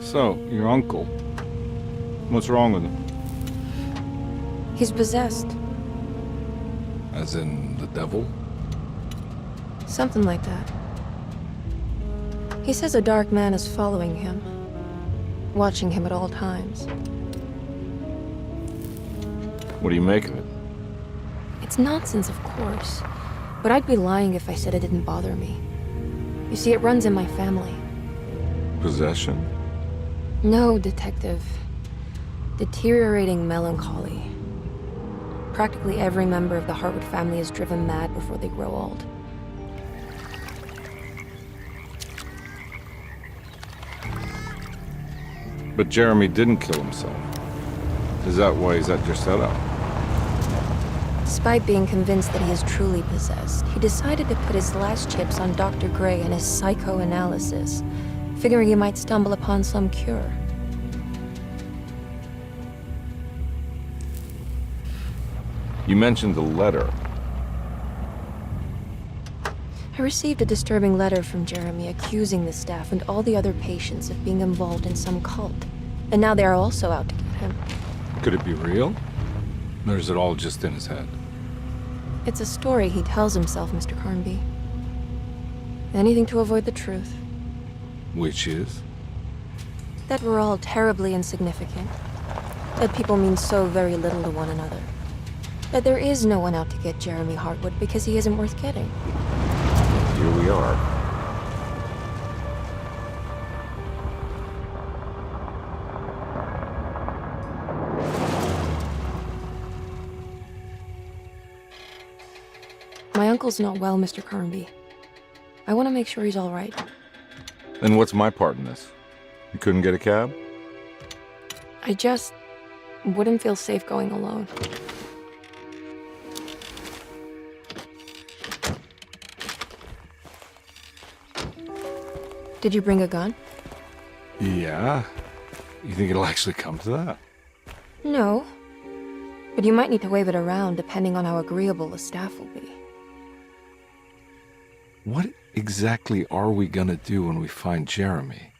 So, your uncle. What's wrong with him? He's possessed. As in the devil? Something like that. He says a dark man is following him, watching him at all times. What do you make of it? It's nonsense, of course, but I'd be lying if I said it didn't bother me. You see, it runs in my family. Possession? No, Detective. Deteriorating melancholy. Practically every member of the Hartwood family is driven mad before they grow old. But Jeremy didn't kill himself. Is that why he's at your setup? Despite being convinced that he is truly possessed, he decided to put his last chips on Dr. Gray and his psychoanalysis, figuring he might stumble upon some cure. You mentioned the letter. I received a disturbing letter from Jeremy accusing the staff and all the other patients of being involved in some cult. And now they are also out to get him. Could it be real? Or is it all just in his head? It's a story he tells himself, Mr. Carnby. Anything to avoid the truth. Which is? That we're all terribly insignificant. That people mean so very little to one another. That there is no one out to get Jeremy Hartwood because he isn't worth getting. Here we are. My uncle's not well, Mr. Carnby. I want to make sure he's all right. Then what's my part in this? You couldn't get a cab? I just wouldn't feel safe going alone. Did you bring a gun? Yeah. You think it'll actually come to that? No. But you might need to wave it around depending on how agreeable the staff will be. What exactly are we gonna do when we find Jeremy?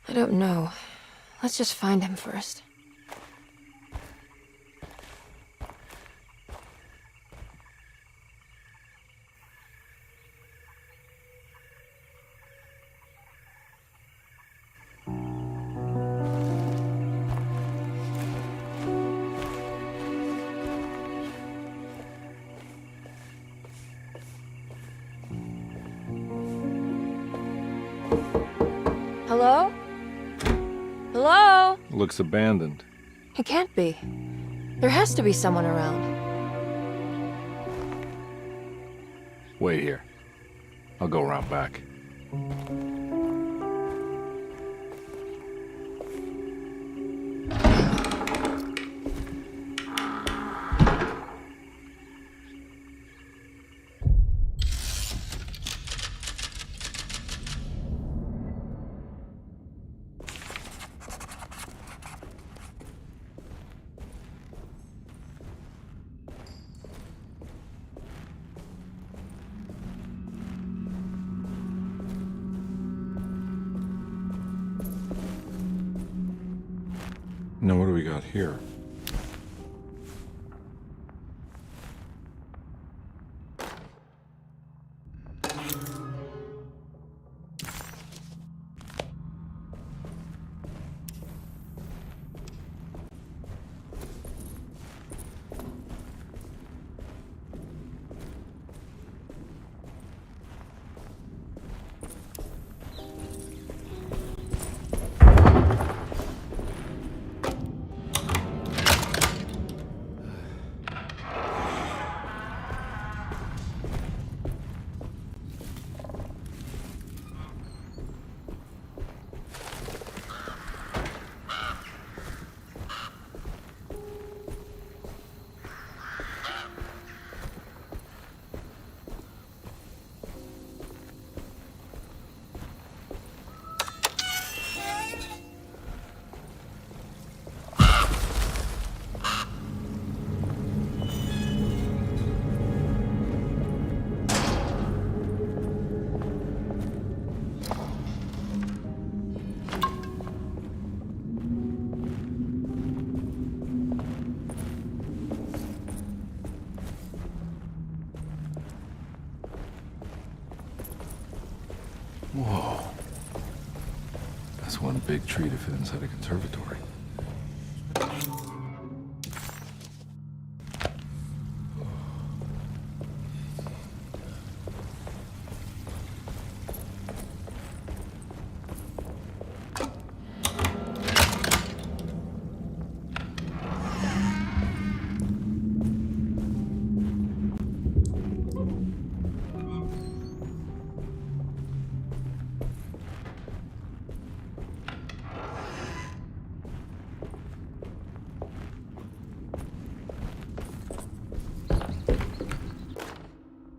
I don't know. Let's just find him first. Hello? Hello? Looks abandoned. It can't be. There has to be someone around. Wait here. I'll go around back. Now what do we got here? big tree to fit inside a conservatory.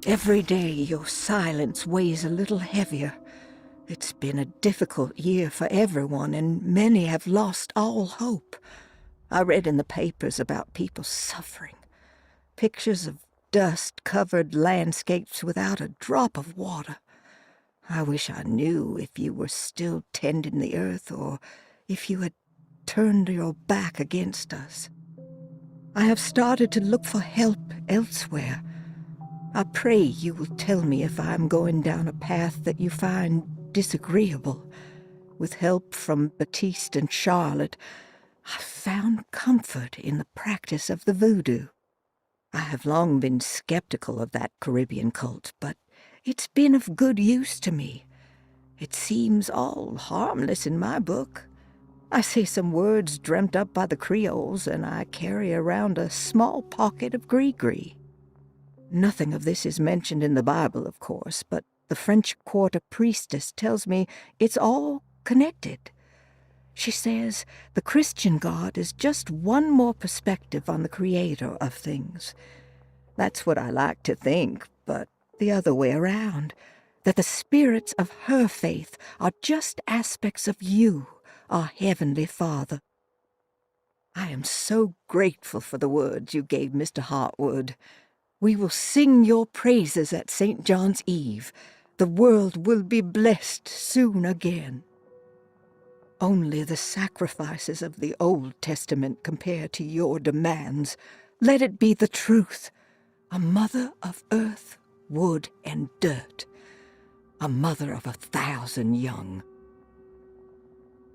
Every day your silence weighs a little heavier. It's been a difficult year for everyone, and many have lost all hope. I read in the papers about people suffering. Pictures of dust-covered landscapes without a drop of water. I wish I knew if you were still tending the earth or if you had turned your back against us. I have started to look for help elsewhere. I pray you will tell me if I am going down a path that you find disagreeable. With help from Baptiste and Charlotte, I found comfort in the practice of the voodoo. I have long been skeptical of that Caribbean cult, but it's been of good use to me. It seems all harmless in my book. I say some words dreamt up by the Creoles, and I carry around a small pocket of gris-gris. Nothing of this is mentioned in the Bible, of course, but the French Quarter priestess tells me it's all connected. She says the Christian God is just one more perspective on the creator of things. That's what I like to think, but the other way around, that the spirits of her faith are just aspects of you, our Heavenly Father. I am so grateful for the words you gave Mr. Hartwood. We will sing your praises at St. John's Eve. The world will be blessed soon again. Only the sacrifices of the Old Testament compare to your demands. Let it be the truth. A mother of earth, wood, and dirt. A mother of 1,000 young.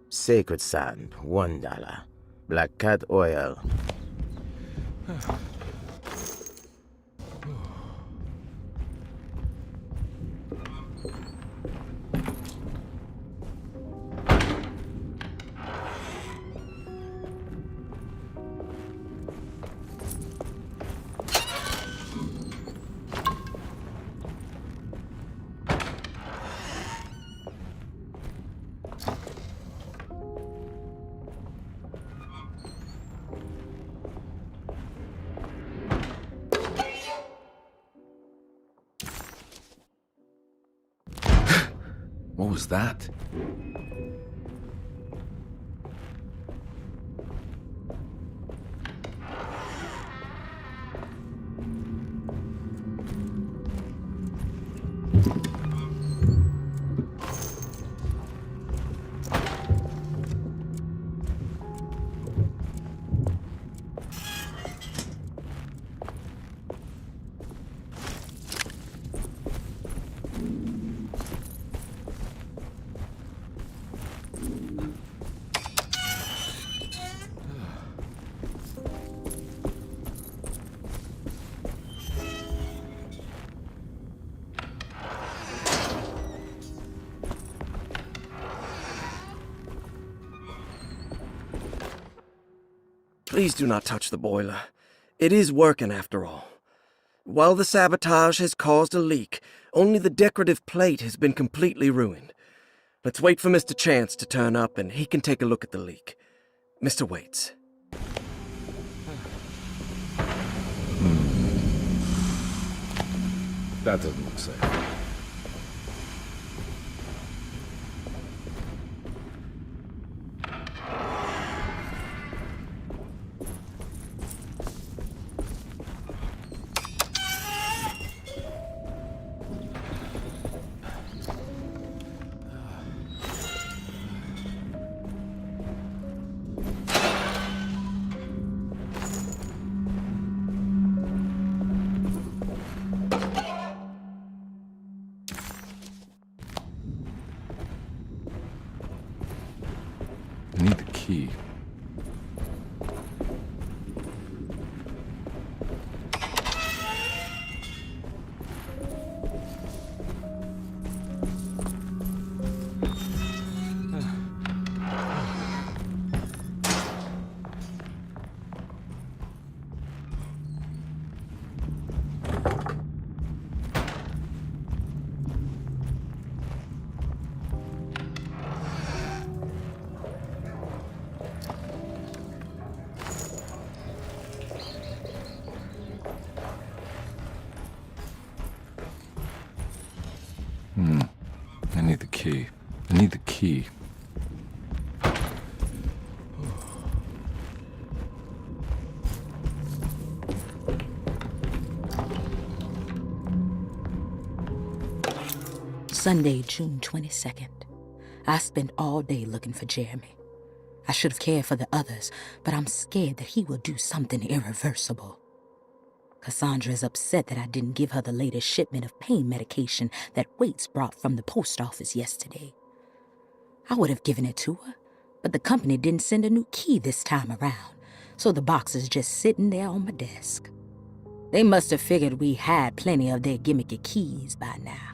Sacred sand, $1. Black cat oil. What was that? Please do not touch the boiler. It is working after all. While the sabotage has caused a leak, only the decorative plate has been completely ruined. Let's wait for Mr. Chance to turn up and he can take a look at the leak. Mr. Waits. That doesn't look safe. key. I need the key. Sunday, June 22nd. I spent all day looking for Jeremy. I should have cared for the others, but I'm scared that he will do something irreversible. Cassandra is upset that I didn't give her the latest shipment of pain medication that Waits brought from the post office yesterday. I would have given it to her, but the company didn't send a new key this time around, so the box is just sitting there on my desk. They must have figured we had plenty of their gimmicky keys by now.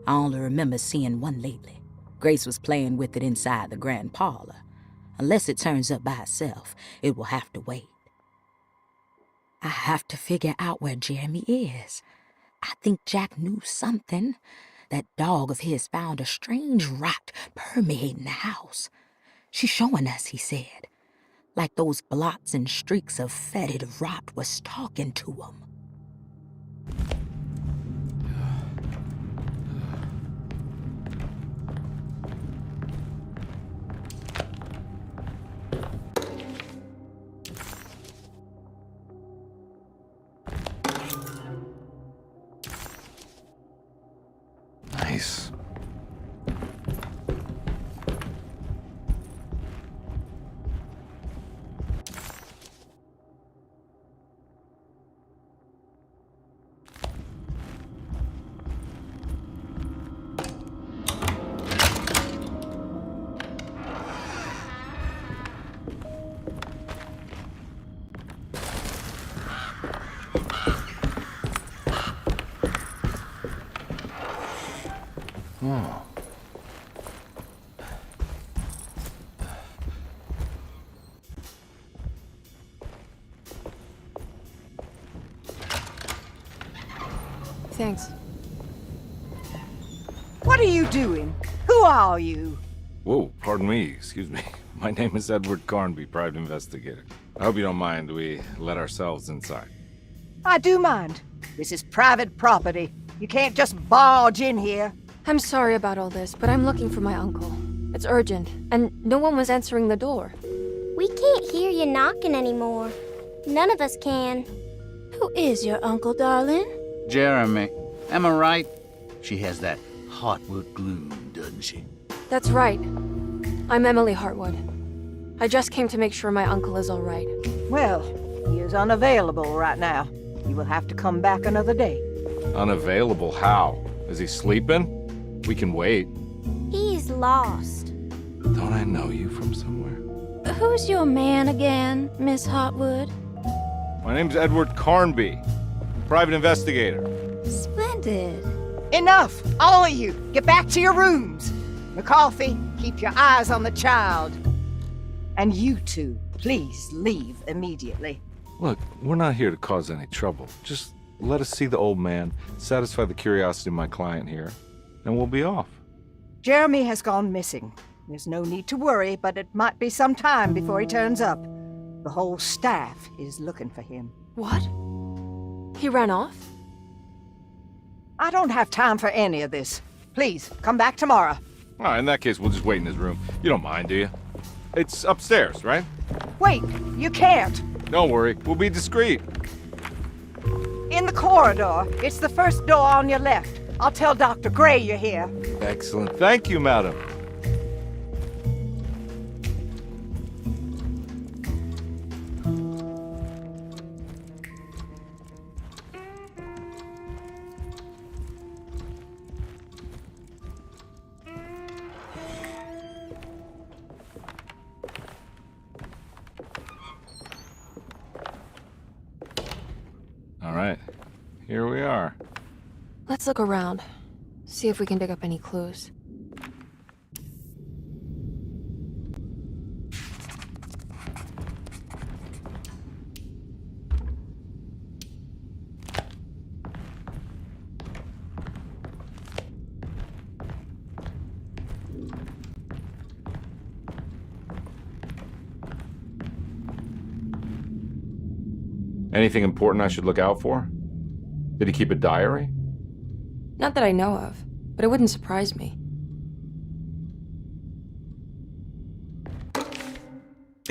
I only remember seeing one lately. Grace was playing with it inside the grand parlor. Unless it turns up by itself, it will have to wait. I have to figure out where Jeremy is. I think Jack knew something. That dog of his found a strange rot permeating the house. She's showing us, he said. Like those blots and streaks of fetid rot was talking to him. Nice. Oh. Thanks. What are you doing? Who are you? Whoa, pardon me, excuse me. My name is Edward Carnby, private investigator. I hope you don't mind we let ourselves inside. I do mind. This is private property. You can't just barge in here. I'm sorry about all this, but I'm looking for my uncle. It's urgent, and no one was answering the door. We can't hear you knocking anymore. None of us can. Who is your uncle, darling? Jeremy. Am I right? She has that Heartwood gloom, doesn't she? That's right. I'm Emily Hartwood. I just came to make sure my uncle is all right. Well, he is unavailable right now. You will have to come back another day. Unavailable how? Is he sleeping? We can wait. He's lost. Don't I know you from somewhere? Who's your man again, Miss Hartwood? My name's Edward Carnby, private investigator. Splendid. Enough! All of you! Get back to your rooms! McCarthy, keep your eyes on the child. And you two, please leave immediately. Look, we're not here to cause any trouble. Just let us see the old man, satisfy the curiosity of my client here, and we'll be off. Jeremy has gone missing. There's no need to worry, but it might be some time before he turns up. The whole staff is looking for him. What? He ran off? I don't have time for any of this. Please, come back tomorrow. All right, in that case, we'll just wait in his room. You don't mind, do you? It's upstairs, right? Wait, you can't. Don't worry, we'll be discreet. In the corridor. It's the first door on your left. I'll tell Dr. Gray you're here. Excellent. Thank you, madam. All right, here we are. Let's look around. See if we can dig up any clues. Anything important I should look out for? Did he keep a diary? Not that I know of, but it wouldn't surprise me.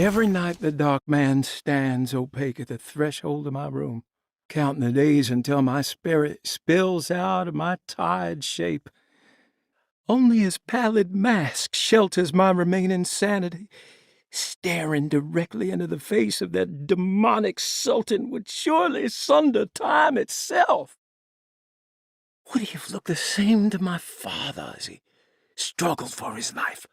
Every night the dark man stands opaque at the threshold of my room, counting the days until my spirit spills out of my tired shape. Only his pallid mask shelters my remaining sanity. Staring directly into the face of that demonic sultan would surely sunder time itself. Would he have looked the same to my father as he struggled for his life?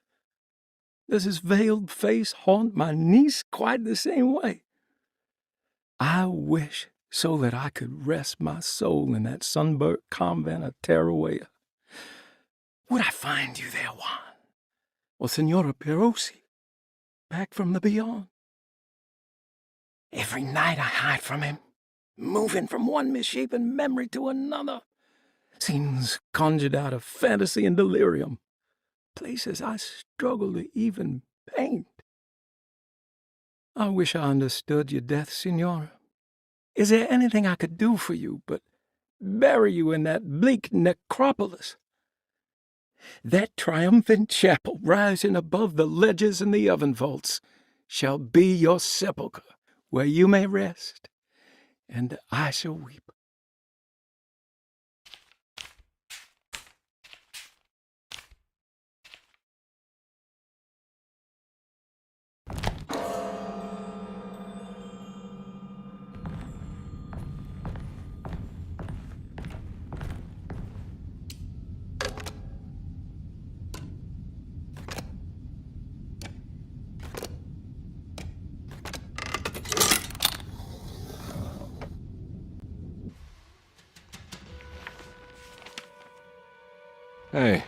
Does his veiled face haunt my niece quite the same way? I wish so that I could rest my soul in that sunburnt convent of Teruel. Would I find you there, Juan? Or Senora Perosi, back from the beyond? Every night I hide from him, moving from one misshapen memory to another. Scenes conjured out of fantasy and delirium. Places I struggle to even paint. I wish I understood your death, Senora. Is there anything I could do for you but bury you in that bleak necropolis? That triumphant chapel rising above the ledges and the oven vaults shall be your sepulchre, where you may rest, and I shall weep. Hey,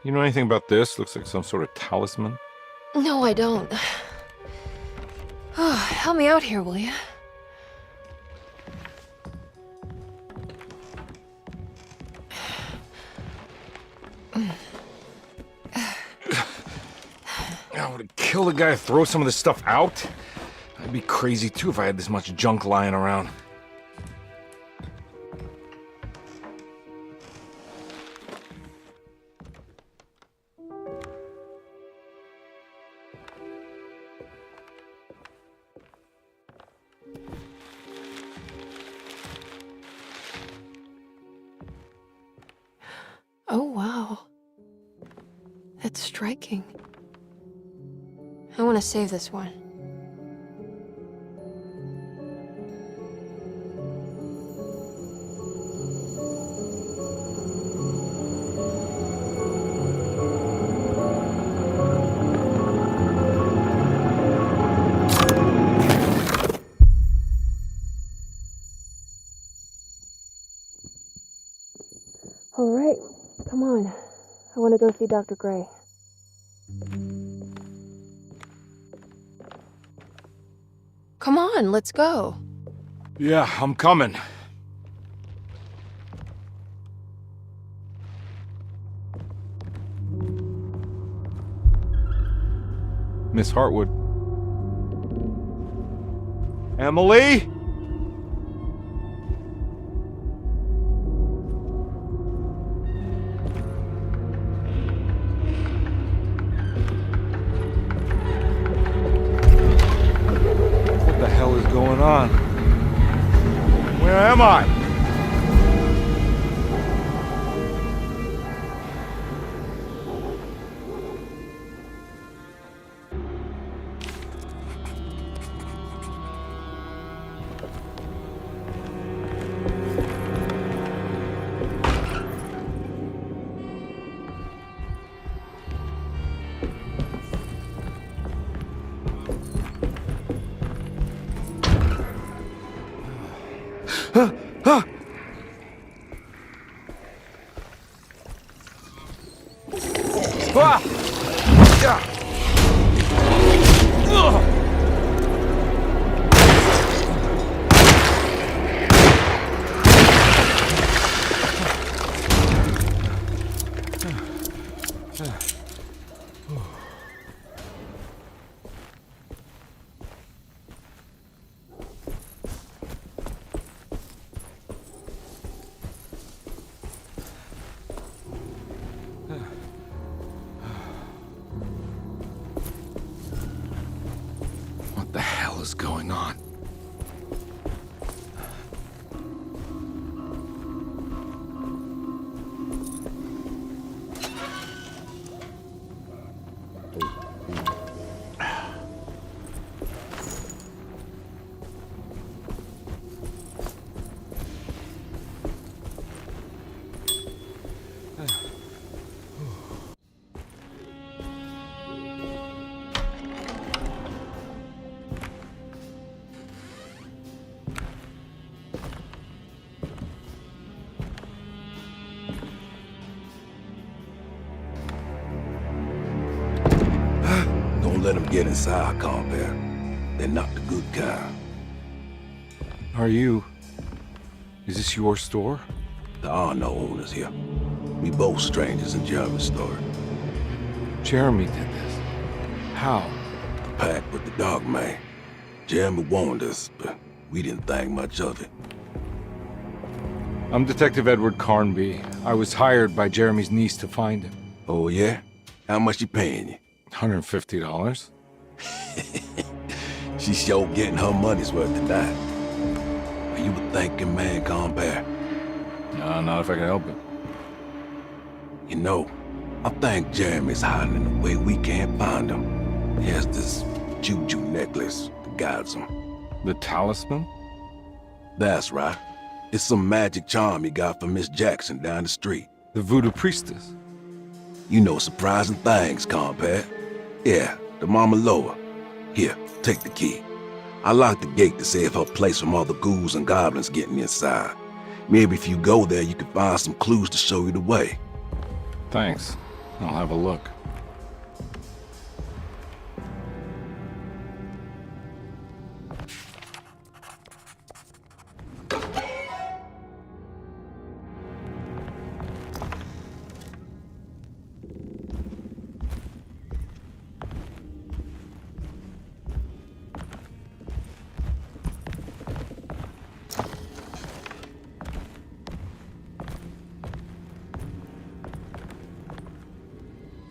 you know anything about this? Looks like some sort of talisman. No, I don't. Oh, help me out here, will you? I would kill the guy to throw some of this stuff out. I'd be crazy too if I had this much junk lying around. Oh, wow. That's striking. I want to save this one. All right, come on. I want to go see Dr. Gray. Come on, let's go. Yeah, I'm coming. Miss Hartwood. Emily? What the hell is going on? Where am I? going on? Don't let them get inside, compare. They're not the good kind. Is this your store? There are no owners here. We both strangers in Jeremy's store. Jeremy did this. How? The pact with the dog man. Jeremy warned us, but we didn't think much of it. I'm Detective Edward Carnby. I was hired by Jeremy's niece to find him. Oh, yeah? How much she paying you? $150. She's sure getting her money's worth tonight. Are you a thinking man, compare? No, not if I can help it. You know, I think Jeremy's hiding in a way we can't find him. He has this juju necklace that guides him. The talisman? That's right. It's some magic charm he got from Miss Jackson down the street. The voodoo priestess? You know surprising things, compare. Yeah, the Mama Loa. Here, take the key. I locked the gate to save her place from all the ghouls and goblins getting inside. Maybe if you go there, you can find some clues to show you the way. Thanks. I'll have a look.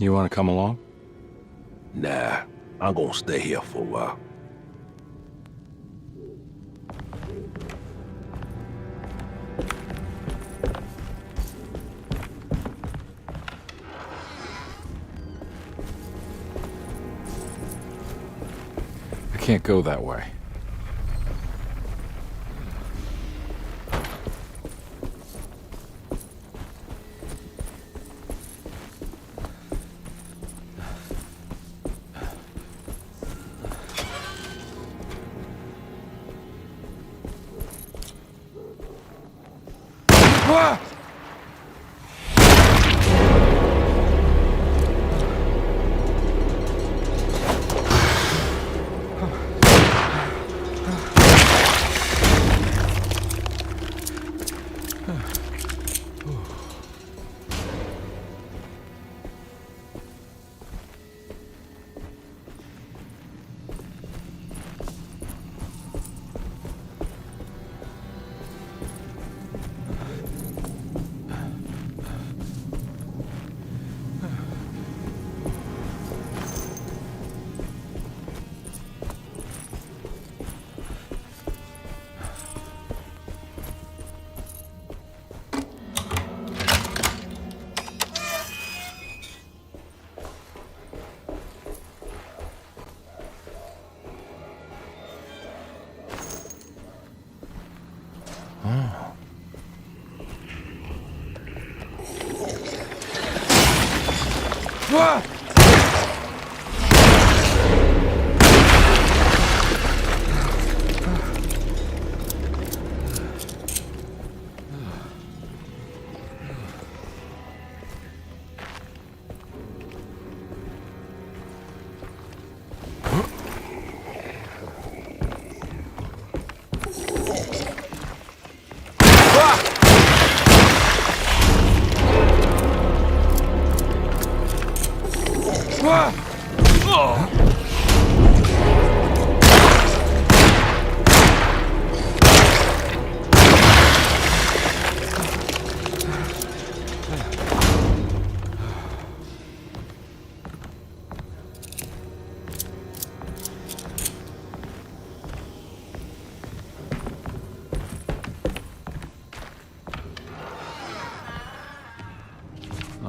You want to come along? Nah, I'm gonna stay here for a while. I can't go that way.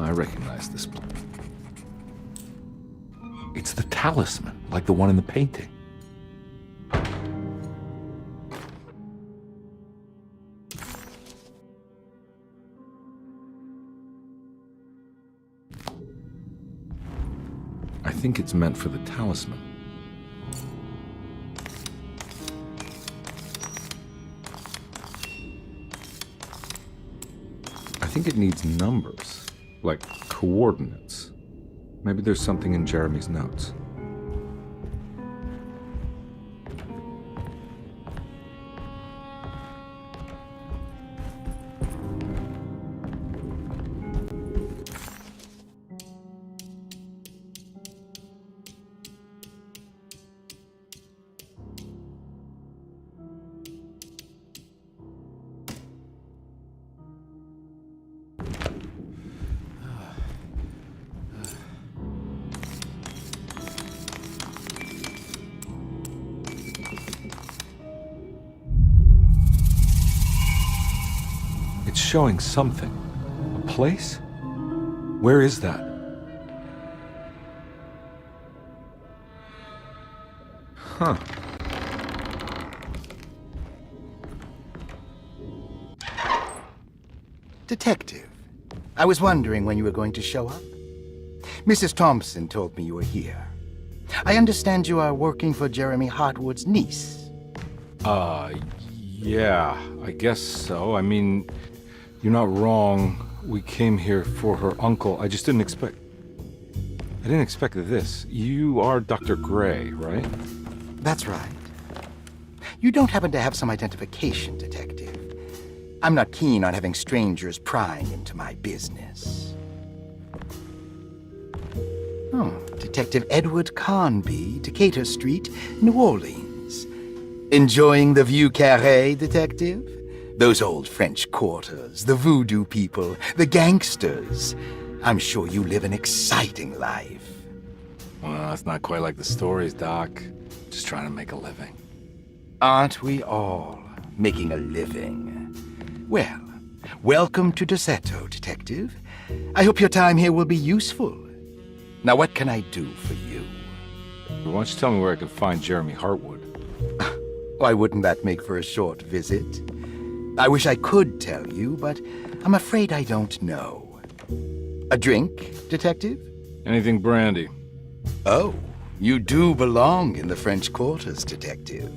I recognize this one. It's the talisman, like the one in the painting. I think it's meant for the talisman. I think it needs numbers, like coordinates. Maybe there's something in Jeremy's notes. It's showing something. A place? Where is that? Huh. Detective, I was wondering when you were going to show up. Mrs. Thompson told me you were here. I understand you are working for Jeremy Hartwood's niece. Yeah, I guess so. I mean, you're not wrong. We came here for her uncle. I just didn't expect... I didn't expect this. You are Dr. Gray, right? That's right. You don't happen to have some identification, Detective. I'm not keen on having strangers prying into my business. Oh, Detective Edward Carnby, Decatur Street, New Orleans. Enjoying the Vieux Carré, Detective? Those old French quarters, the voodoo people, the gangsters. I'm sure you live an exciting life. Well, it's not quite like the stories, Doc. Just trying to make a living. Aren't we all making a living? Well, welcome to Deseto, Detective. I hope your time here will be useful. Now, what can I do for you? Why don't you tell me where I can find Jeremy Hartwood? Why wouldn't that make for a short visit? I wish I could tell you, but I'm afraid I don't know. A drink, Detective? Anything brandy. Oh, you do belong in the French quarters, Detective.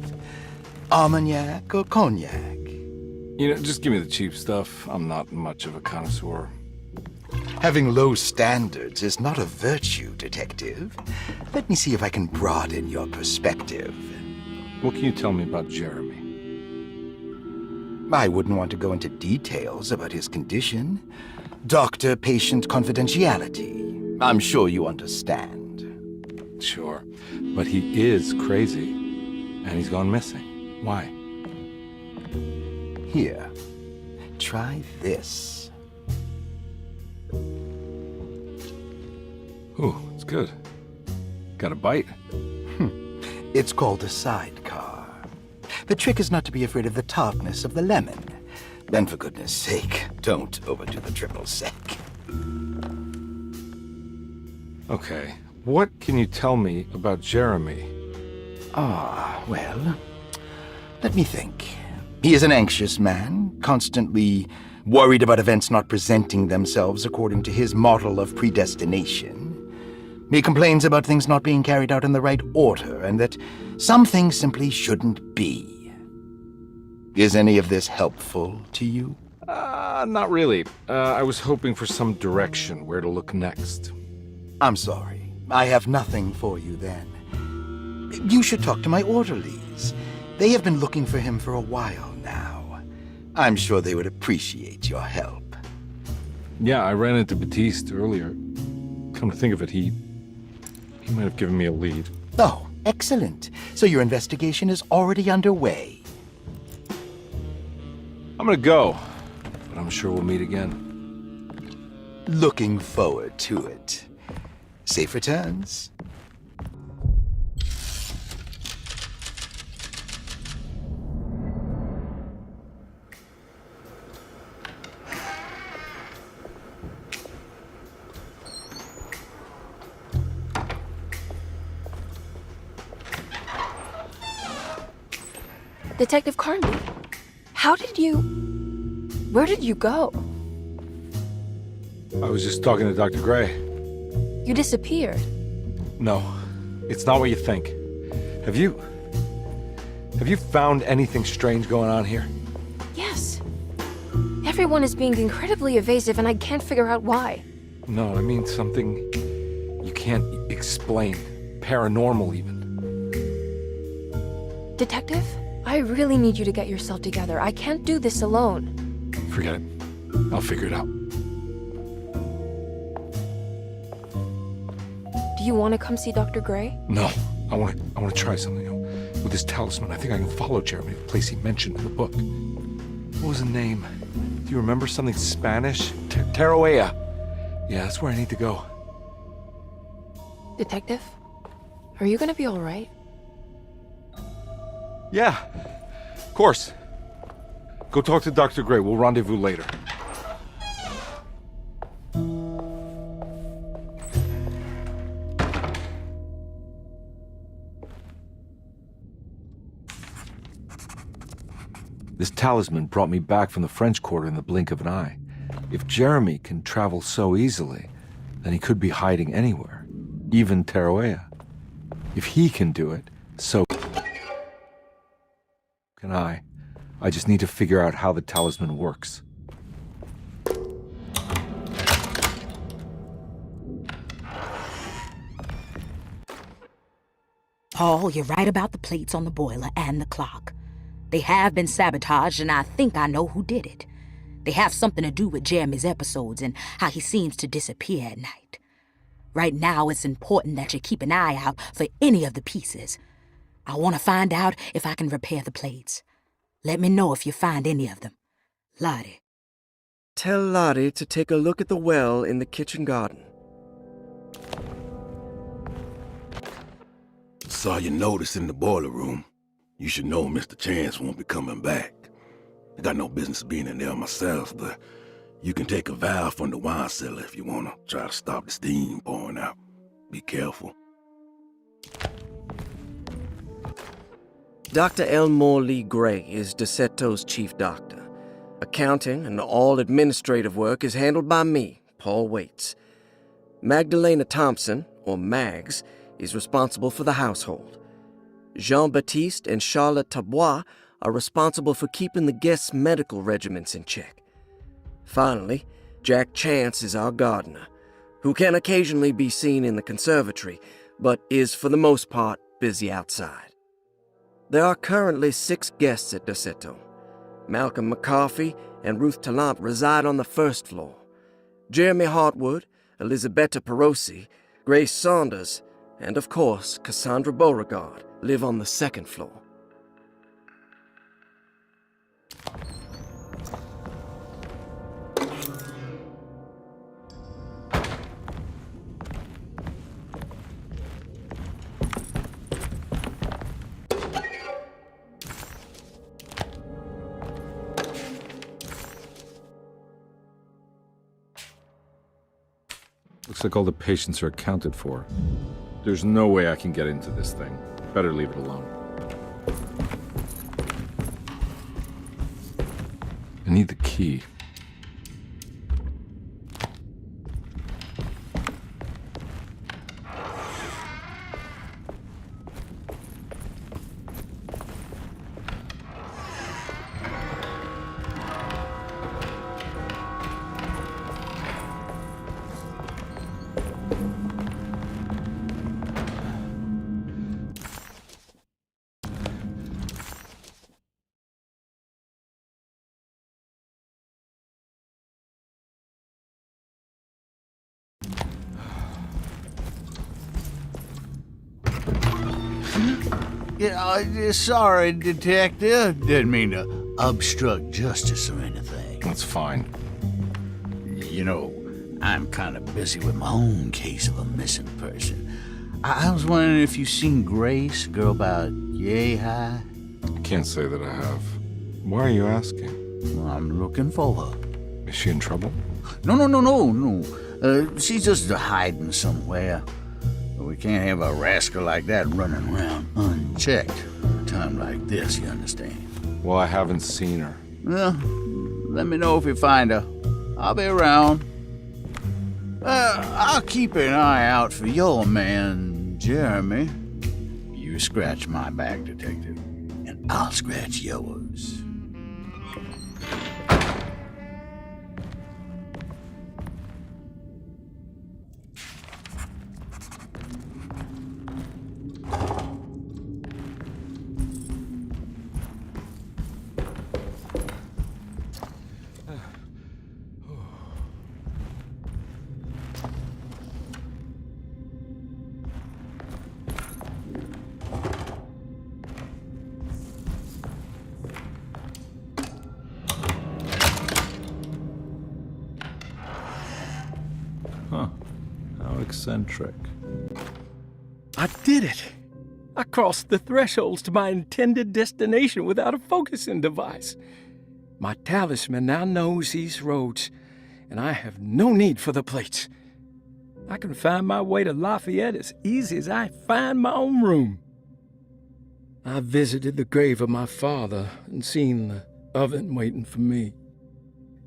Armagnac or cognac? You know, just give me the cheap stuff. I'm not much of a connoisseur. Having low standards is not a virtue, Detective. Let me see if I can broaden your perspective. What can you tell me about Jeremy? I wouldn't want to go into details about his condition. Doctor-patient confidentiality. I'm sure you understand. Sure, but he is crazy, and he's gone missing. Why? Here, try this. Ooh, it's good. Got a bite? It's called a sidecar. The trick is not to be afraid of the tartness of the lemon. Then, for goodness sake, don't overdo the triple sec. Okay, what can you tell me about Jeremy? Well, let me think. He is an anxious man, constantly worried about events not presenting themselves according to his model of predestination. He complains about things not being carried out in the right order, and that some things simply shouldn't be. Is any of this helpful to you? Not really. I was hoping for some direction where to look next. I'm sorry. I have nothing for you then. You should talk to my orderlies. They have been looking for him for a while now. I'm sure they would appreciate your help. Yeah, I ran into Batiste earlier. Come to think of it, he might have given me a lead. Oh, excellent. So your investigation is already underway. I'm gonna go, but I'm sure we'll meet again. Looking forward to it. Safe returns. Detective Carnby, where did you go? I was just talking to Dr. Gray. You disappeared. No, it's not what you think. Have you found anything strange going on here? Yes. Everyone is being incredibly evasive and I can't figure out why. No, I mean something you can't explain. Paranormal, even. Detective, I really need you to get yourself together. I can't do this alone. Forget it. I'll figure it out. Do you want to come see Dr. Gray? No, I want to try something. With this talisman, I think I can follow Jeremy to the place he mentioned in the book. What was the name? Do you remember something Spanish? Tarawea. Yeah, that's where I need to go. Detective, are you gonna be all right? Yeah, of course. Go talk to Dr. Gray. We'll rendezvous later. This talisman brought me back from the French Quarter in the blink of an eye. If Jeremy can travel so easily, then he could be hiding anywhere, even Tarawea. If he can do it, so can I. I just need to figure out how the talisman works. Paul, you're right about the plates on the boiler and the clock. They have been sabotaged, and I think I know who did it. They have something to do with Jeremy's episodes and how he seems to disappear at night. Right now, it's important that you keep an eye out for any of the pieces. I want to find out if I can repair the plates. Let me know if you find any of them. Lottie. Tell Lottie to take a look at the well in the kitchen garden. Saw your notice in the boiler room. You should know Mr. Chance won't be coming back. I got no business being in there myself, but you can take a valve from the wine cellar if you want to try to stop the steam pouring out. Be careful. Dr. Elmore Lee Gray is DeSeto's chief doctor. Accounting and all administrative work is handled by me, Paul Waits. Magdalena Thompson, or Mags, is responsible for the household. Jean-Baptiste and Charlotte Tabois are responsible for keeping the guests' medical regimens in check. Finally, Jack Chance is our gardener, who can occasionally be seen in the conservatory, but is for the most part busy outside. There are currently 6 guests at DeSeto. Malcolm McCarthy and Ruth Tallant reside on the first floor. Jeremy Hartwood, Elisabetta Perosi, Grace Saunders, and of course Cassandra Beauregard live on the second floor. Looks like all the patients are accounted for. There's no way I can get into this thing. Better leave it alone. I need the key. Sorry, Detective. Didn't mean to obstruct justice or anything. That's fine. You know, I'm kind of busy with my own case of a missing person. I was wondering if you've seen Grace, girl about yay high? I can't say that I have. Why are you asking? Well, I'm looking for her. Is she in trouble? No. She's just hiding somewhere. We can't have a rascal like that running around unchecked. time like this, you understand? Well, I haven't seen her. Well, let me know if you find her. I'll be around. I'll keep an eye out for your man, Jeremy. You scratch my back, Detective, and I'll scratch yours. Huh. How eccentric. I did it! I crossed the thresholds to my intended destination without a focusing device. My talisman now knows these roads, and I have no need for the plates. I can find my way to Lafayette as easy as I find my own room. I visited the grave of my father and seen the oven waiting for me.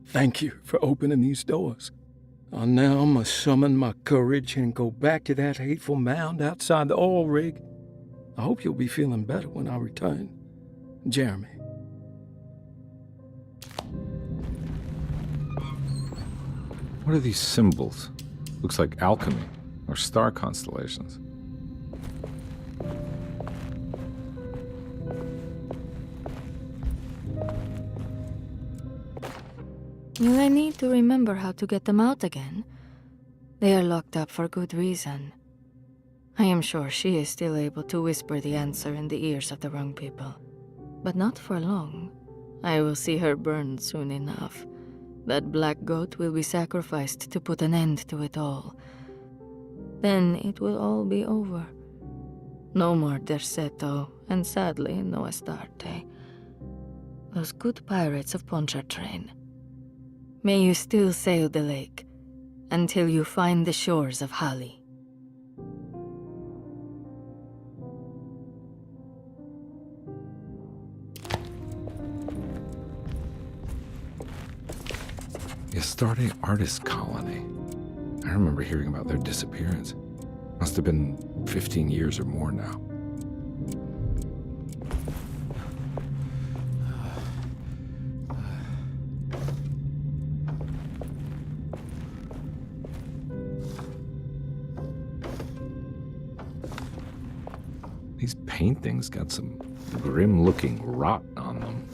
Thank you for opening these doors. I now must summon my courage and go back to that hateful mound outside the oil rig. I hope you'll be feeling better when I return. Jeremy. What are these symbols? Looks like alchemy or star constellations. Will I need to remember how to get them out again? They are locked up for good reason. I am sure she is still able to whisper the answer in the ears of the wrong people. But not for long. I will see her burned soon enough. That black goat will be sacrificed to put an end to it all. Then it will all be over. No more Derceto, and sadly no Astarte. Those good pirates of Pontchartrain. May you still sail the lake, until you find the shores of Hali. The Astarte Artist Colony. I remember hearing about their disappearance. Must have been 15 years or more now. These paintings got some grim-looking rot on them.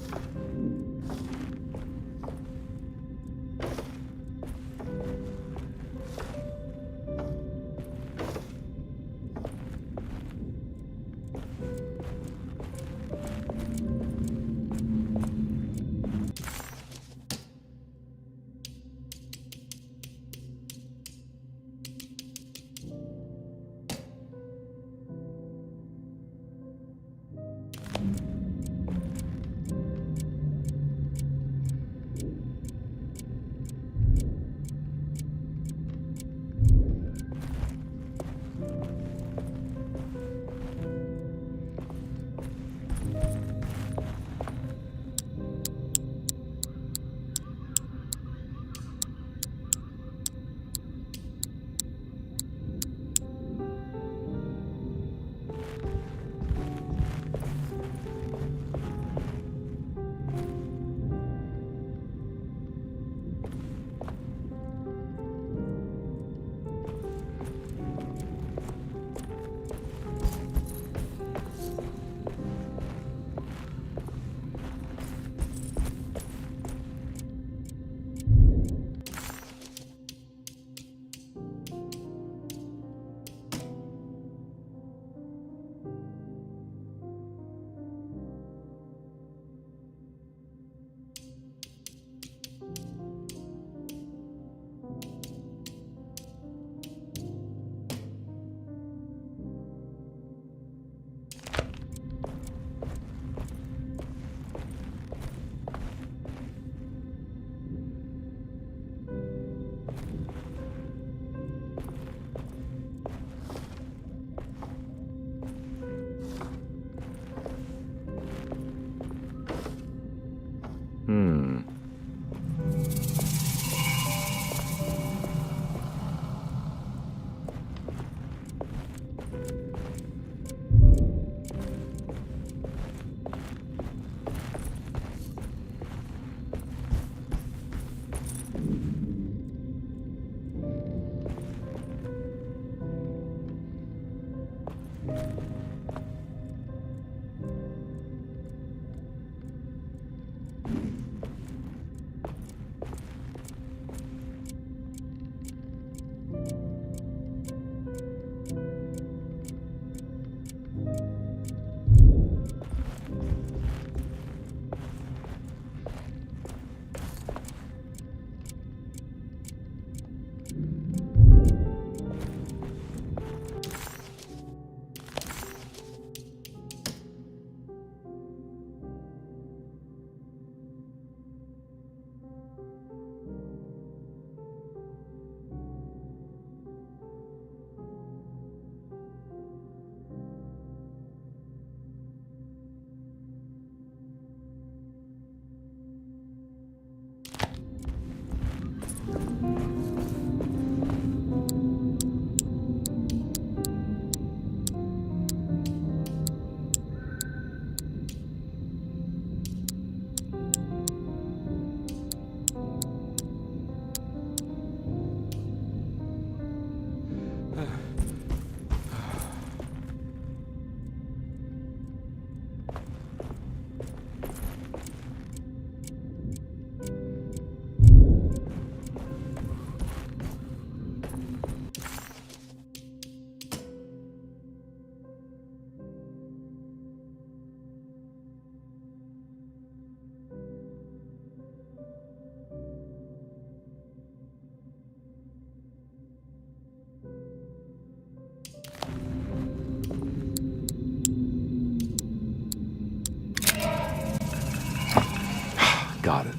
Got it.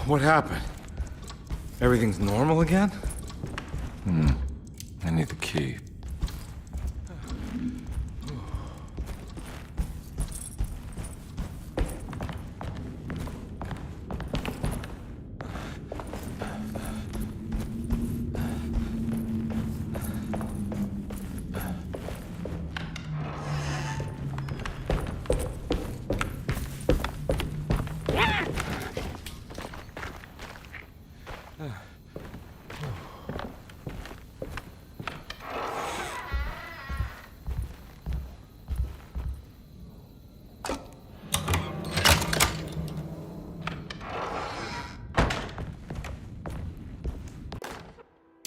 What happened? Everything's normal again? I need the key.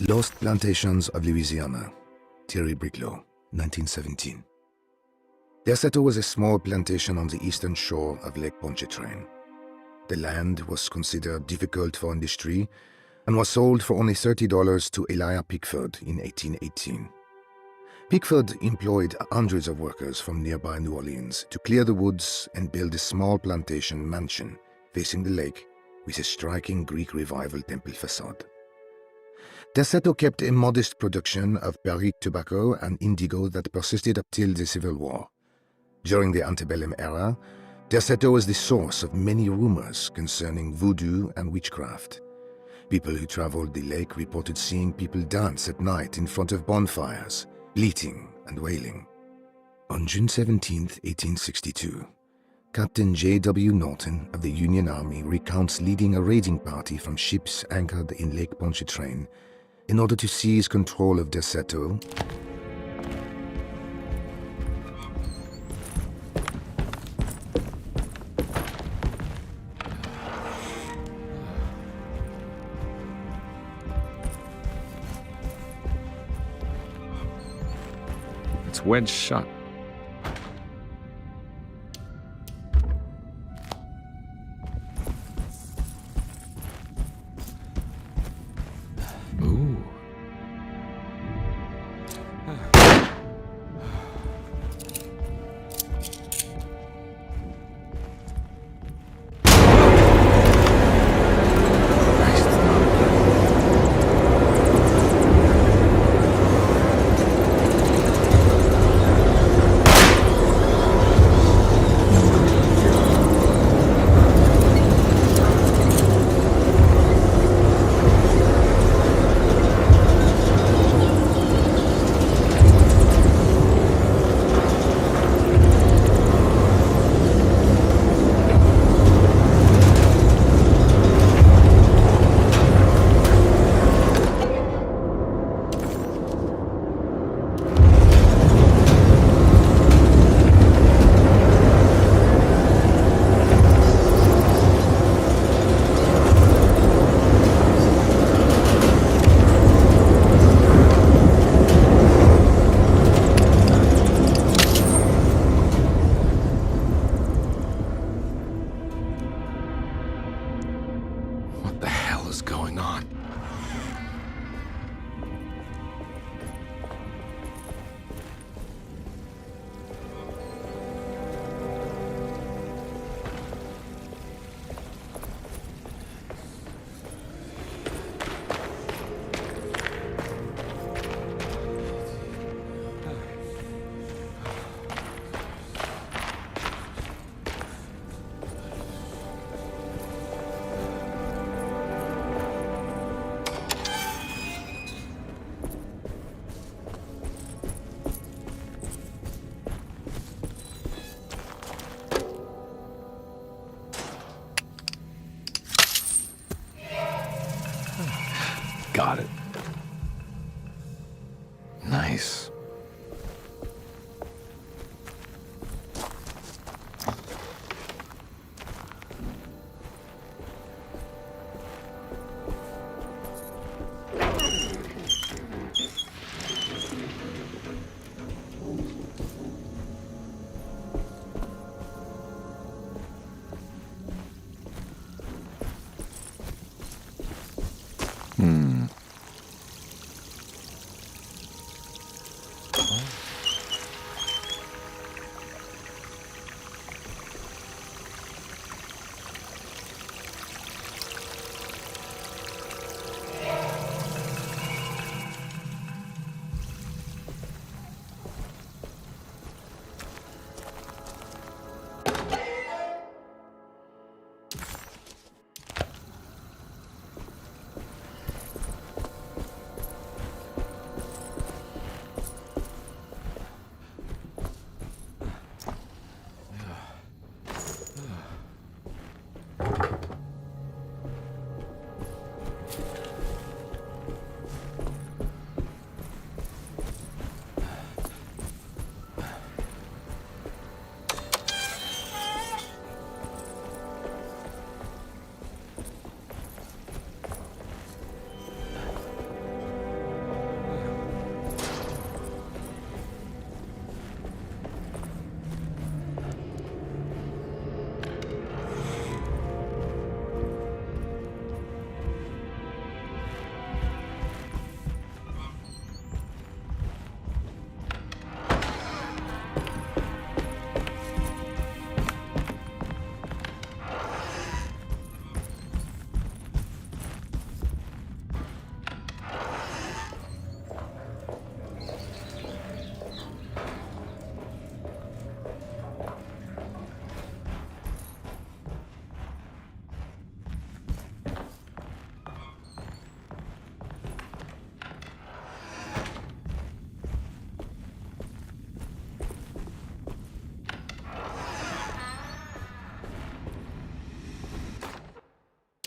Lost Plantations of Louisiana, Thierry Briclot, 1917. Derceto was a small plantation on the eastern shore of Lake Pontchartrain. The land was considered difficult for industry and was sold for only $30 to Elijah Pickford in 1818. Pickford employed hundreds of workers from nearby New Orleans to clear the woods and build a small plantation mansion facing the lake with a striking Greek Revival temple facade. Derceto kept a modest production of Barrique tobacco and indigo that persisted up till the Civil War. During the antebellum era, Derceto was the source of many rumors concerning voodoo and witchcraft. People who traveled the lake reported seeing people dance at night in front of bonfires, bleating and wailing. On June 17, 1862, Captain J.W. Norton of the Union Army recounts leading a raiding party from ships anchored in Lake Pontchartrain in order to seize control of Derceto wedged shut. Ooh. What the hell is going on? Got it. Nice.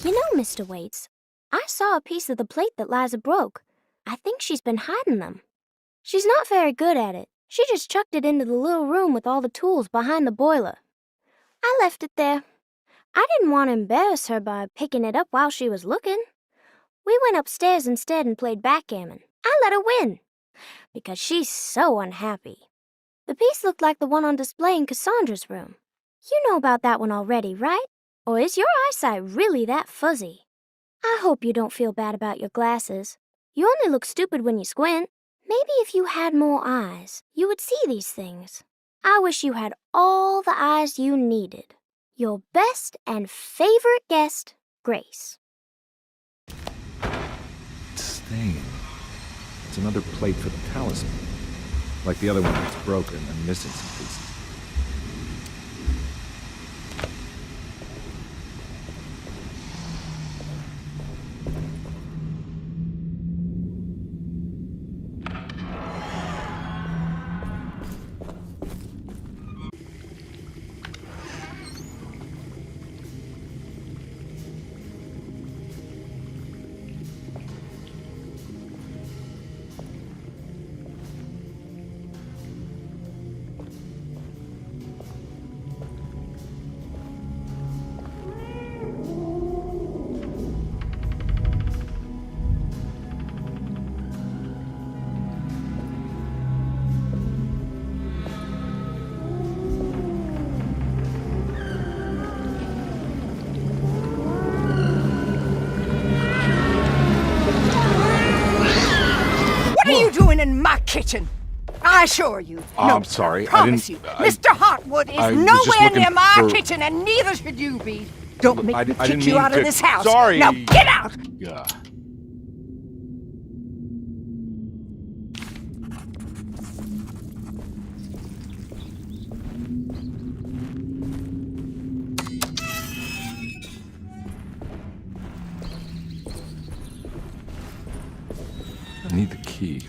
You know, Mr. Waits, I saw a piece of the plate that Liza broke. I think she's been hiding them. She's not very good at it. She just chucked it into the little room with all the tools behind the boiler. I left it there. I didn't want to embarrass her by picking it up while she was looking. We went upstairs instead and played backgammon. I let her win, because she's so unhappy. The piece looked like the one on display in Cassandra's room. You know about that one already, right? Or is your eyesight really that fuzzy? I hope you don't feel bad about your glasses. You only look stupid when you squint. Maybe if you had more eyes, you would see these things. I wish you had all the eyes you needed. Your best and favorite guest, Grace. It's staying. It's another plate for the talisman. Like the other one that's broken and missing some pieces. What are you doing in my kitchen? I assure you. No, I'm sorry. I promise you. Mr. Hartwood is nowhere near my kitchen, and neither should you be. Don't make me kick you out of this house. Sorry. Now get out! Yeah. I need the key.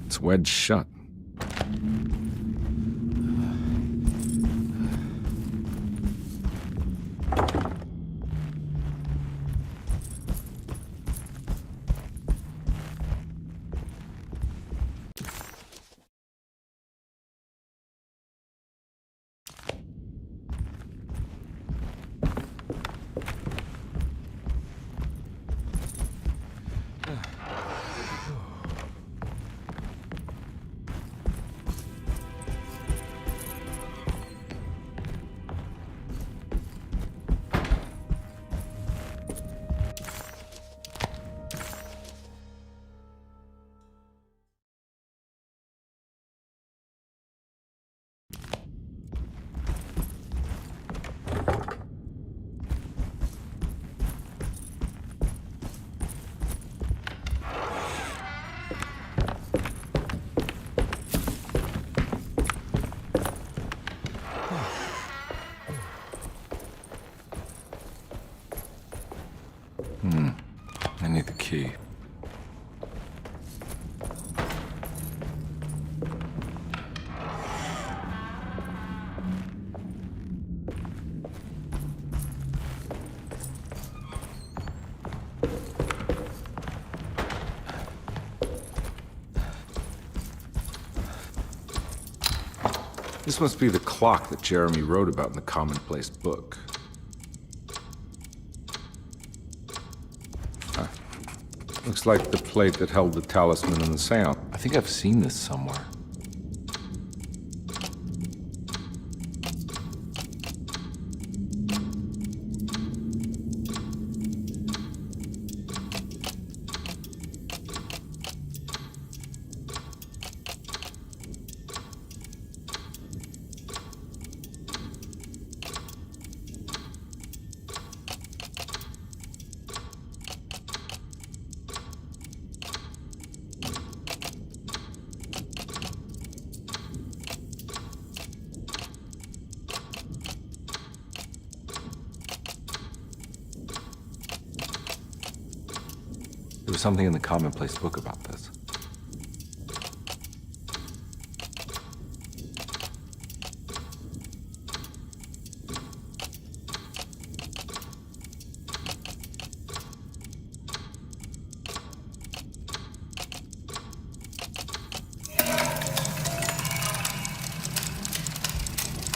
It's wedged shut. I need the key. This must be the clock that Jeremy wrote about in the Commonplace book. Looks like the plate that held the talisman in the seance. I think I've seen this somewhere. was something in the commonplace book about this.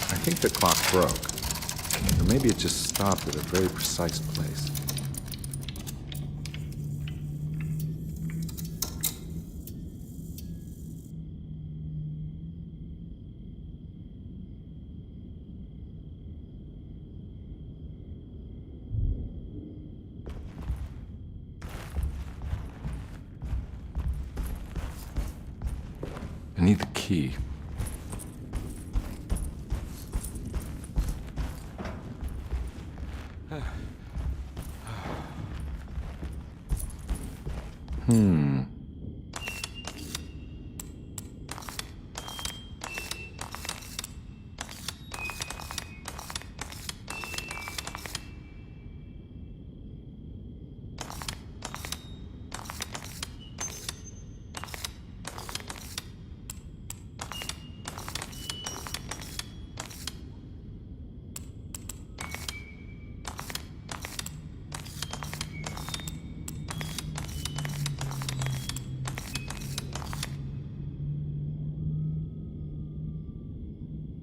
I think the clock broke. Or maybe it just stopped at a very precise place. I need the key.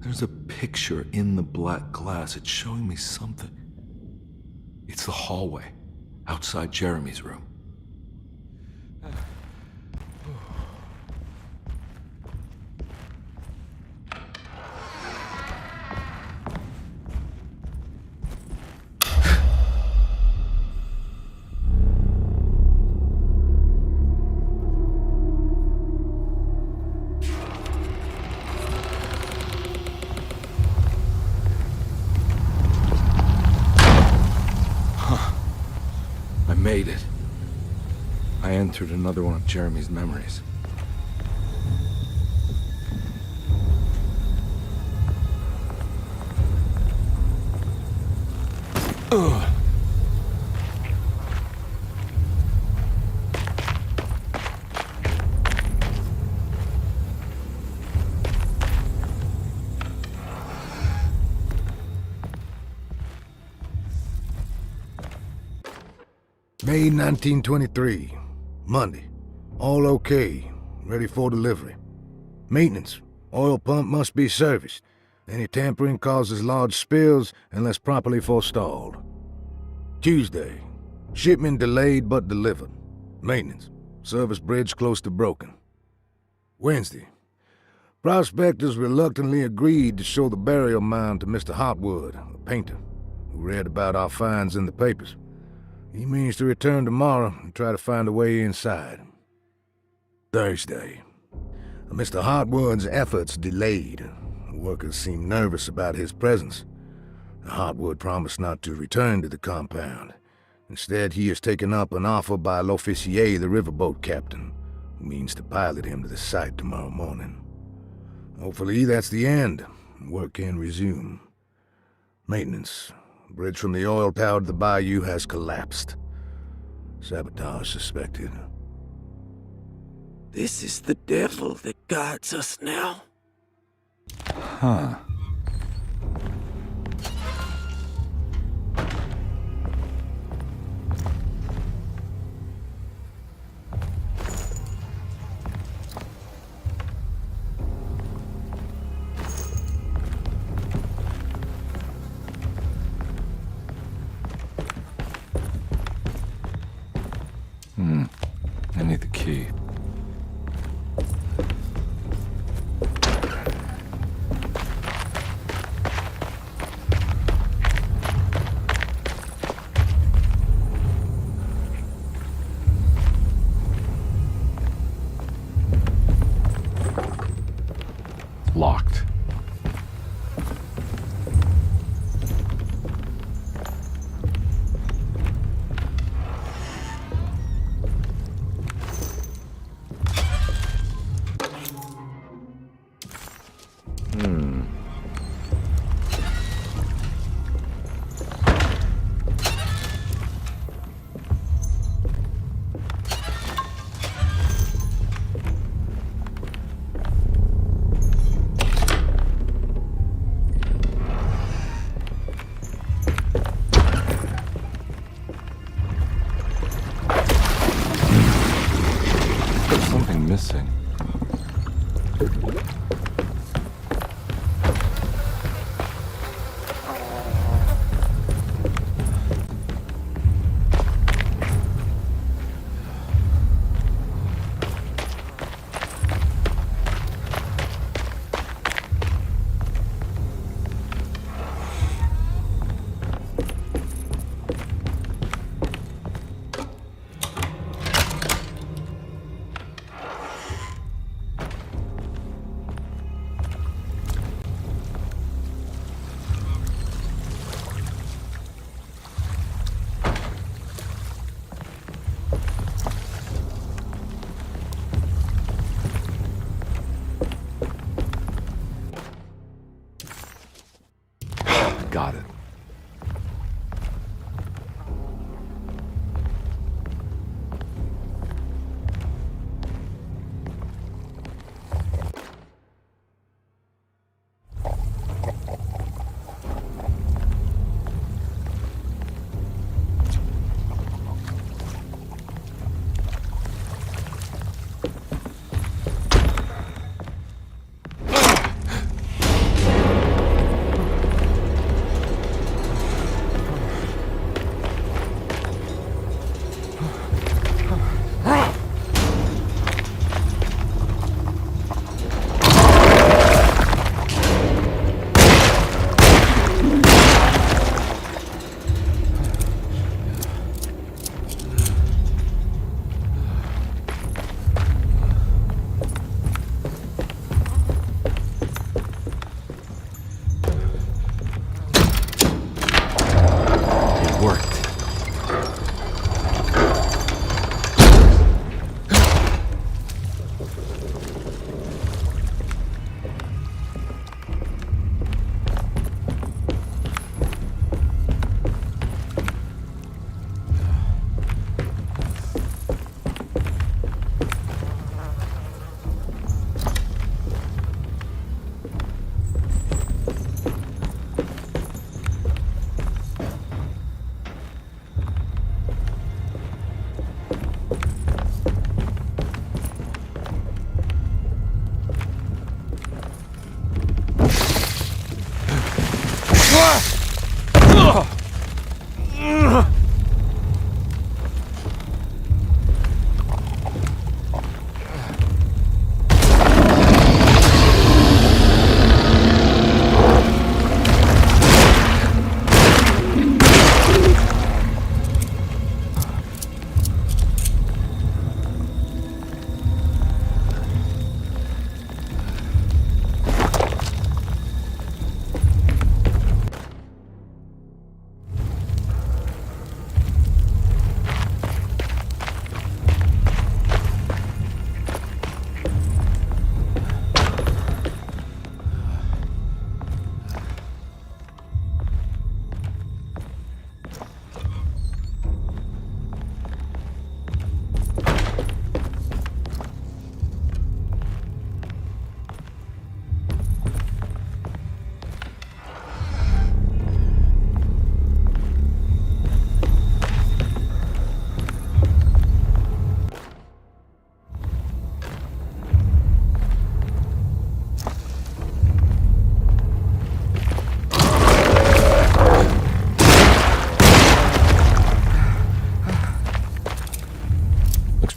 There's a picture in the black glass. It's showing me something. It's the hallway outside Jeremy's room. Made it. I entered another one of Jeremy's memories. Ugh. May 1923, Monday. All okay, ready for delivery. Maintenance. Oil pump must be serviced. Any tampering causes large spills unless properly forestalled. Tuesday. Shipment delayed but delivered. Maintenance. Service bridge close to broken. Wednesday. Prospectors reluctantly agreed to show the burial mound to Mr. Hotwood, a painter, who read about our finds in the papers. He means to return tomorrow and try to find a way inside. Thursday. Mr. Hotwood's efforts delayed. The workers seemed nervous about his presence. Hotwood promised not to return to the compound. Instead, he has taken up an offer by L'Officier, the riverboat captain, who means to pilot him to the site tomorrow morning. Hopefully, that's the end. Work can resume. Maintenance. Bridge from the oil tower to the bayou has collapsed. Sabotage suspected. This is the devil that guides us now. Huh. I need the key. Got it.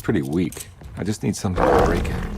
Pretty weak. I just need something to break it.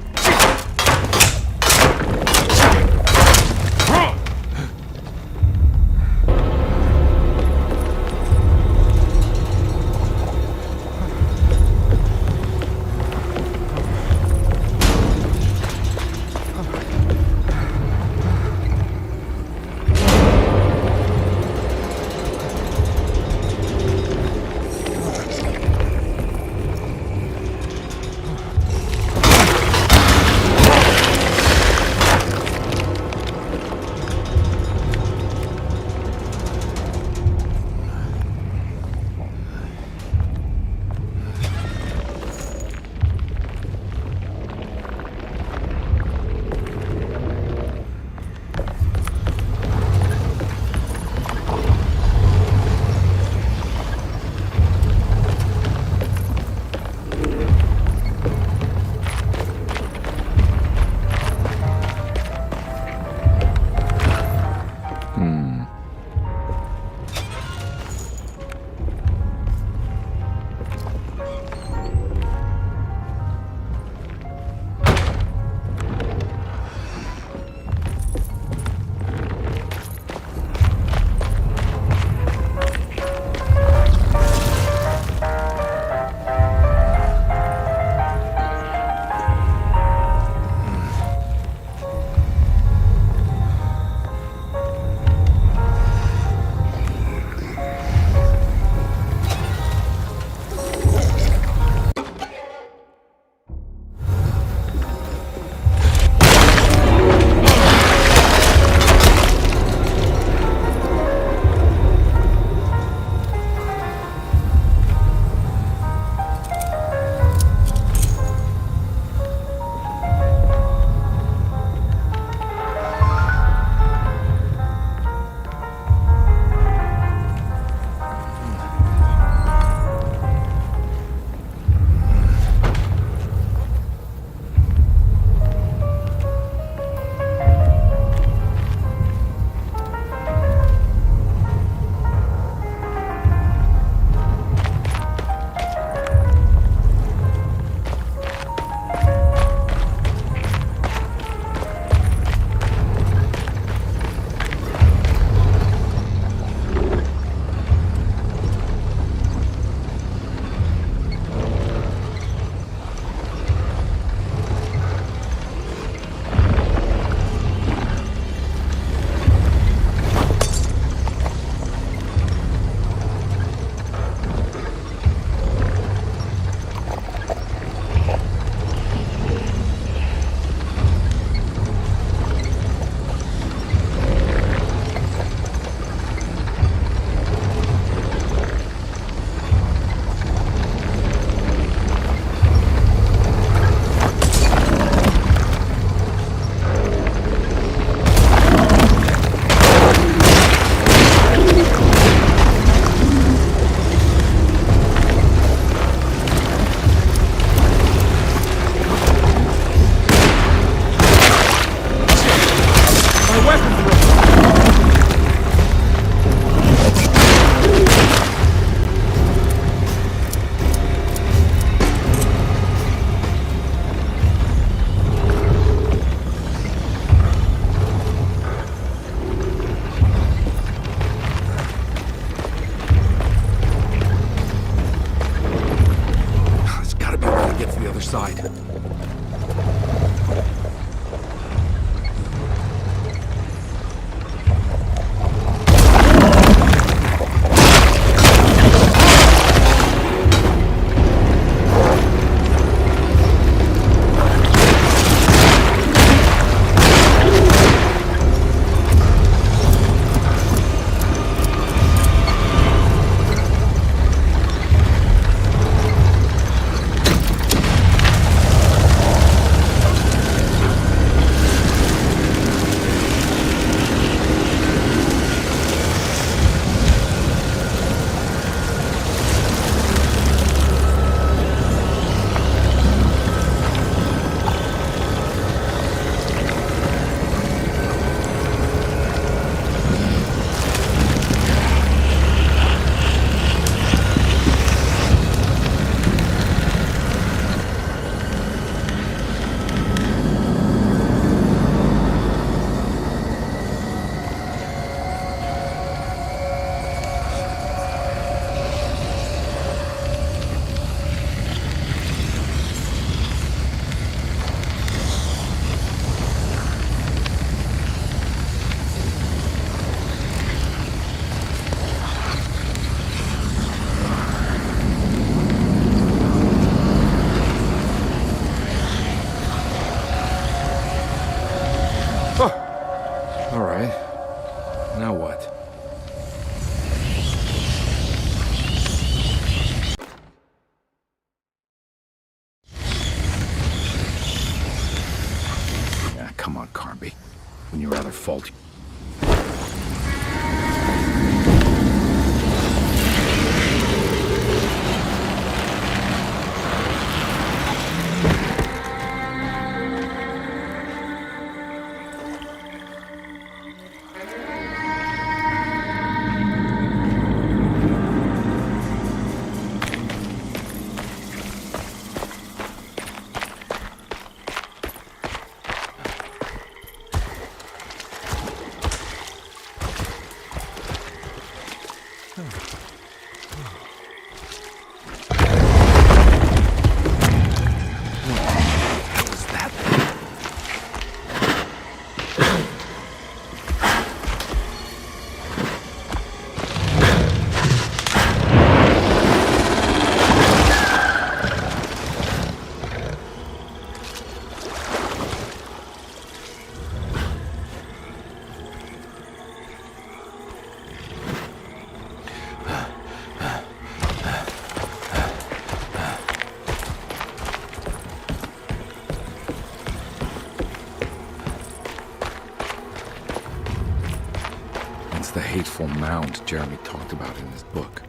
It's the hateful mound Jeremy talked about in his book.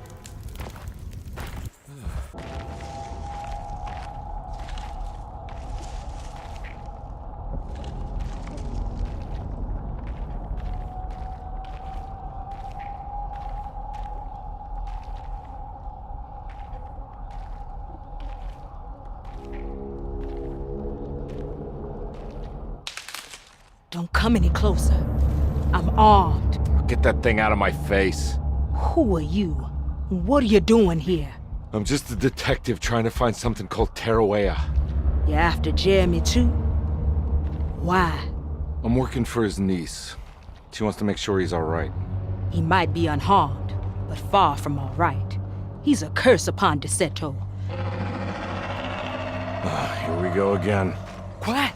Don't come any closer. I'm armed. Get that thing out of my face. Who are you? What are you doing here? I'm just a detective trying to find something called Tarawea. You're after Jeremy too? Why? I'm working for his niece. She wants to make sure he's all right. He might be unharmed, but far from all right. He's a curse upon Deseto. Here we go again. Quiet.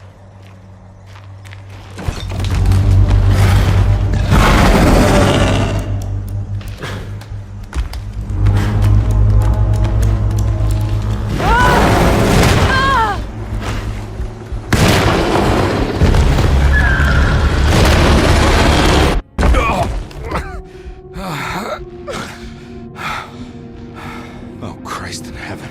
Oh, Christ in heaven.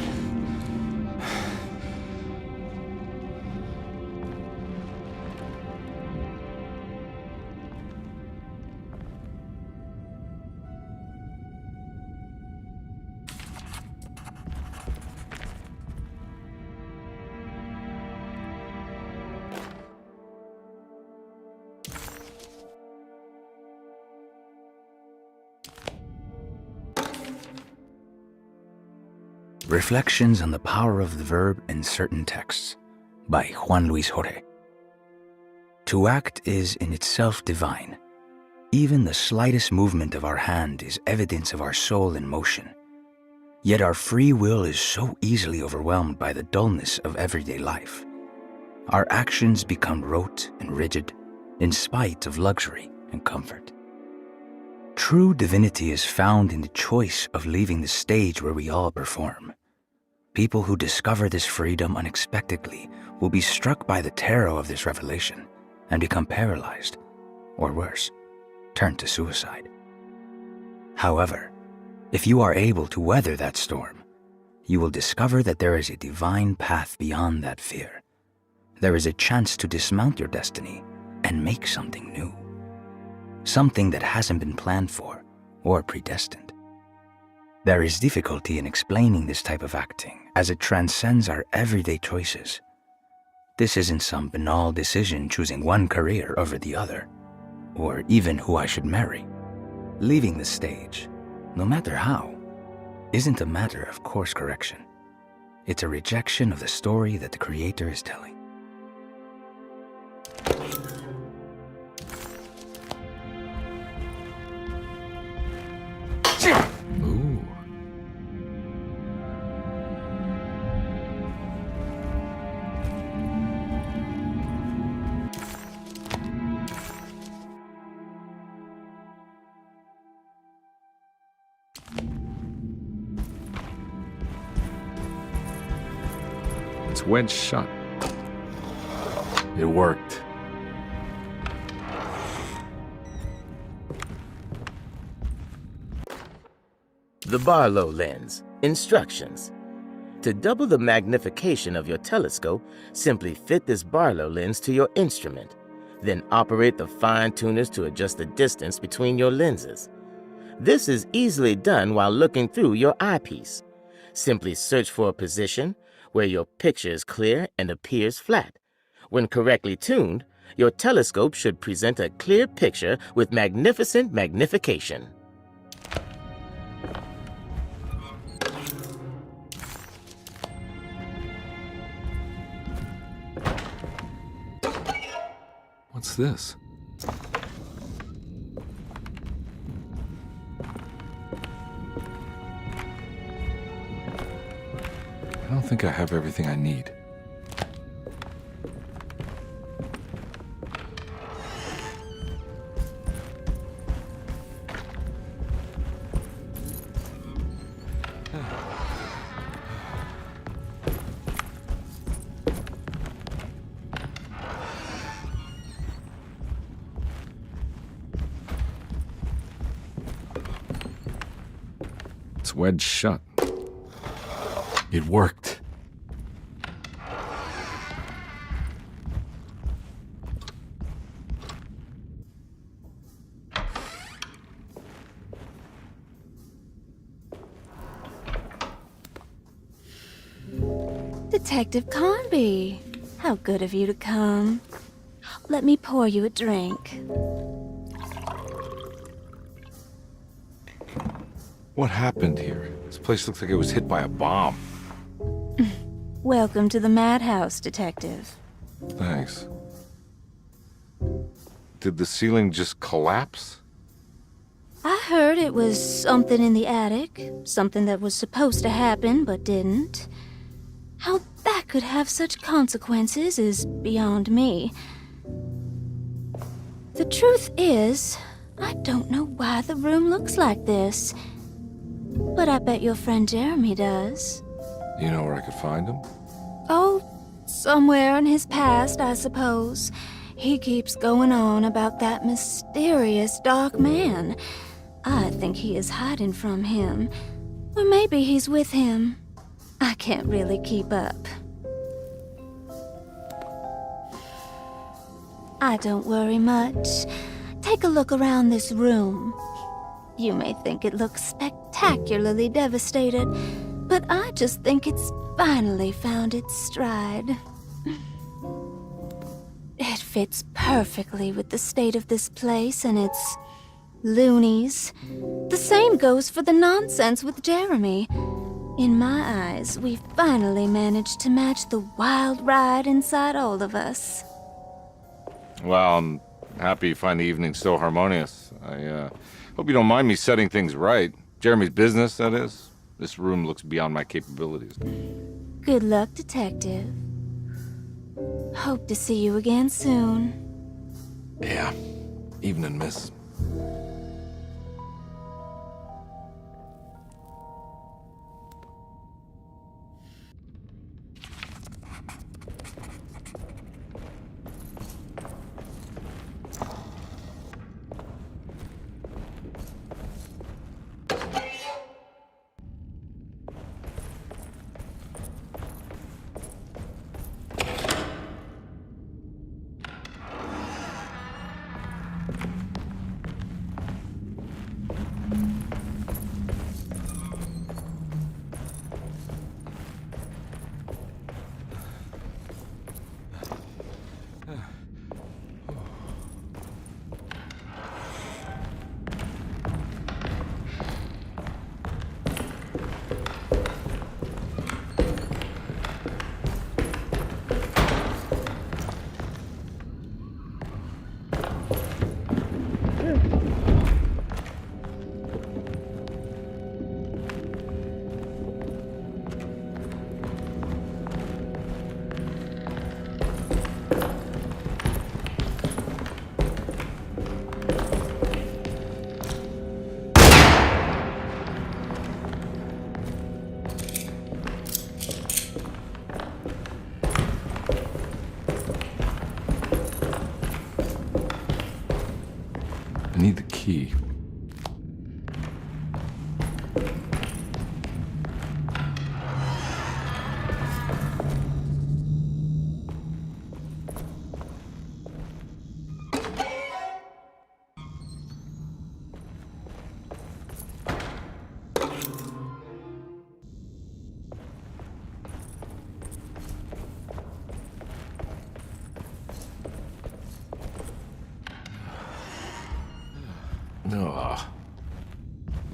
Reflections on the Power of the Verb in Certain Texts by Juan Luis Jorge. To act is in itself divine. Even the slightest movement of our hand is evidence of our soul in motion. Yet our free will is so easily overwhelmed by the dullness of everyday life. Our actions become rote and rigid, in spite of luxury and comfort. True divinity is found in the choice of leaving the stage where we all perform. People who discover this freedom unexpectedly will be struck by the terror of this revelation and become paralyzed, or worse, turn to suicide. However, if you are able to weather that storm, you will discover that there is a divine path beyond that fear. There is a chance to dismount your destiny and make something new. Something that hasn't been planned for or predestined. There is difficulty in explaining this type of acting as it transcends our everyday choices. This isn't some banal decision choosing one career over the other, or even who I should marry. Leaving the stage, no matter how, isn't a matter of course correction. It's a rejection of the story that the Creator is telling. Ooh. It's wedged shut. It worked. The Barlow lens. Instructions. To double the magnification of your telescope, simply fit this Barlow lens to your instrument. Then operate the fine tuners to adjust the distance between your lenses. This is easily done while looking through your eyepiece. Simply search for a position where your picture is clear and appears flat. When correctly tuned, your telescope should present a clear picture with magnificent magnification. What's this? I don't think I have everything I need. It's wedged shut. It worked. Detective Conby, how good of you to come. Let me pour you a drink. What happened here? This place looks like it was hit by a bomb. Welcome to the madhouse, Detective. Thanks. Did the ceiling just collapse? I heard it was something in the attic, something that was supposed to happen but didn't. How that could have such consequences is beyond me. The truth is, I don't know why the room looks like this. But I bet your friend Jeremy does. Do you know where I could find him? Oh, somewhere in his past, I suppose. He keeps going on about that mysterious dark man. I think he is hiding from him. Or maybe he's with him. I can't really keep up. I don't worry much. Take a look around this room. You may think it looks spectacularly devastated, but I just think it's finally found its stride. It fits perfectly with the state of this place and its loonies. The same goes for the nonsense with Jeremy. In my eyes, we finally managed to match the wild ride inside all of us. Well, I'm happy you find the evening so harmonious. I hope you don't mind me setting things right. Jeremy's business, that is. This room looks beyond my capabilities. Good luck, Detective. Hope to see you again soon. Yeah. Evening, miss. I need the key. Ugh.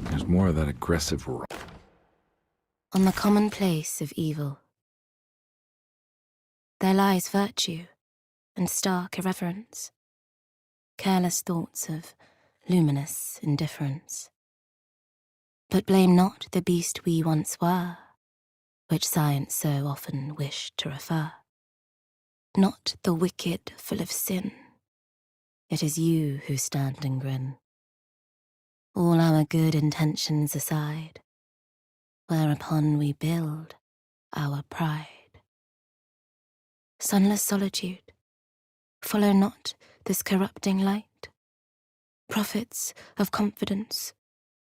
There's more of that aggressive. On the commonplace of evil, there lies virtue and stark irreverence. careless thoughts of luminous indifference. But blame not the beast we once were, which science so often wished to refer. Not the wicked full of sin, it is you who stand and grin. All our good intentions aside, whereupon we build our pride. Sunless solitude, follow not this corrupting light. Prophets of confidence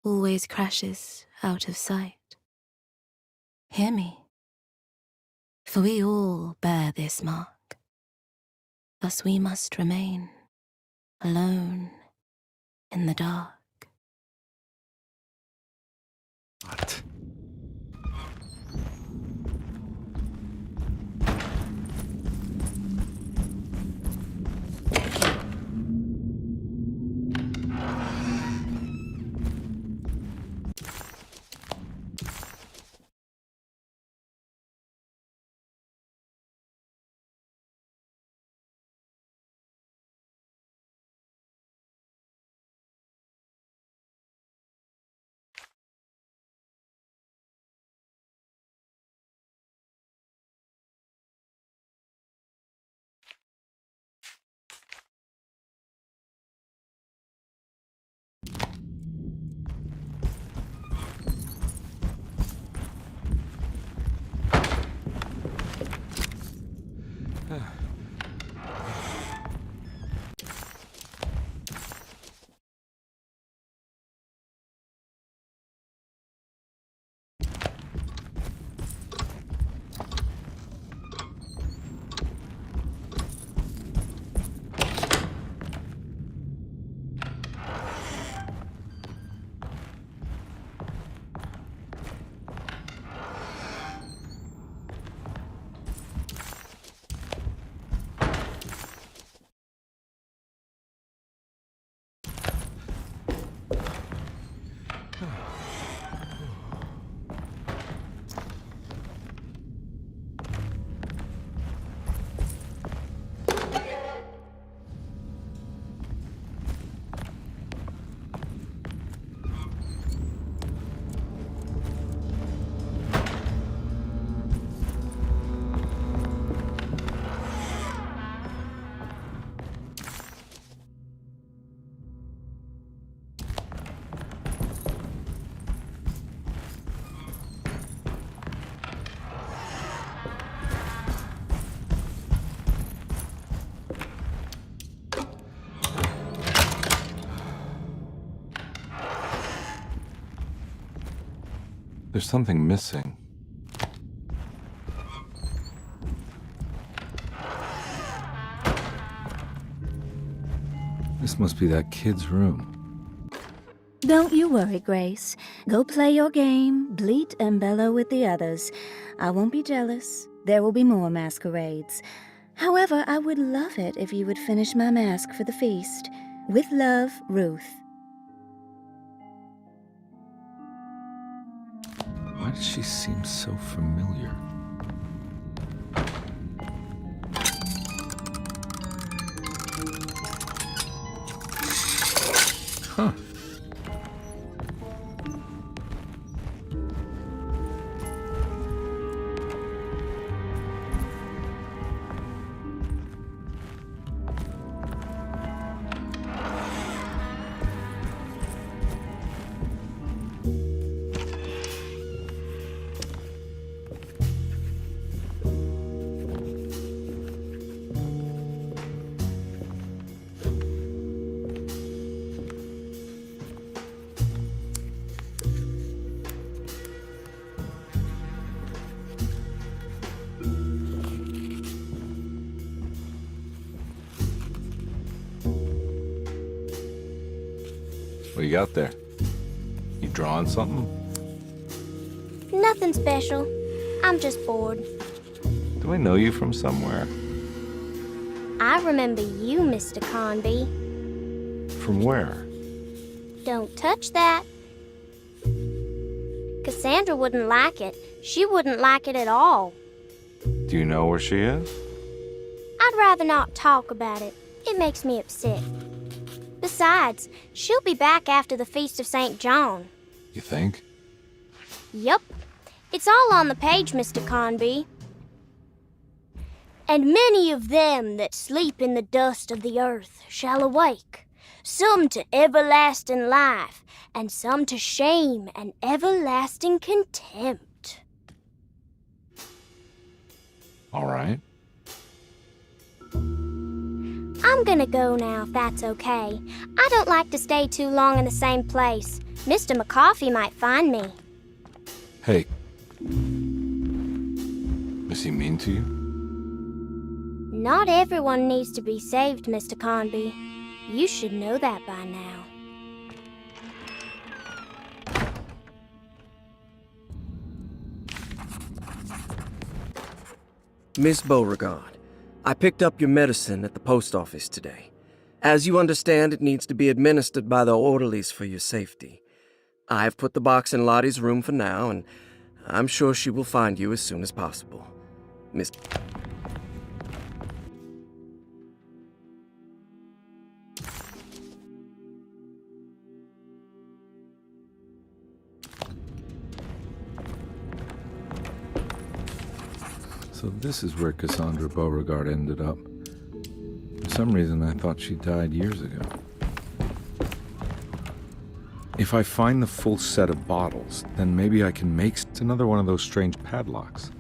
always crashes out of sight. Hear me, for we all bear this mark. Thus we must remain alone in the dark. What? There's something missing. This must be that kid's room. Don't you worry, Grace. Go play your game, bleat and bellow with the others. I won't be jealous. There will be more masquerades. However, I would love it if you would finish my mask for the feast. With love, Ruth. Why does she seem so familiar? Huh. What you got there? You drawing something? Nothing special. I'm just bored. Do I know you from somewhere? I remember you, Mr. Conby. From where? Don't touch that. Cassandra wouldn't like it. She wouldn't like it at all. Do you know where she is? I'd rather not talk about it. It makes me upset. Besides, she'll be back after the Feast of St. John. You think? Yup. It's all on the page, Mr. Conby. And many of them that sleep in the dust of the earth shall awake, some to everlasting life, and some to shame and everlasting contempt. All right. I'm gonna go now, if that's okay. I don't like to stay too long in the same place. Mr. McCoffey might find me. Hey. Is he mean to you? Not everyone needs to be saved, Mr. Conby. You should know that by now. Miss Beauregard, I picked up your medicine at the post office today. As you understand, it needs to be administered by the orderlies for your safety. I've put the box in Lottie's room for now, and I'm sure she will find you as soon as possible. Miss... So this is where Cassandra Beauregard ended up. For some reason, I thought she died years ago. If I find the full set of bottles, then maybe I can make another one of those strange padlocks.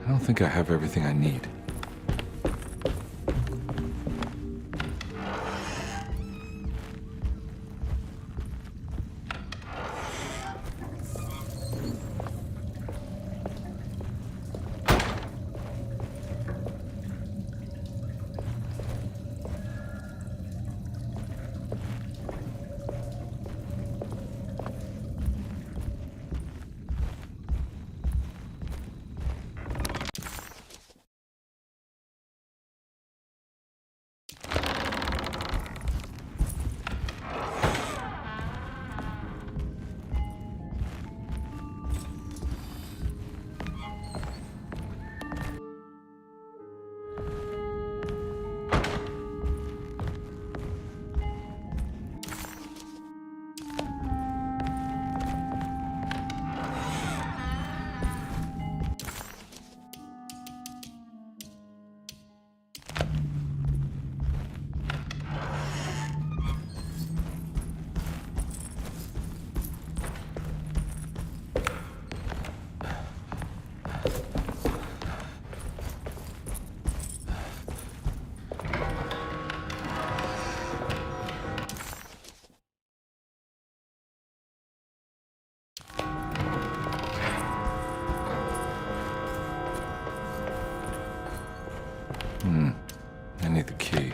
I don't think I have everything I need. I need the key.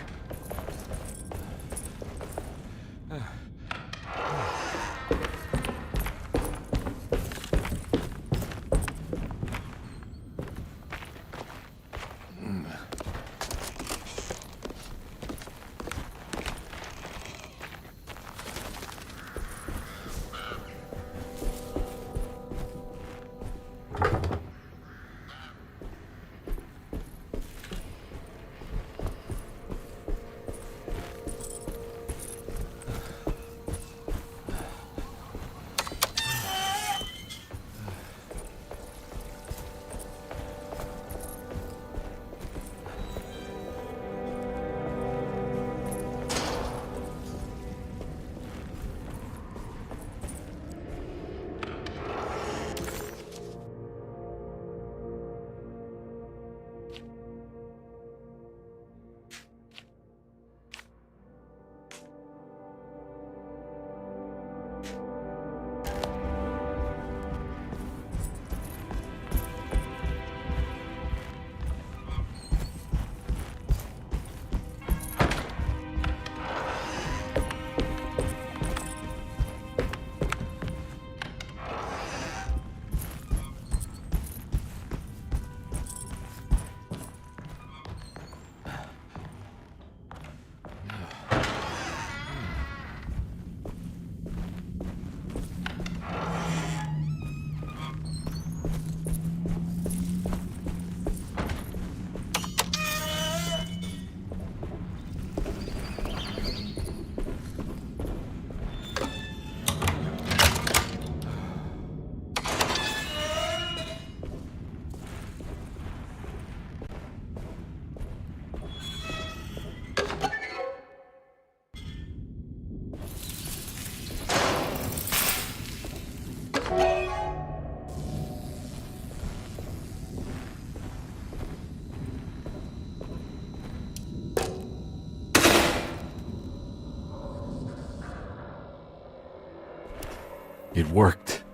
It worked.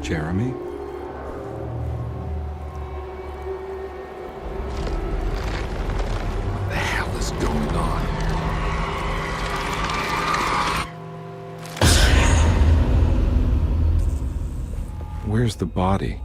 Jeremy? What the hell is going on? Where's the body?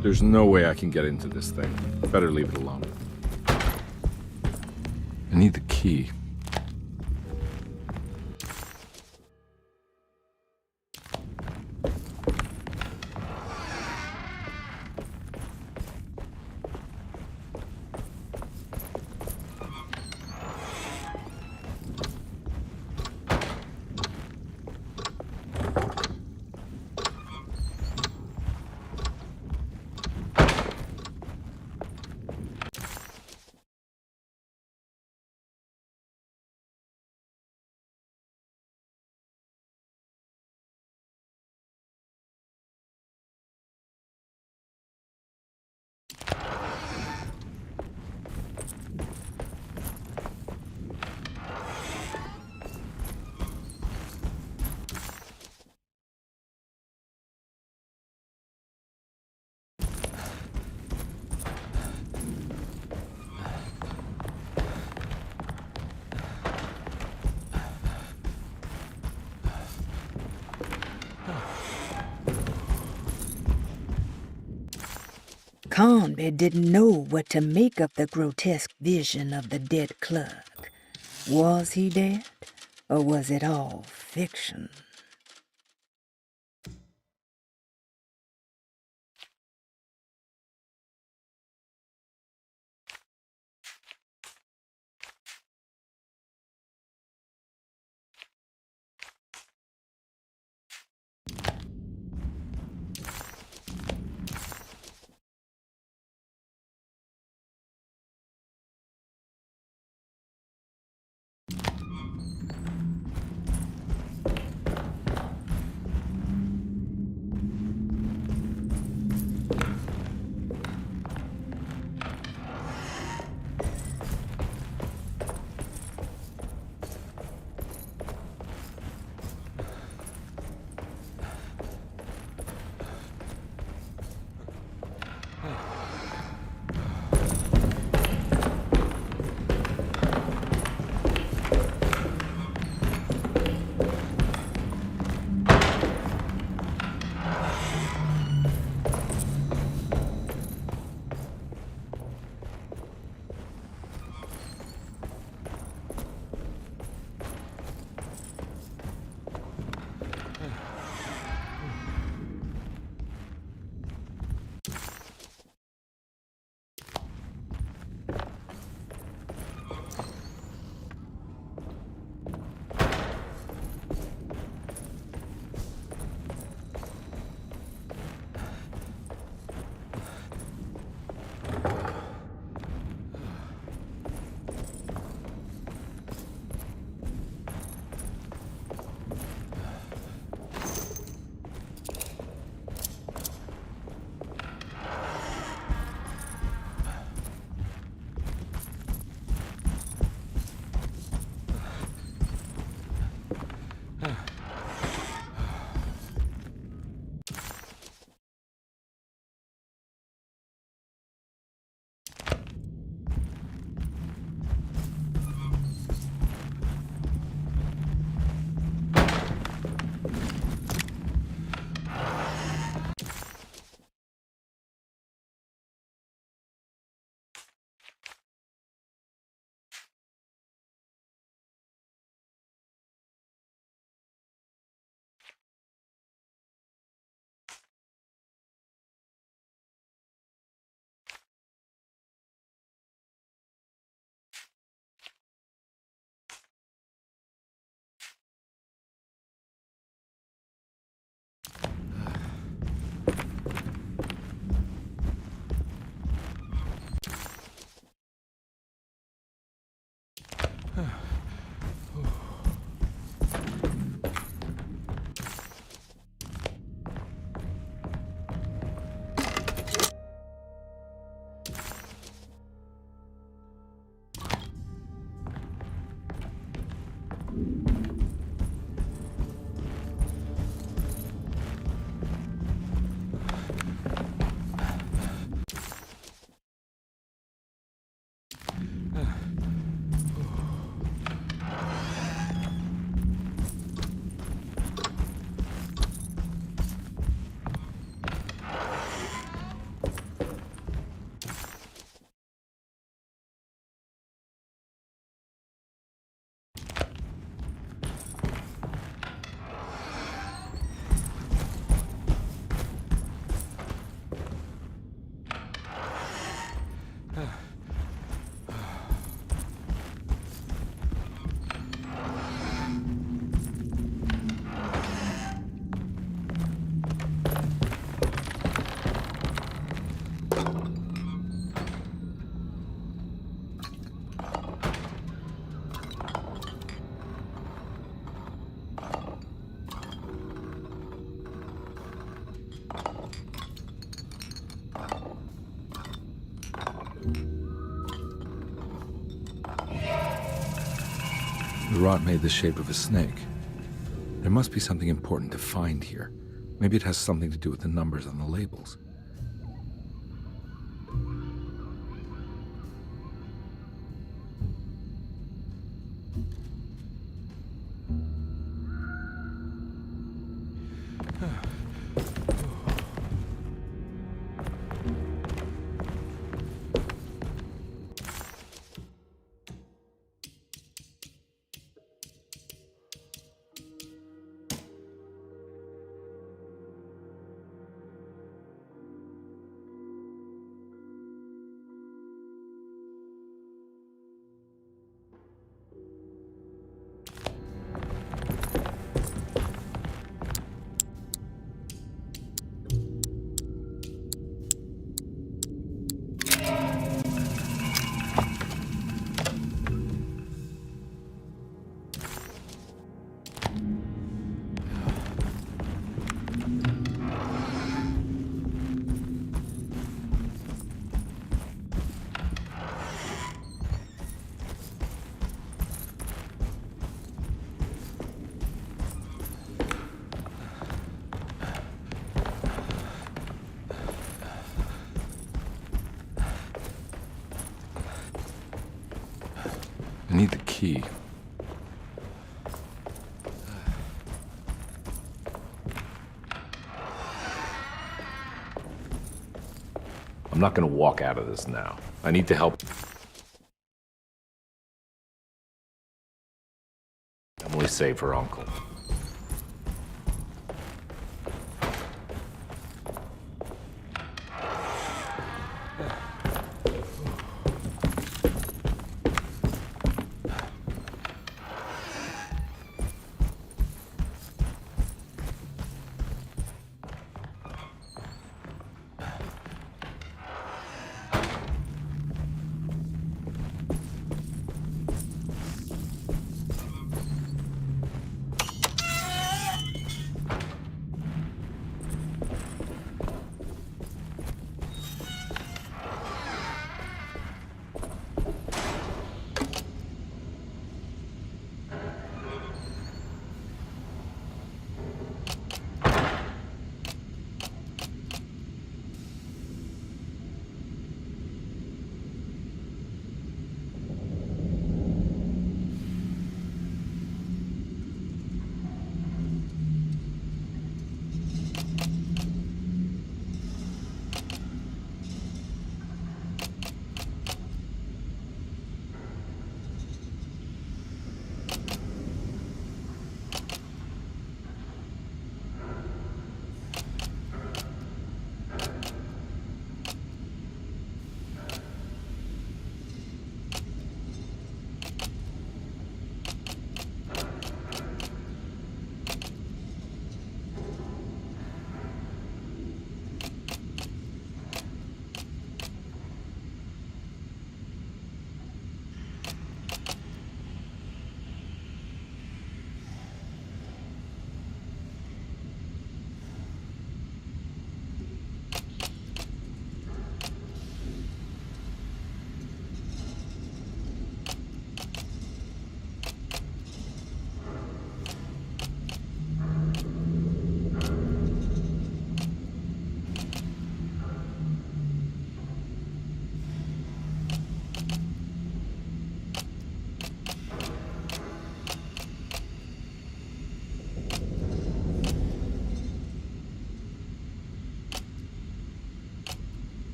There's no way I can get into this thing. Better leave it alone. I need the key. Conby didn't know what to make of the grotesque vision of the dead clerk. Was he dead, or was it all fiction? The rot made the shape of a snake. There must be something important to find here. Maybe it has something to do with the numbers on the labels. need the key. I'm not gonna walk out of this now. I need to help Emily save her uncle.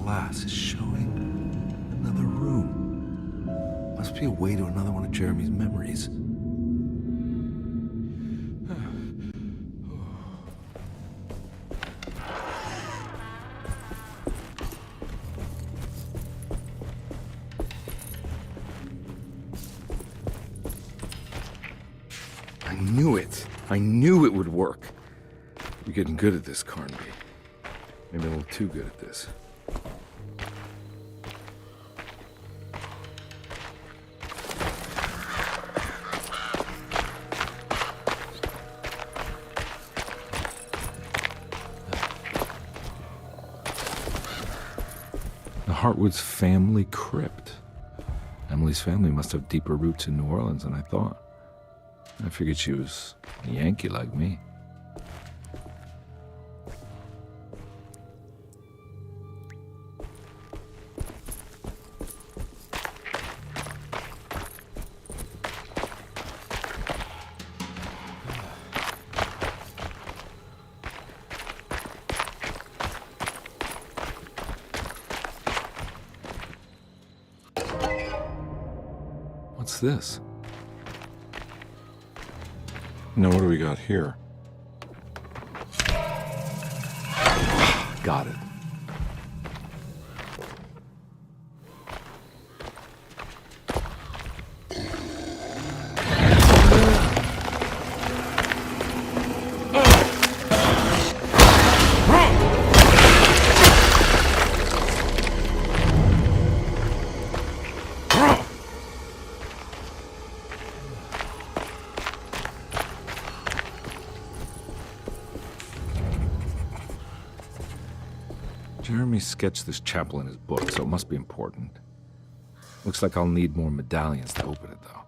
glass is showing another room. Must be a way to another one of Jeremy's memories. I knew it. I knew it would work. You're getting good at this, Carnby. Maybe a little too good at this. The Hartwood's family crypt. Emily's family must have deeper roots in New Orleans than I thought. I figured she was a Yankee like me. What's this? Now, what do we got here? Got it. Jeremy sketched this chapel in his book, so it must be important. Looks like I'll need more medallions to open it, though.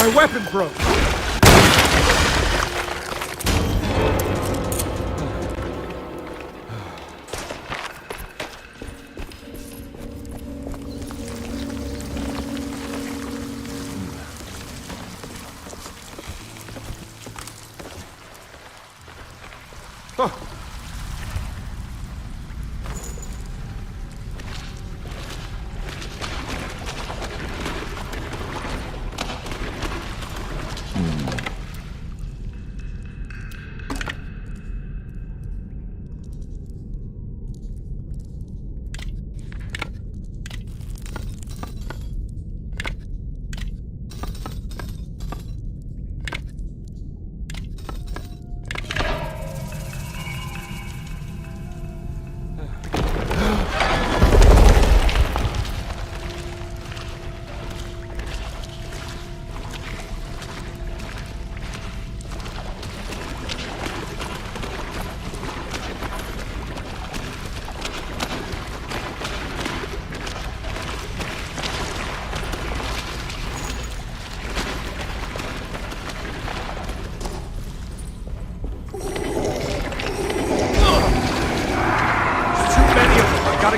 My weapon broke.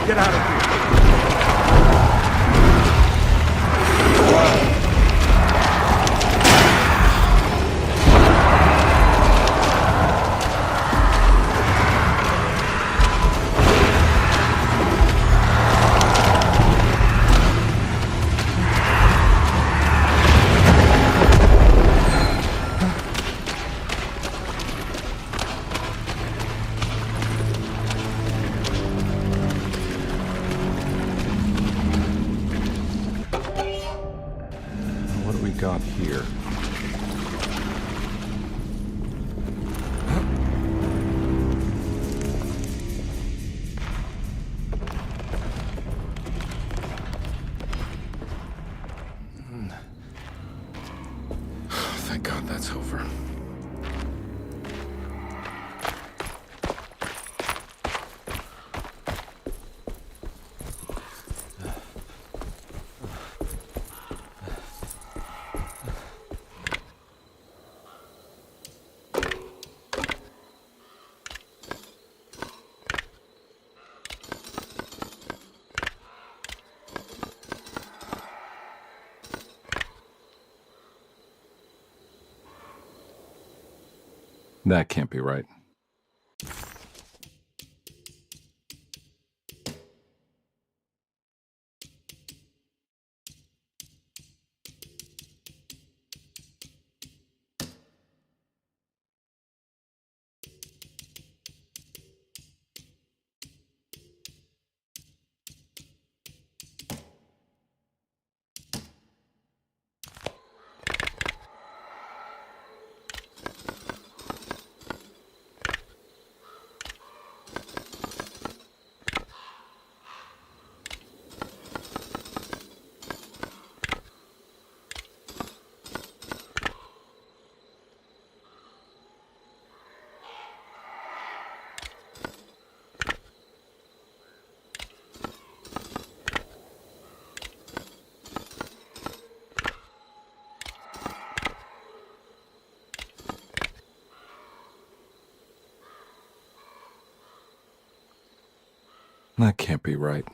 Get out of here. Got here. Thank God that's over. That can't be right. That can't be right.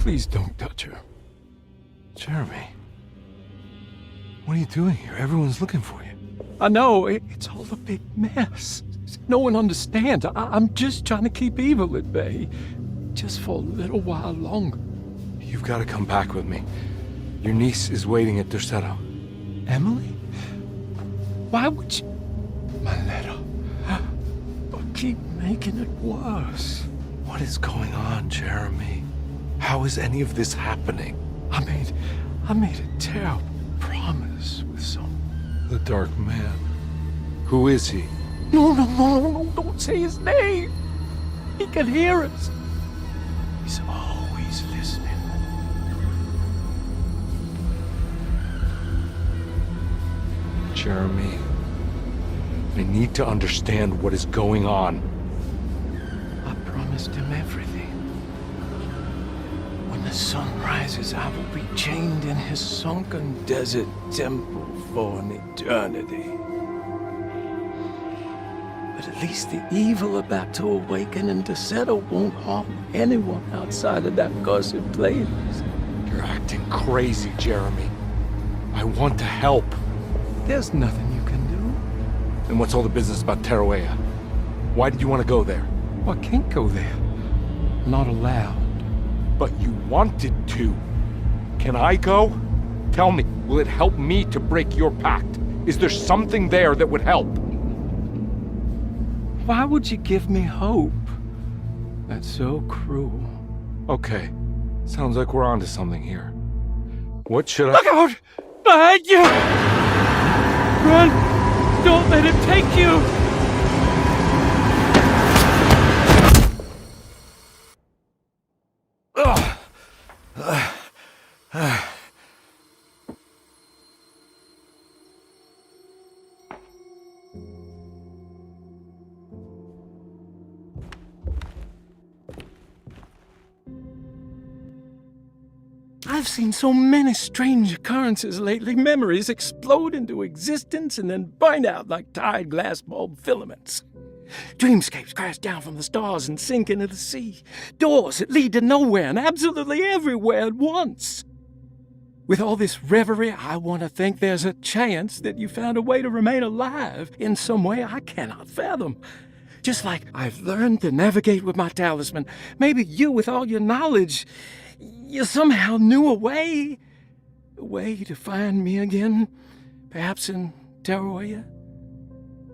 Please don't touch her. Jeremy, what are you doing here? Everyone's looking for you. I know, it's all a big mess. No one understands. I'm just trying to keep evil at bay. Just for a little while longer. You've got to come back with me. Your niece is waiting at Derceto. Emily? Why would you... My letter. Keep making it worse. What is going on, Jeremy? How is any of this happening? I made a terrible promise with someone. The Dark Man. Who is he? No, don't say his name. He can hear us. He's always listening. Jeremy, I need to understand what is going on. I promised him everything. When the sun rises, I will be chained in his sunken desert temple for an eternity. But at least the evil about to awaken in Derceto won't harm anyone outside of that cursed place. You're acting crazy, Jeremy. I want to help. There's nothing you can do. And what's all the business about Tarawea? Why did you want to go there? Well, I can't go there. Not allowed. But you wanted to. Can I go? Tell me, will it help me to break your pact? Is there something there that would help? Why would you give me hope? That's so cruel. Okay. Sounds like we're onto something here. What should I... Look out! Behind you! Run! Don't let him take you! I've seen so many strange occurrences lately. Memories explode into existence and then burn out like tired glass bulb filaments. Dreamscapes crash down from the stars and sink into the sea. Doors that lead to nowhere and absolutely everywhere at once. With all this reverie, I want to think there's a chance that you found a way to remain alive in some way I cannot fathom. Just like I've learned to navigate with my talisman. Maybe you, with all your knowledge, you somehow knew a way to find me again, perhaps in Tarawea.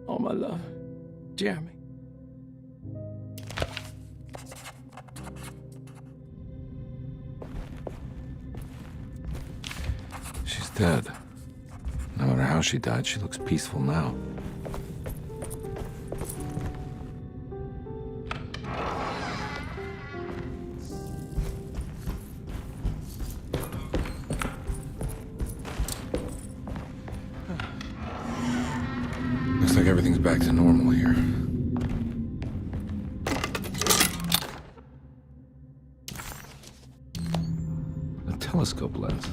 All my love, Jeremy. She's dead. No matter how she died, she looks peaceful now. Looks like everything's back to normal here. A telescope lens.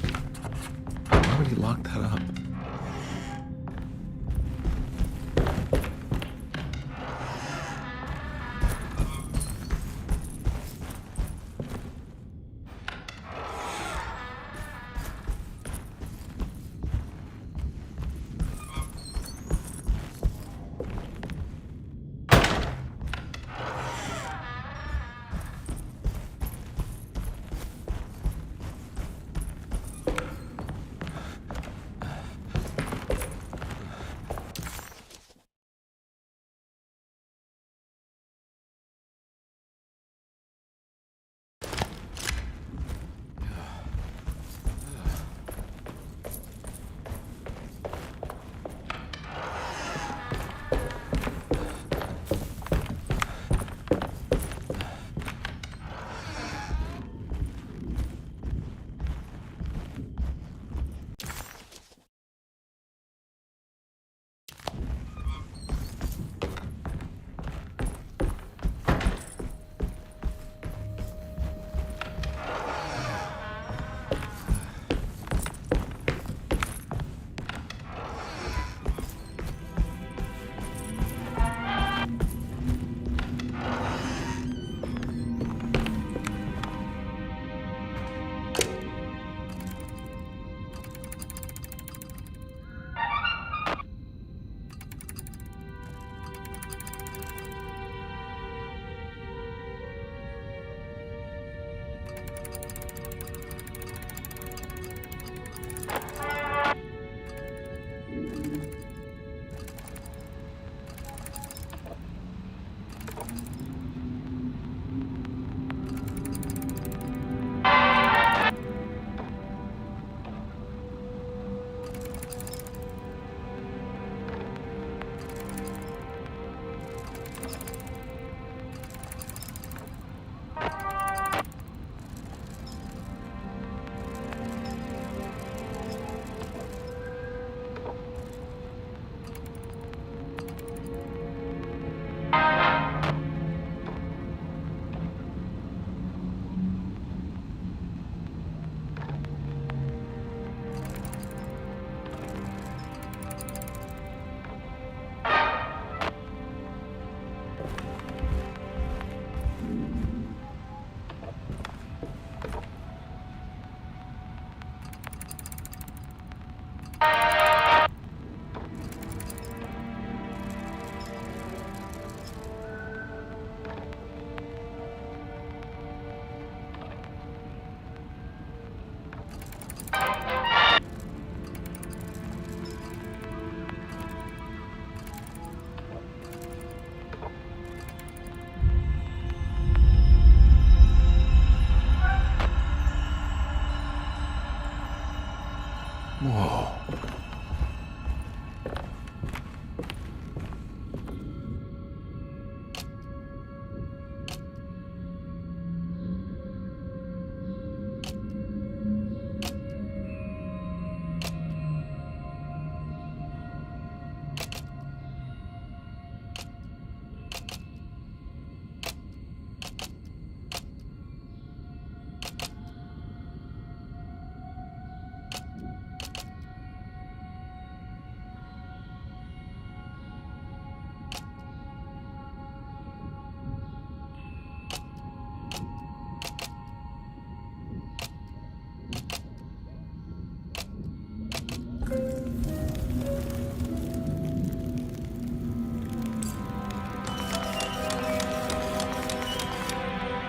Why would he lock that up? Whoa.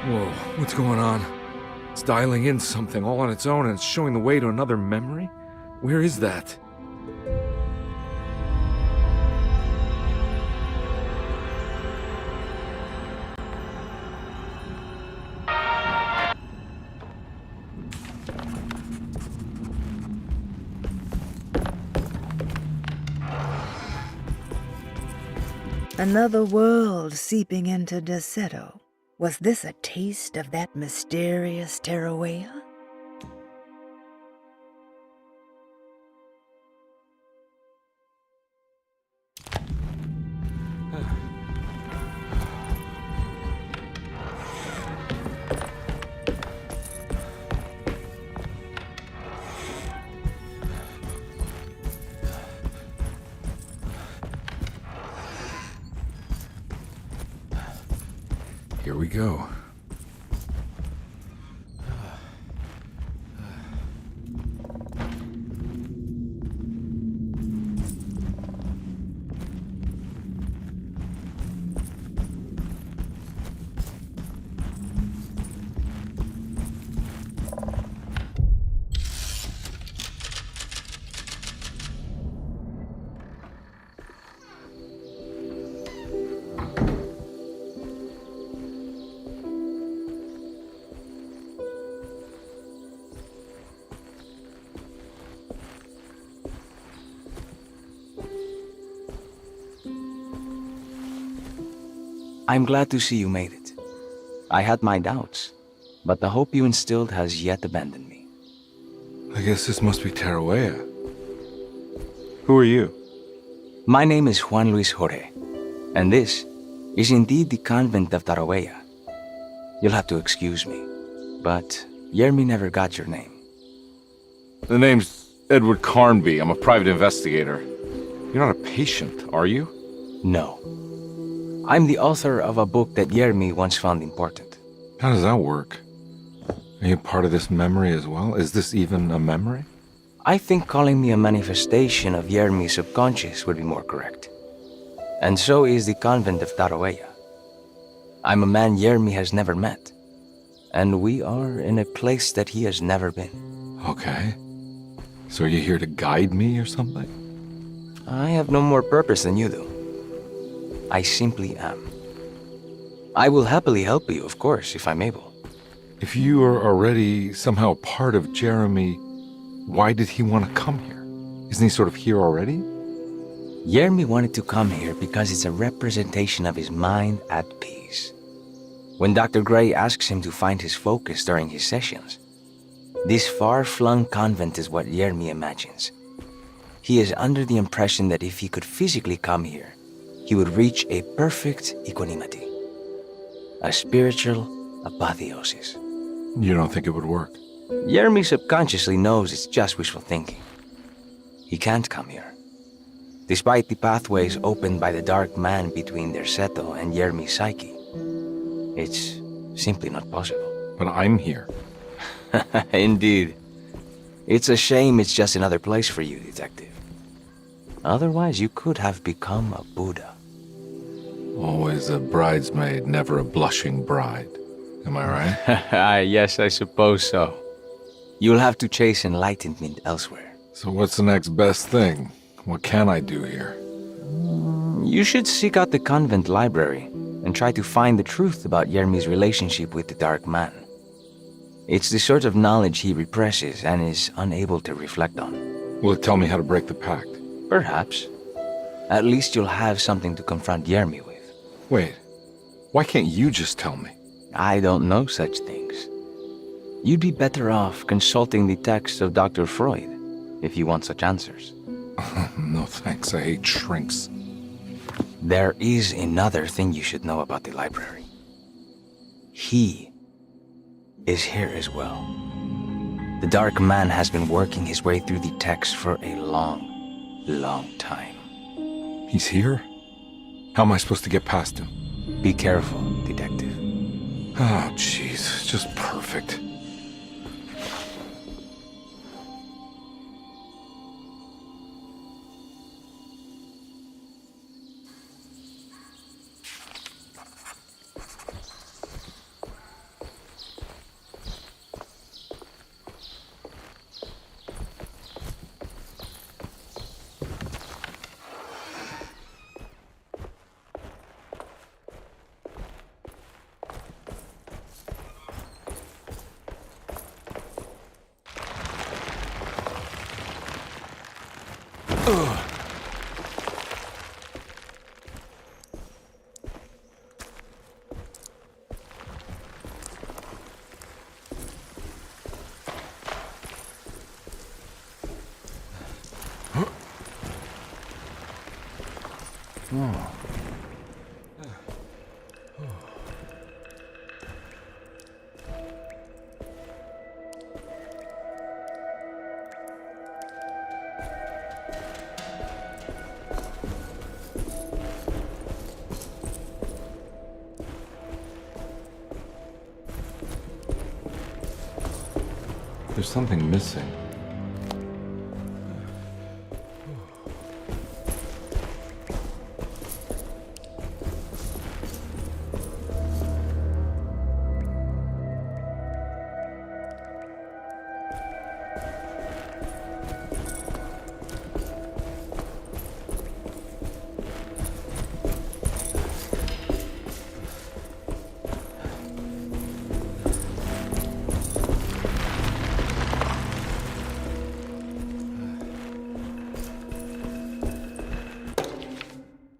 Whoa, what's going on? It's dialing in something all on its own and it's showing the way to another memory? Where is that? Another world seeping into Deseto. Was this a taste of that mysterious Terrawea? Here we go. I'm glad to see you made it. I had my doubts, but the hope you instilled has yet abandoned me. I guess this must be Terrawea. Who are you? My name is Juan Luis Jorge, and this is indeed the convent of Terrawea. You'll have to excuse me, but Yermi never got your name. The name's Edward Carnby. I'm a private investigator. You're not a patient, are you? No. I'm the author of a book that Yermi once found important. How does that work? Are you part of this memory as well? Is this even a memory? I think calling me a manifestation of Yermi's subconscious would be more correct. And so is the convent of Terrawea. I'm a man Yermi has never met, and we are in a place that he has never been. Okay. So are you here to guide me or something? I have no more purpose than you do. I simply am. I will happily help you, of course, if I'm able. If you are already somehow part of Jeremy, why did he want to come here? Isn't he sort of here already? Yermi wanted to come here because it's a representation of his mind at peace. When Dr. Gray asks him to find his focus during his sessions, this far-flung convent is what Yermi imagines. He is under the impression that if he could physically come here, he would reach a perfect equanimity, a spiritual apotheosis. You don't think it would work? Yermi subconsciously knows it's just wishful thinking. He can't come here. Despite the pathways opened by the dark man between their Seto and Yermi's psyche, it's simply not possible. But I'm here. Indeed. It's a shame it's just another place for you, Detective. Otherwise, you could have become a Buddha. Always a bridesmaid, never a blushing bride. Am I right? Yes, I suppose so. You'll have to chase enlightenment elsewhere. So what's the next best thing? What can I do here? You should seek out the convent library and try to find the truth about Yermi's relationship with the Dark Man. It's the sort of knowledge he represses and is unable to reflect on. Will it tell me how to break the pact? Perhaps. At least you'll have something to confront Jeremy with. Wait, why can't you just tell me? I don't know such things. You'd be better off consulting the texts of Dr. Freud, if you want such answers. No thanks, I hate shrinks. There is another thing you should know about the library. He is here as well. The Dark Man has been working his way through the text for a long, long time. He's here? How am I supposed to get past him? Be careful, Detective. Oh, jeez, just perfect. There's something missing.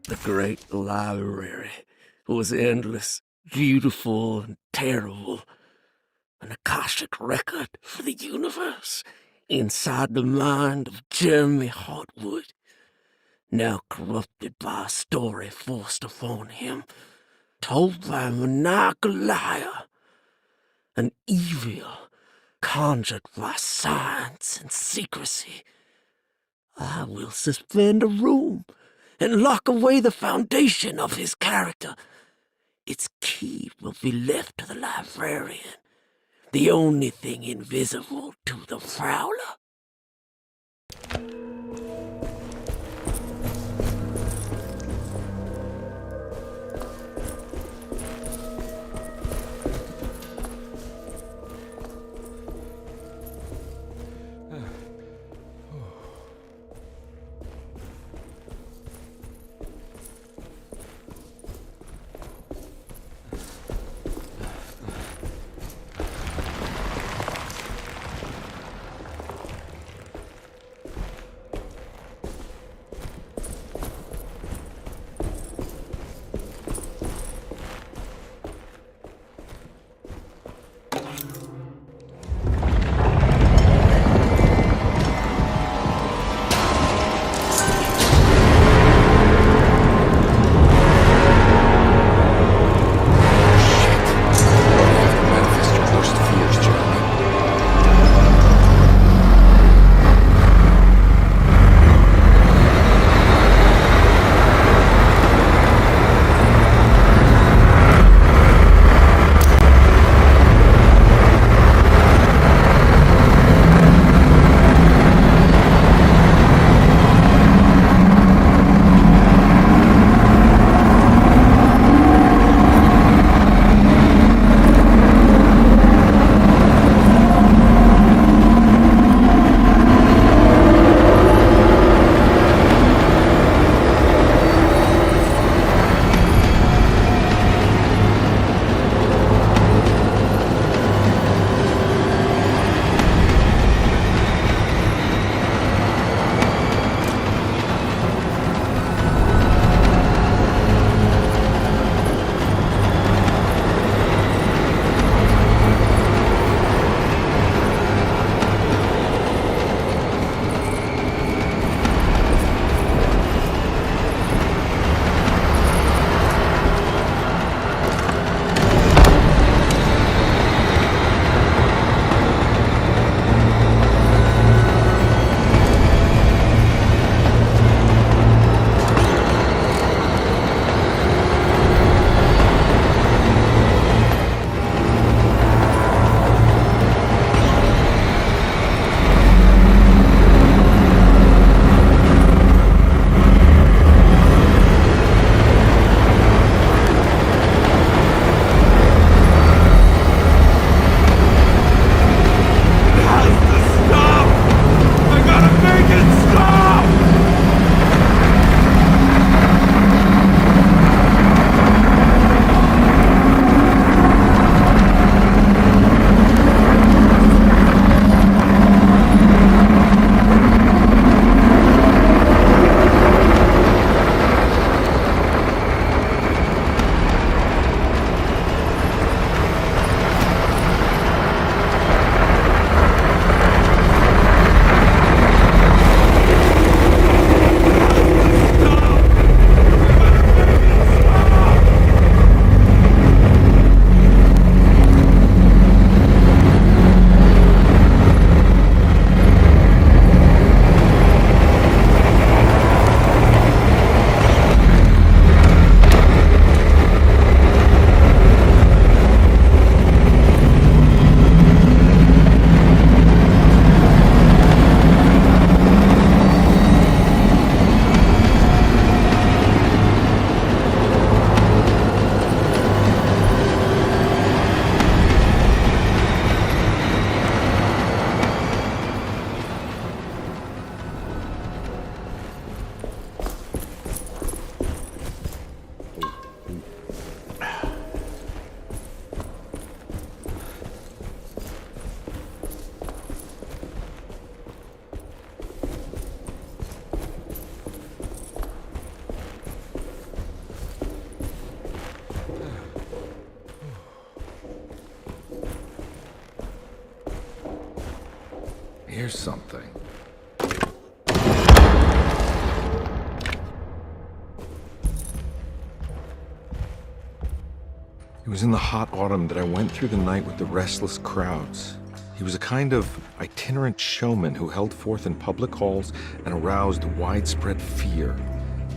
The great library was endless, beautiful, and terrible. An Akashic record for the universe inside the mind of Jeremy Hartwood, now corrupted by a story forced upon him, told by a maniacal liar, an evil conjured by science and secrecy. I will suspend a room and lock away the foundation of his character. Its key will be left to the librarian, the only thing invisible to the prowler. Here's something. It was in the hot autumn that I went through the night with the restless crowds. He was a kind of itinerant showman who held forth in public halls and aroused widespread fear.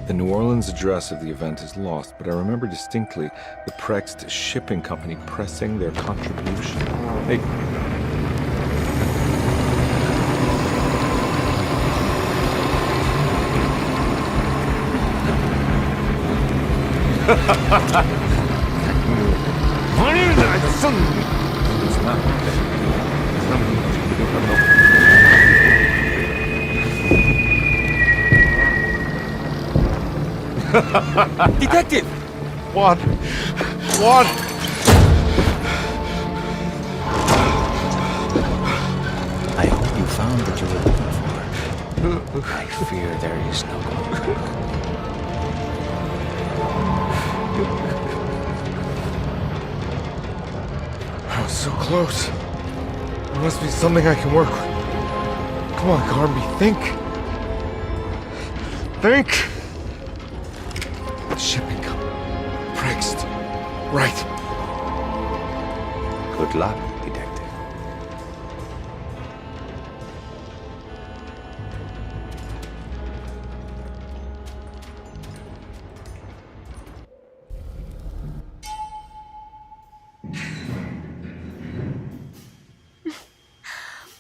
The New Orleans address of the event is lost, but I remember distinctly the Prext Shipping Company pressing their contribution. Hey. Detective! What? What? I hope you found what you were looking for. I fear there is no going back. I was so close. There must be something I can work with. Come on, Garby, think. Think. The shipping company. Prext. Right. Good luck, detective.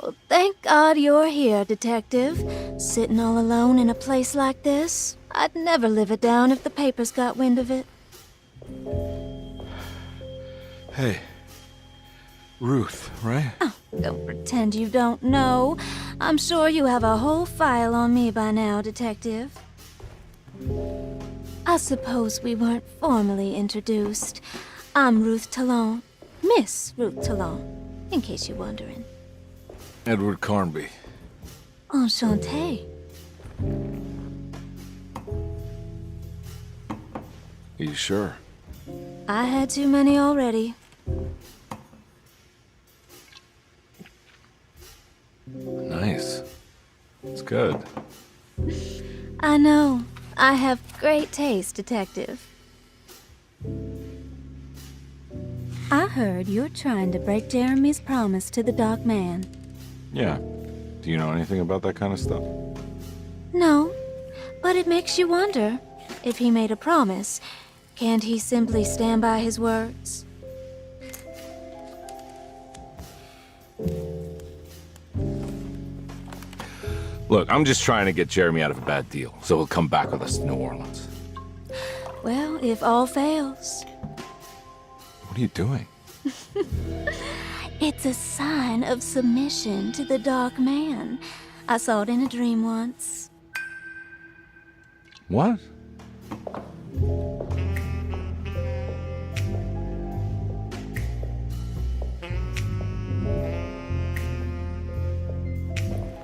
Well, thank God you're here, Detective. Sitting all alone in a place like this? I'd never live it down if the papers got wind of it. Hey. Ruth, right? Oh, don't pretend you don't know. I'm sure you have a whole file on me by now, Detective. I suppose we weren't formally introduced. I'm Ruth Talon. Miss Ruth Talon, in case you're wondering. Edward Carnby. Enchanté. Are you sure? I had too many already. Nice. It's good. I know. I have great taste, Detective. I heard you're trying to break Jeremy's promise to the Dark Man. Yeah. Do you know anything about that kind of stuff? No, but it makes you wonder. If he made a promise, can't he simply stand by his words? Look, I'm just trying to get Jeremy out of a bad deal, so he'll come back with us to New Orleans. Well, if all fails. What are you doing? It's a sign of submission to the Dark Man. I saw it in a dream once. What?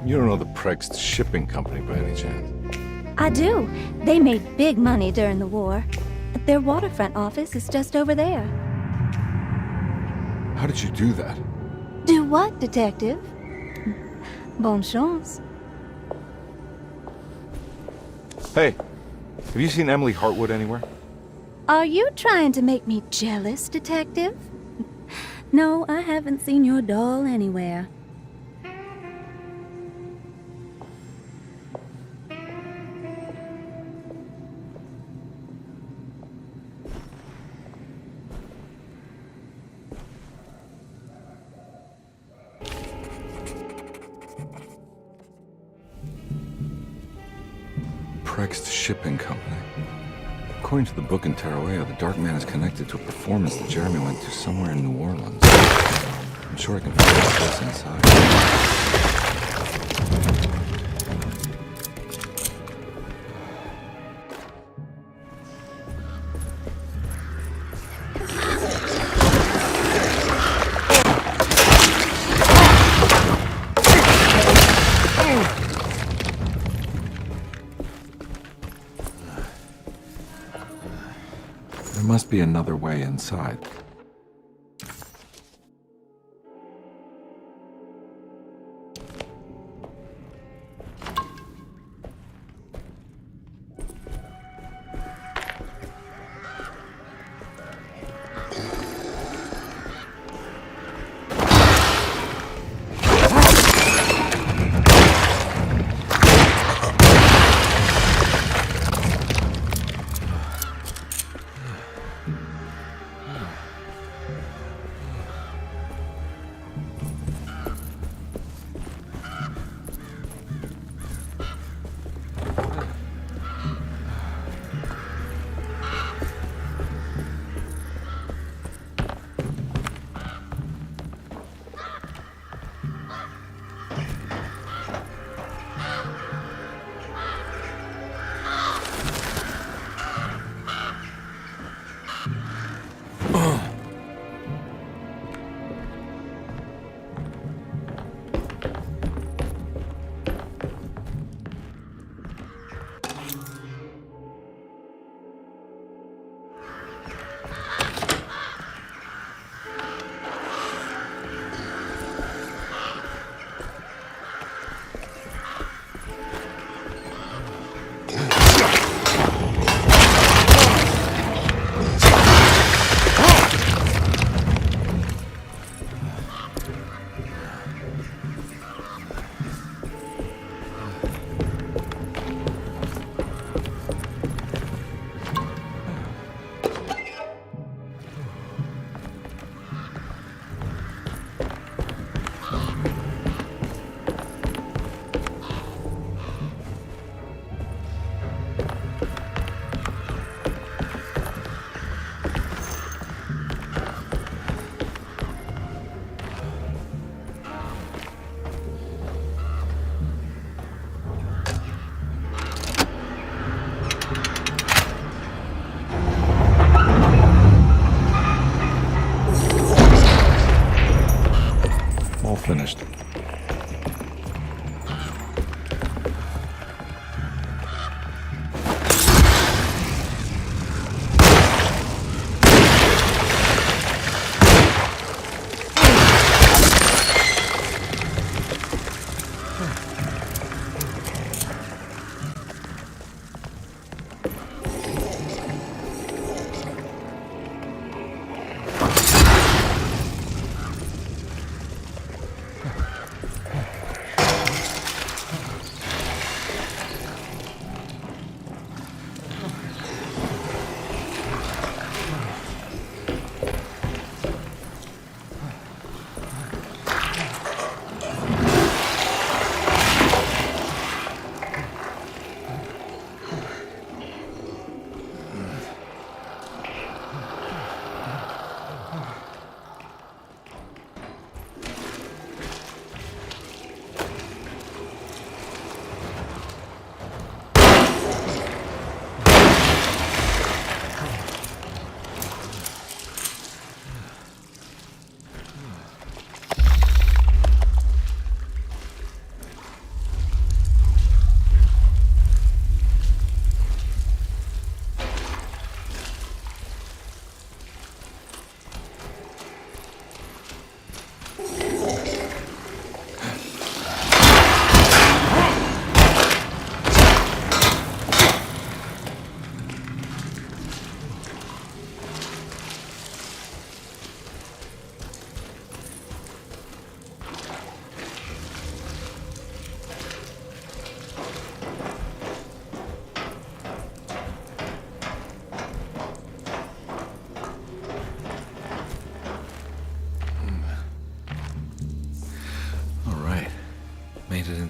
You don't know the Prext Shipping Company by any chance? I do. They made big money during the war. Their waterfront office is just over there. How did you do that? Do what, Detective? Bonne chance. Hey, have you seen Emily Hartwood anywhere? Are you trying to make me jealous, Detective? No, I haven't seen your doll anywhere. Prext Shipping Company. According to the book in Tarawea, the Dark Man is connected to a performance that Jeremy went to somewhere in New Orleans. I'm sure I can find a place inside. There must be another way inside.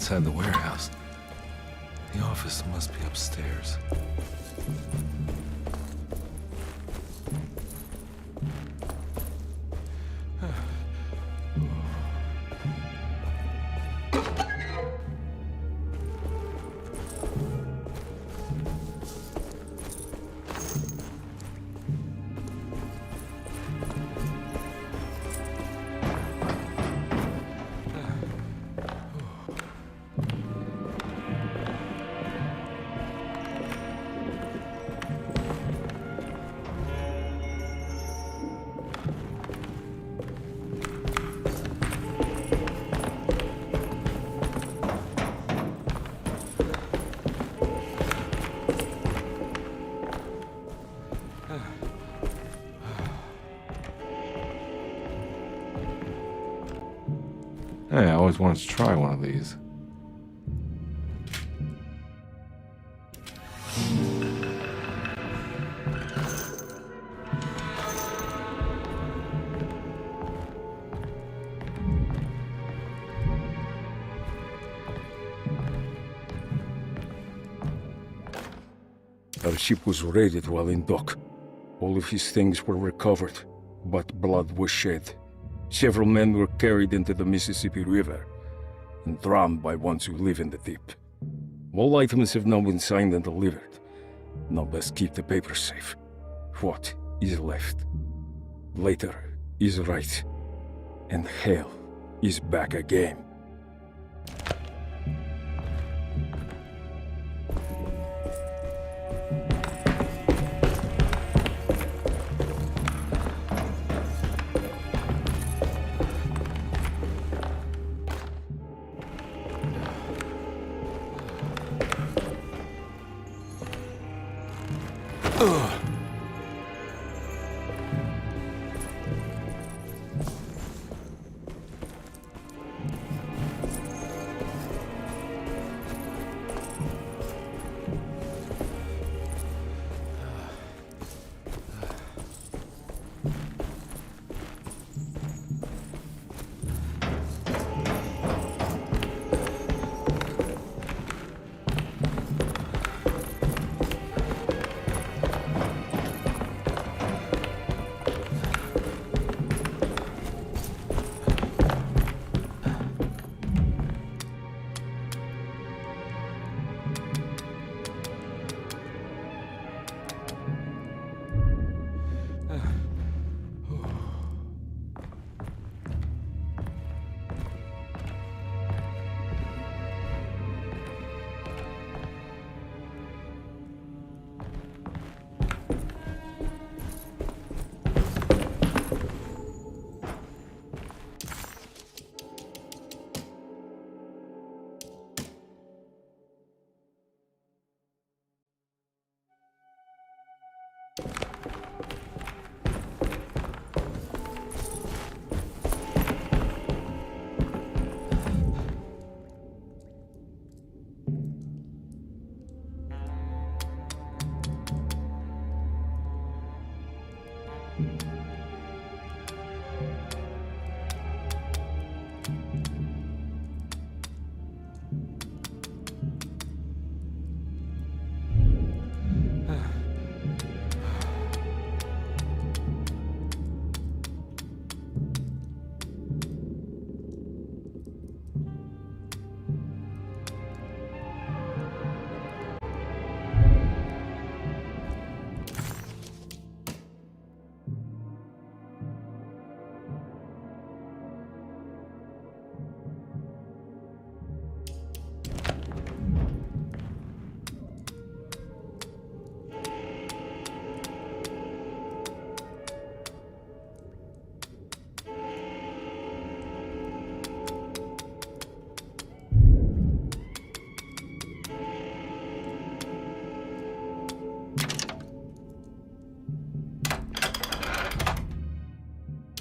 inside the warehouse. The office must be upstairs. Hey, I always wanted to try one of these. Our ship was raided while in dock. All of his things were recovered, but blood was shed. Several men were carried into the Mississippi River and drowned by ones who live in the deep. All items have now been signed and delivered. Now best keep the papers safe. What is left? Later is right, and hell is back again.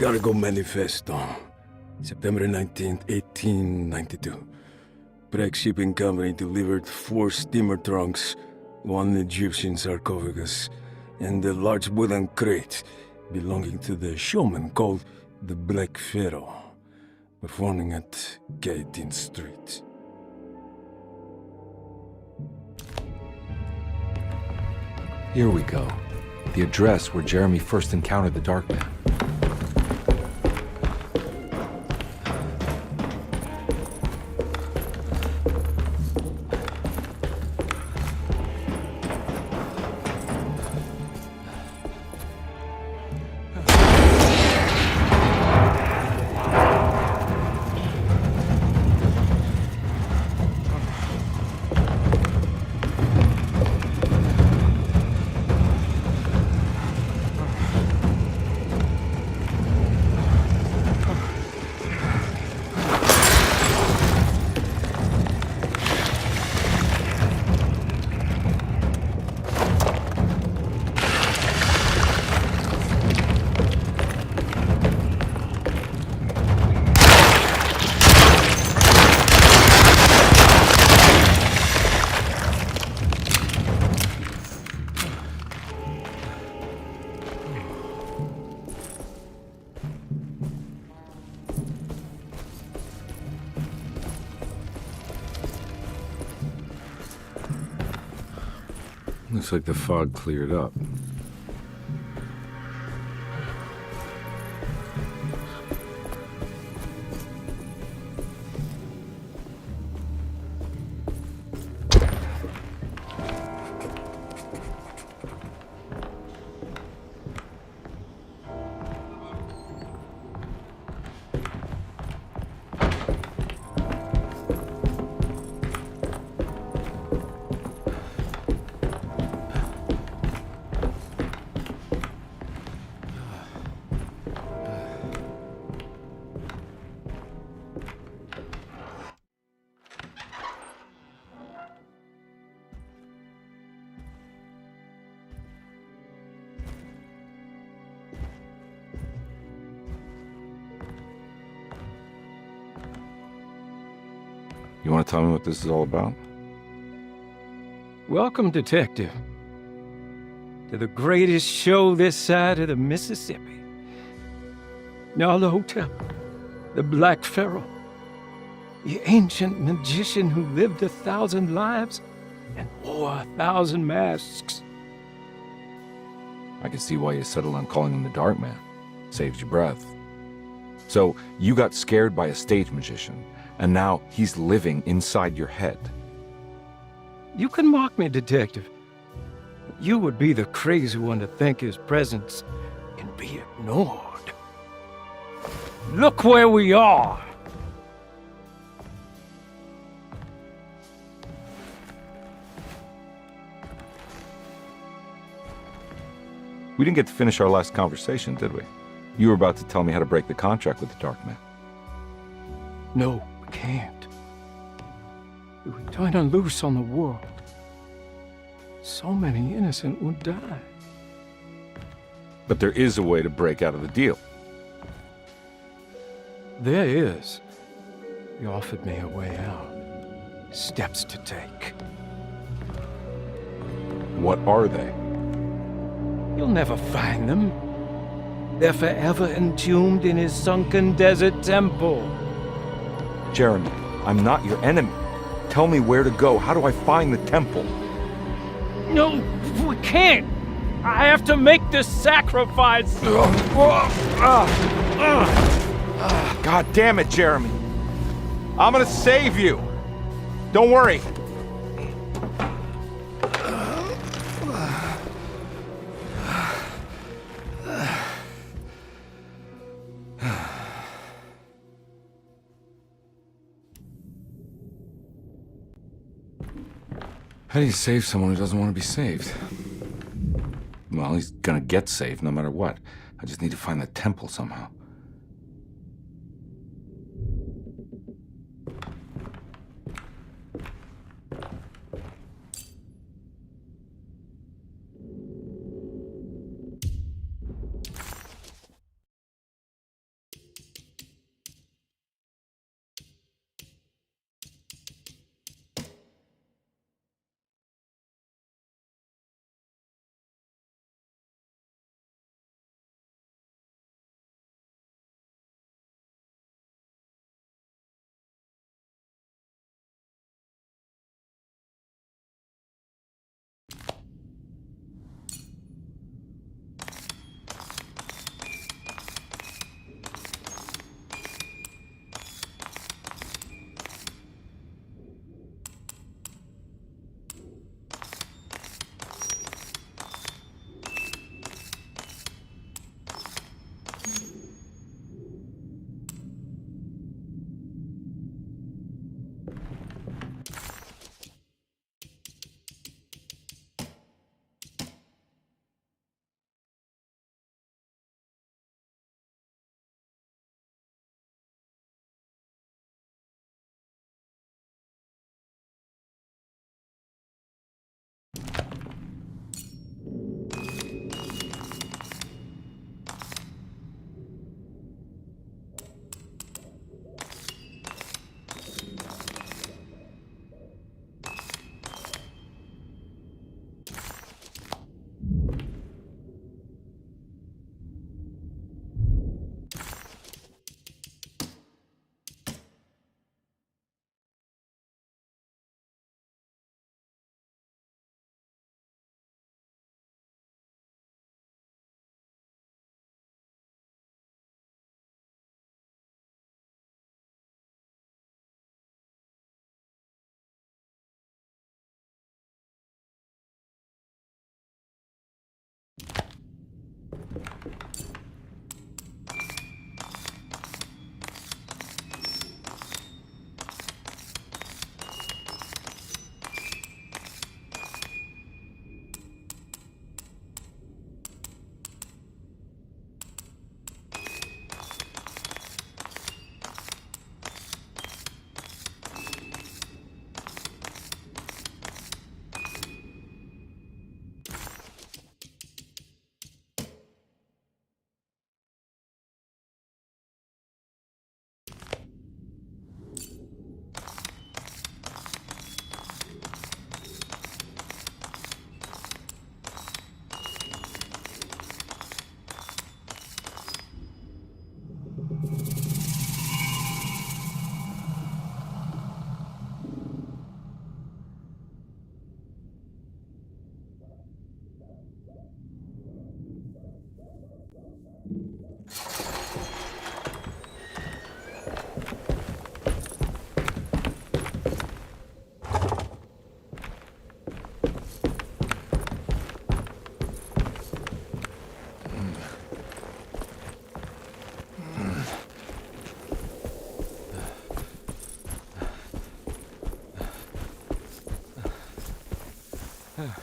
Cargo Manifesto, September 19th, 1892. Prague Shipping Company delivered 4 steamer trunks, 1 Egyptian sarcophagus, and a large wooden crate belonging to the showman called the Black Pharaoh, performing at 18th Street. Here we go. The address where Jeremy first encountered the Dark Man. Looks like the fog cleared up. You want to tell me what this is all about? Welcome, Detective, to the greatest show this side of the Mississippi. Nyarlathotep, the Black Pharaoh, the ancient magician who lived 1,000 lives and wore 1,000 masks. I can see why you settled on calling him the Dark Man. Saves your breath. So, you got scared by a stage magician, and now he's living inside your head. You can mock me, Detective. But you would be the crazy one to think his presence can be ignored. Look where we are! We didn't get to finish our last conversation, did we? You were about to tell me how to break the contract with the Dark Man. No, we can't. If we turn her loose on the world, so many innocent would die. But there is a way to break out of the deal. There is. He offered me a way out. Steps to take. What are they? You'll never find them. They're forever entombed in his sunken desert temple. Jeremy, I'm not your enemy. Tell me where to go. How do I find the temple? No, we can't. I have to make this sacrifice. God damn it, Jeremy. I'm gonna save you. Don't worry. How do you save someone who doesn't want to be saved? Well, he's gonna get saved no matter what. I just need to find the temple somehow. Oh.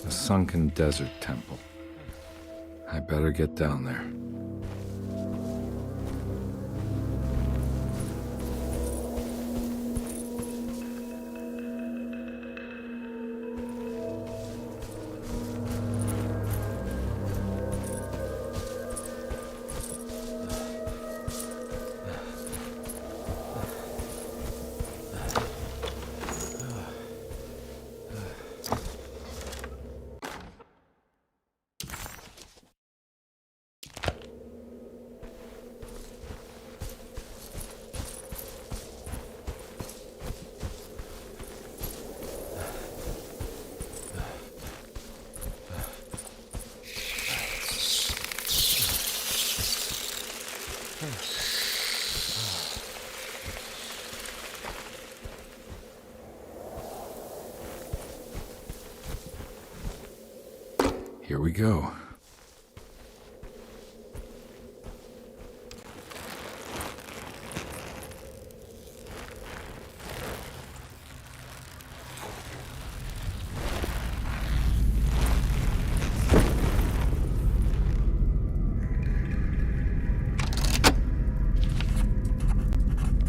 A sunken desert temple. I better get down there. Here we go.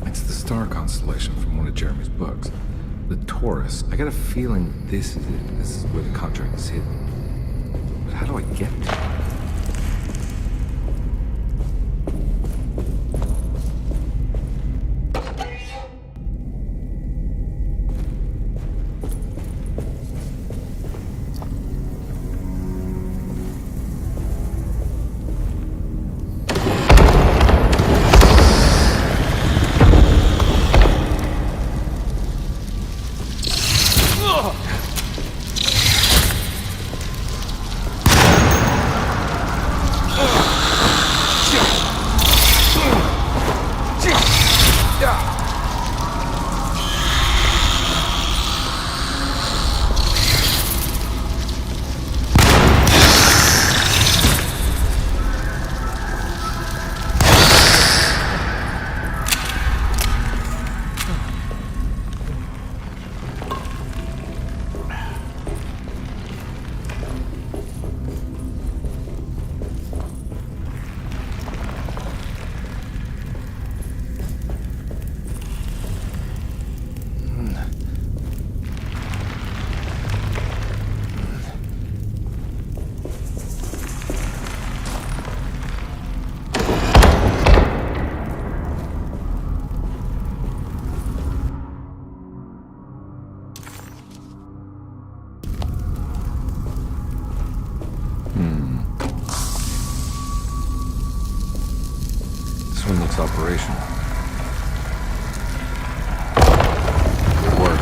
It's the star constellation from one of Jeremy's books. The Taurus. I got a feeling this is it. This is where the contract is hidden. But how do I get to it? Operational. Good work.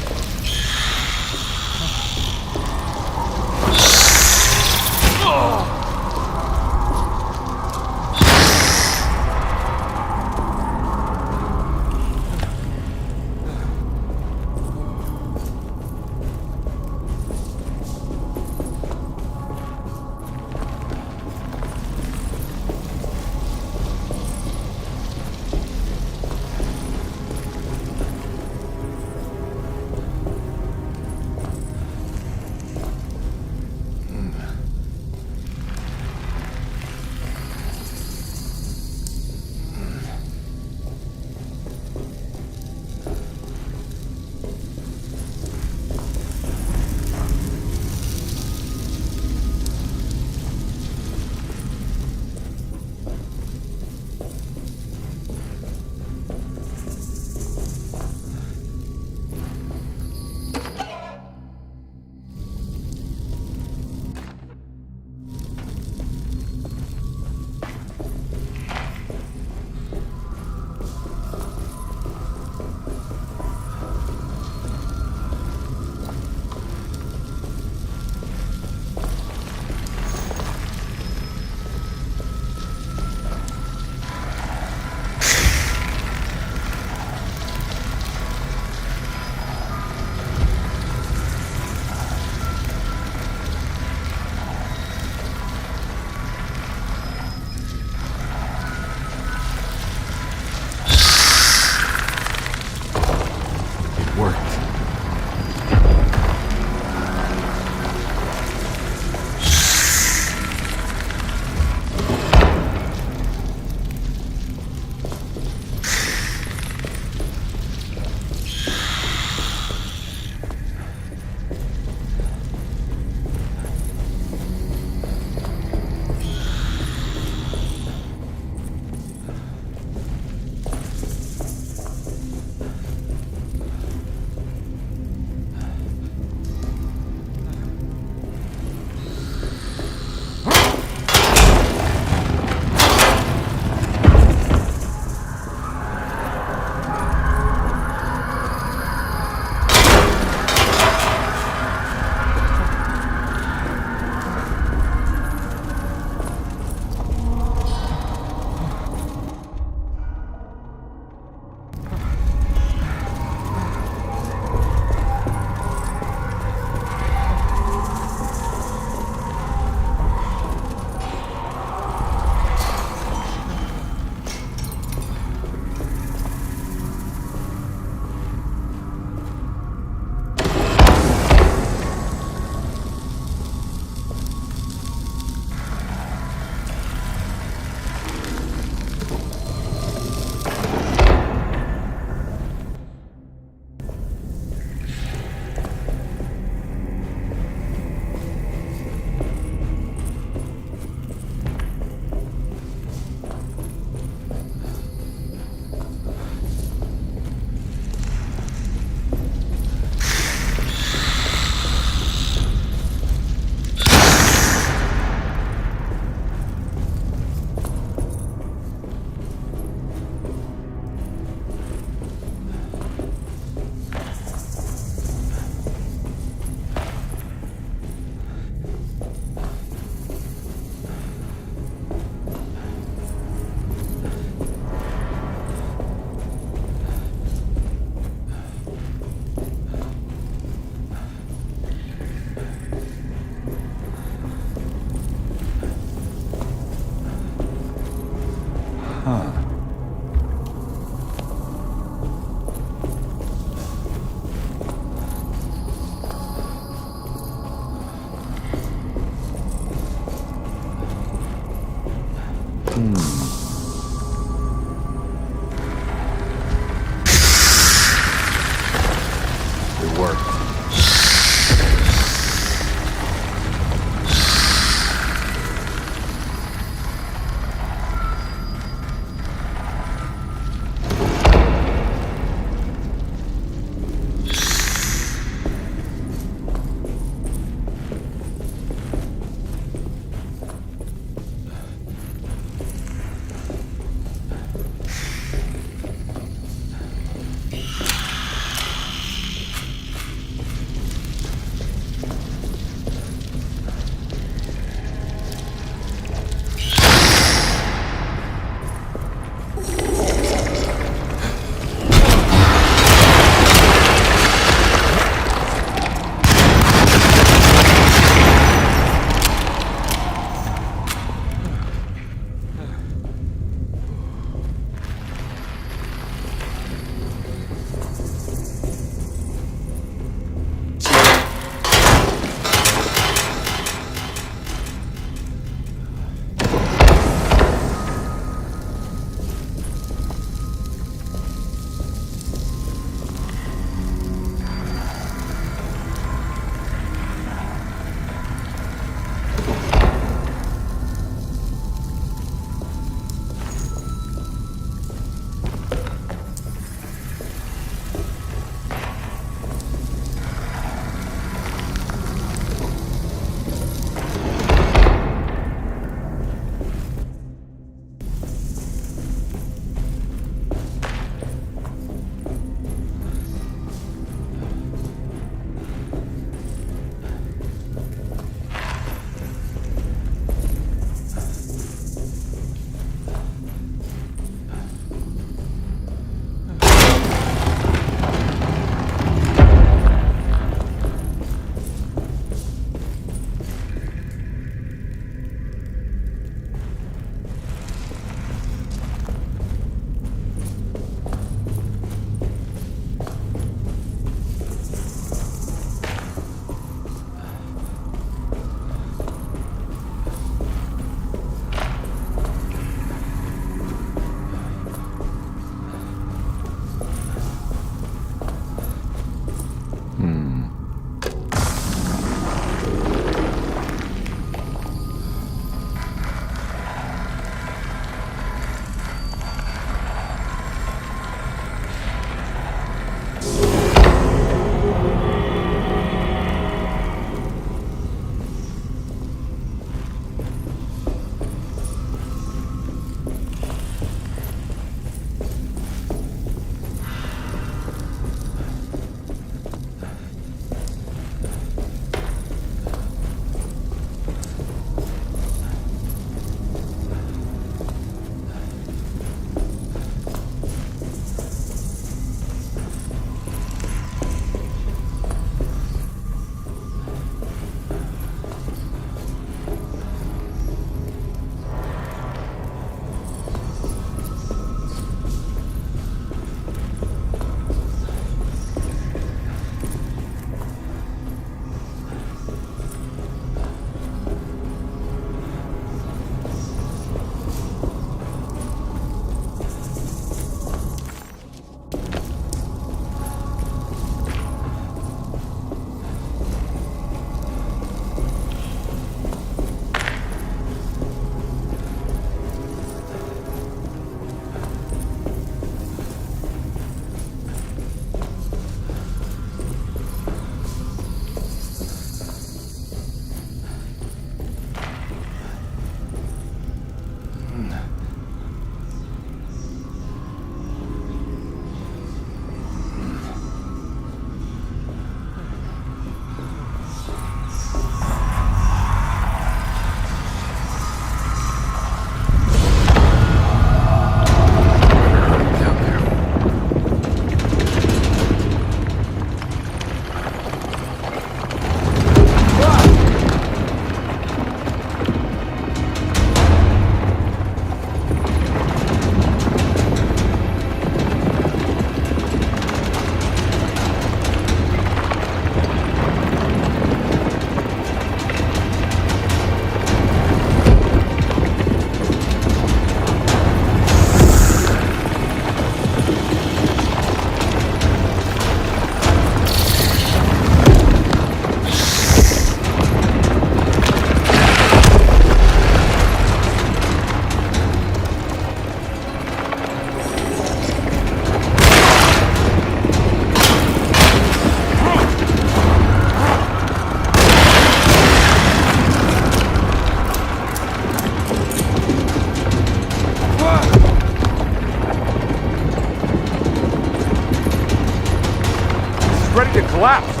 collapsed.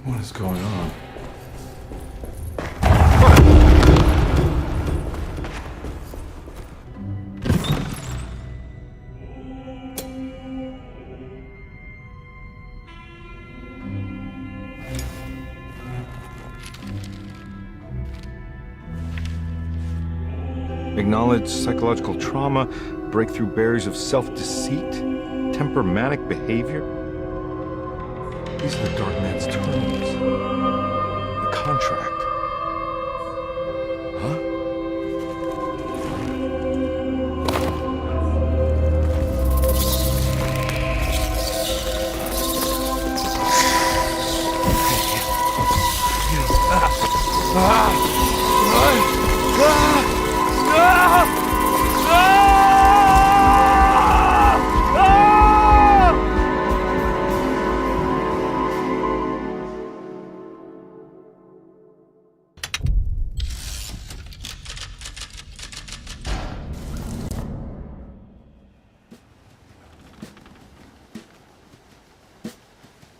What is going on? Acknowledge psychological trauma, break through barriers of self-deceit, temper manic behavior. These are the Dark Man's terms. The contract. Huh?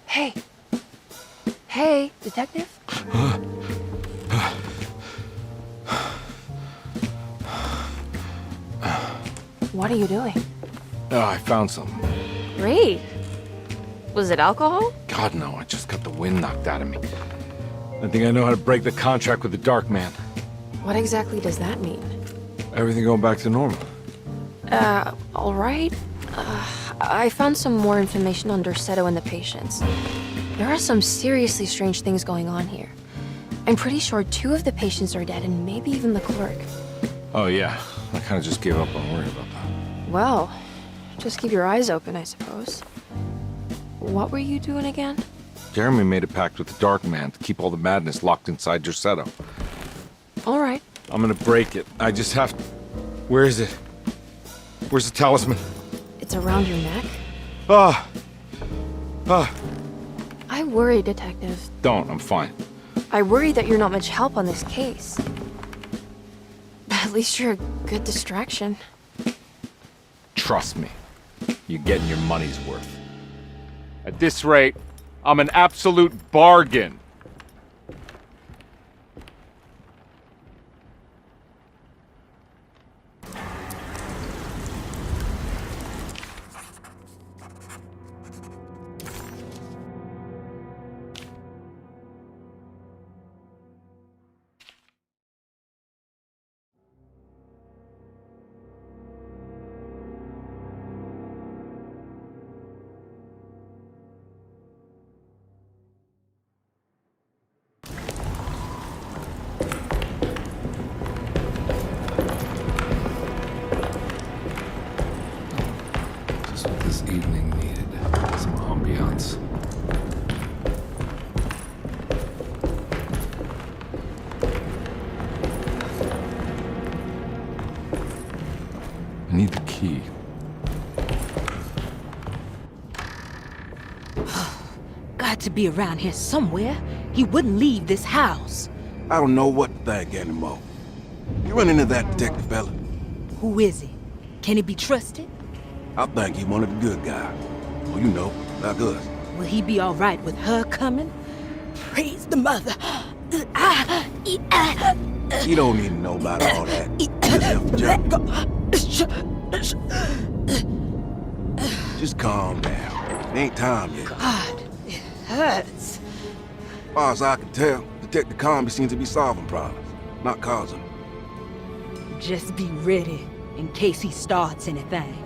Hey. Hey, detective? What are you doing? Oh, I found some. Great. Was it alcohol? God, no, I just got the wind knocked out of me. I think I know how to break the contract with the Dark Man. What exactly does that mean? Everything going back to normal. All right. I found some more information on Dorsetto and the patients. There are some seriously strange things going on here. I'm pretty sure 2 of the patients are dead and maybe even the clerk. Oh, yeah. I kind of just gave up on worrying about that. Well, just keep your eyes open, I suppose. What were you doing again? Jeremy made a pact with the Dark Man to keep all the madness locked inside Dorsetto. All right. I'm gonna break it. I just have to... Where is it? Where's the talisman? It's around your neck? I worry, Detective. Don't, I'm fine. I worry that you're not much help on this case. At least you're a good distraction. Trust me. You're getting your money's worth. At this rate, I'm an absolute bargain. Evening needed some ambiance. I need the key. Got to be around here somewhere. He wouldn't leave this house. I don't know what to think anymore. You run into that detective fella? Who is he? Can he be trusted? I think he one of the good guys. Well, you know, like us. Will he be all right with her coming? Praise the mother. You don't need to know about all that. Just calm down. It ain't time yet. God, it hurts. As far as I can tell, Detective Comby seems to be solving problems, not causing them. Just be ready in case he starts anything.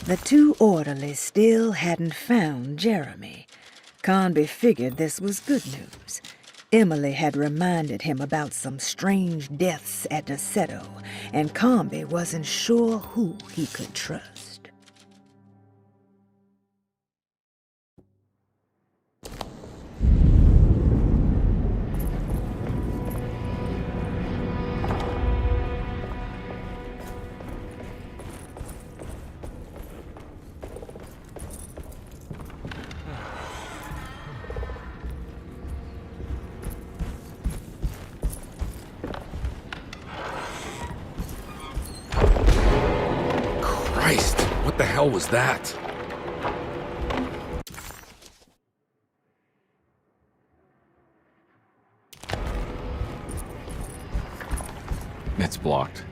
The 2 orderlies still hadn't found Jeremy. Conby figured this was good news. Emily had reminded him about some strange deaths at Deseto, and Comby wasn't sure who he could trust. Christ, what the hell was that? It's blocked.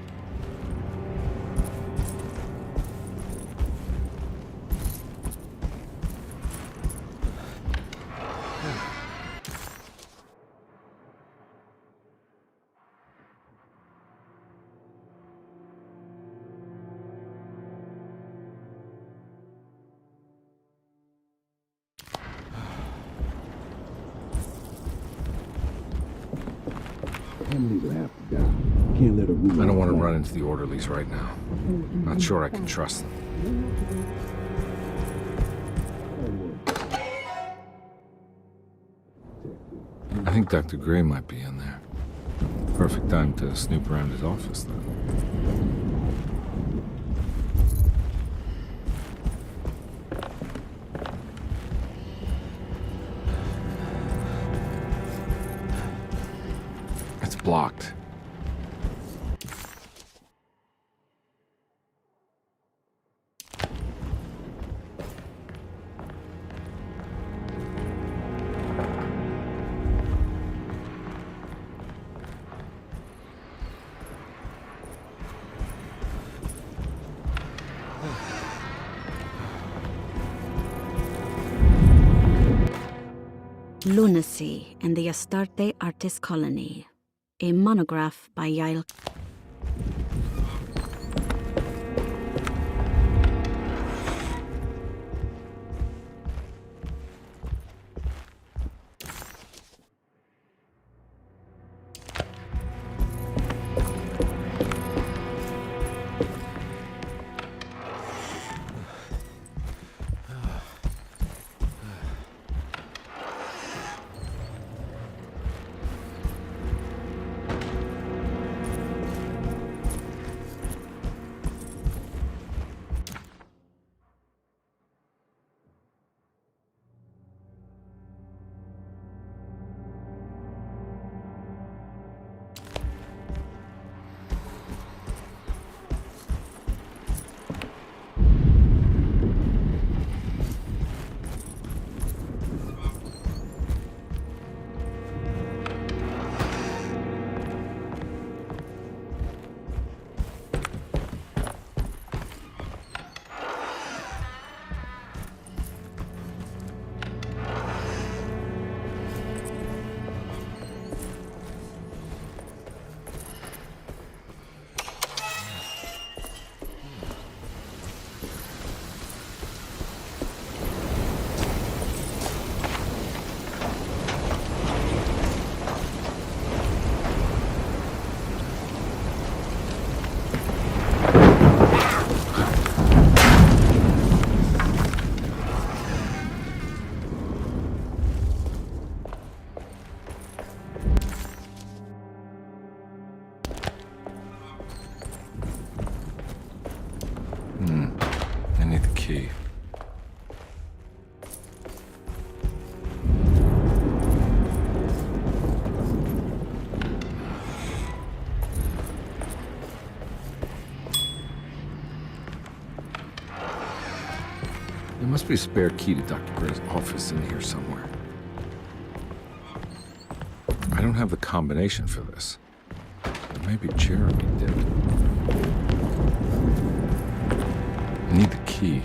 I don't want to run into the orderlies right now. Not sure I can trust them. I think Dr. Gray might be in there. Perfect time to snoop around his office, though. It's blocked. Lunacy in the Astarte Artist Colony, a monograph by Yael. I need the key. There must be a spare key to Dr. Gray's office in here somewhere. I don't have the combination for this. But maybe Jeremy did. I need the key.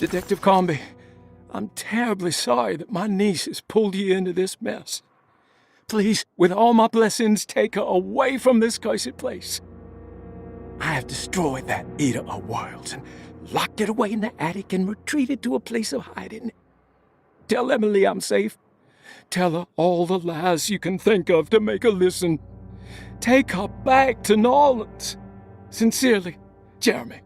Detective Comby, I'm terribly sorry that my niece has pulled you into this mess. Please, with all my blessings, take her away from this cursed place. I have destroyed that eater of worlds and locked it away in the attic and retreated to a place of hiding. Tell Emily I'm safe. Tell her all the lies you can think of to make her listen. Take her back to New Orleans. Sincerely, Jeremy.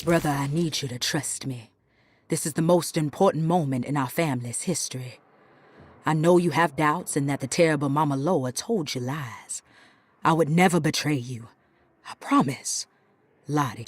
Brother, I need you to trust me. This is the most important moment in our family's history. I know you have doubts and that the terrible Mama Loa told you lies. I would never betray you. I promise. Lottie.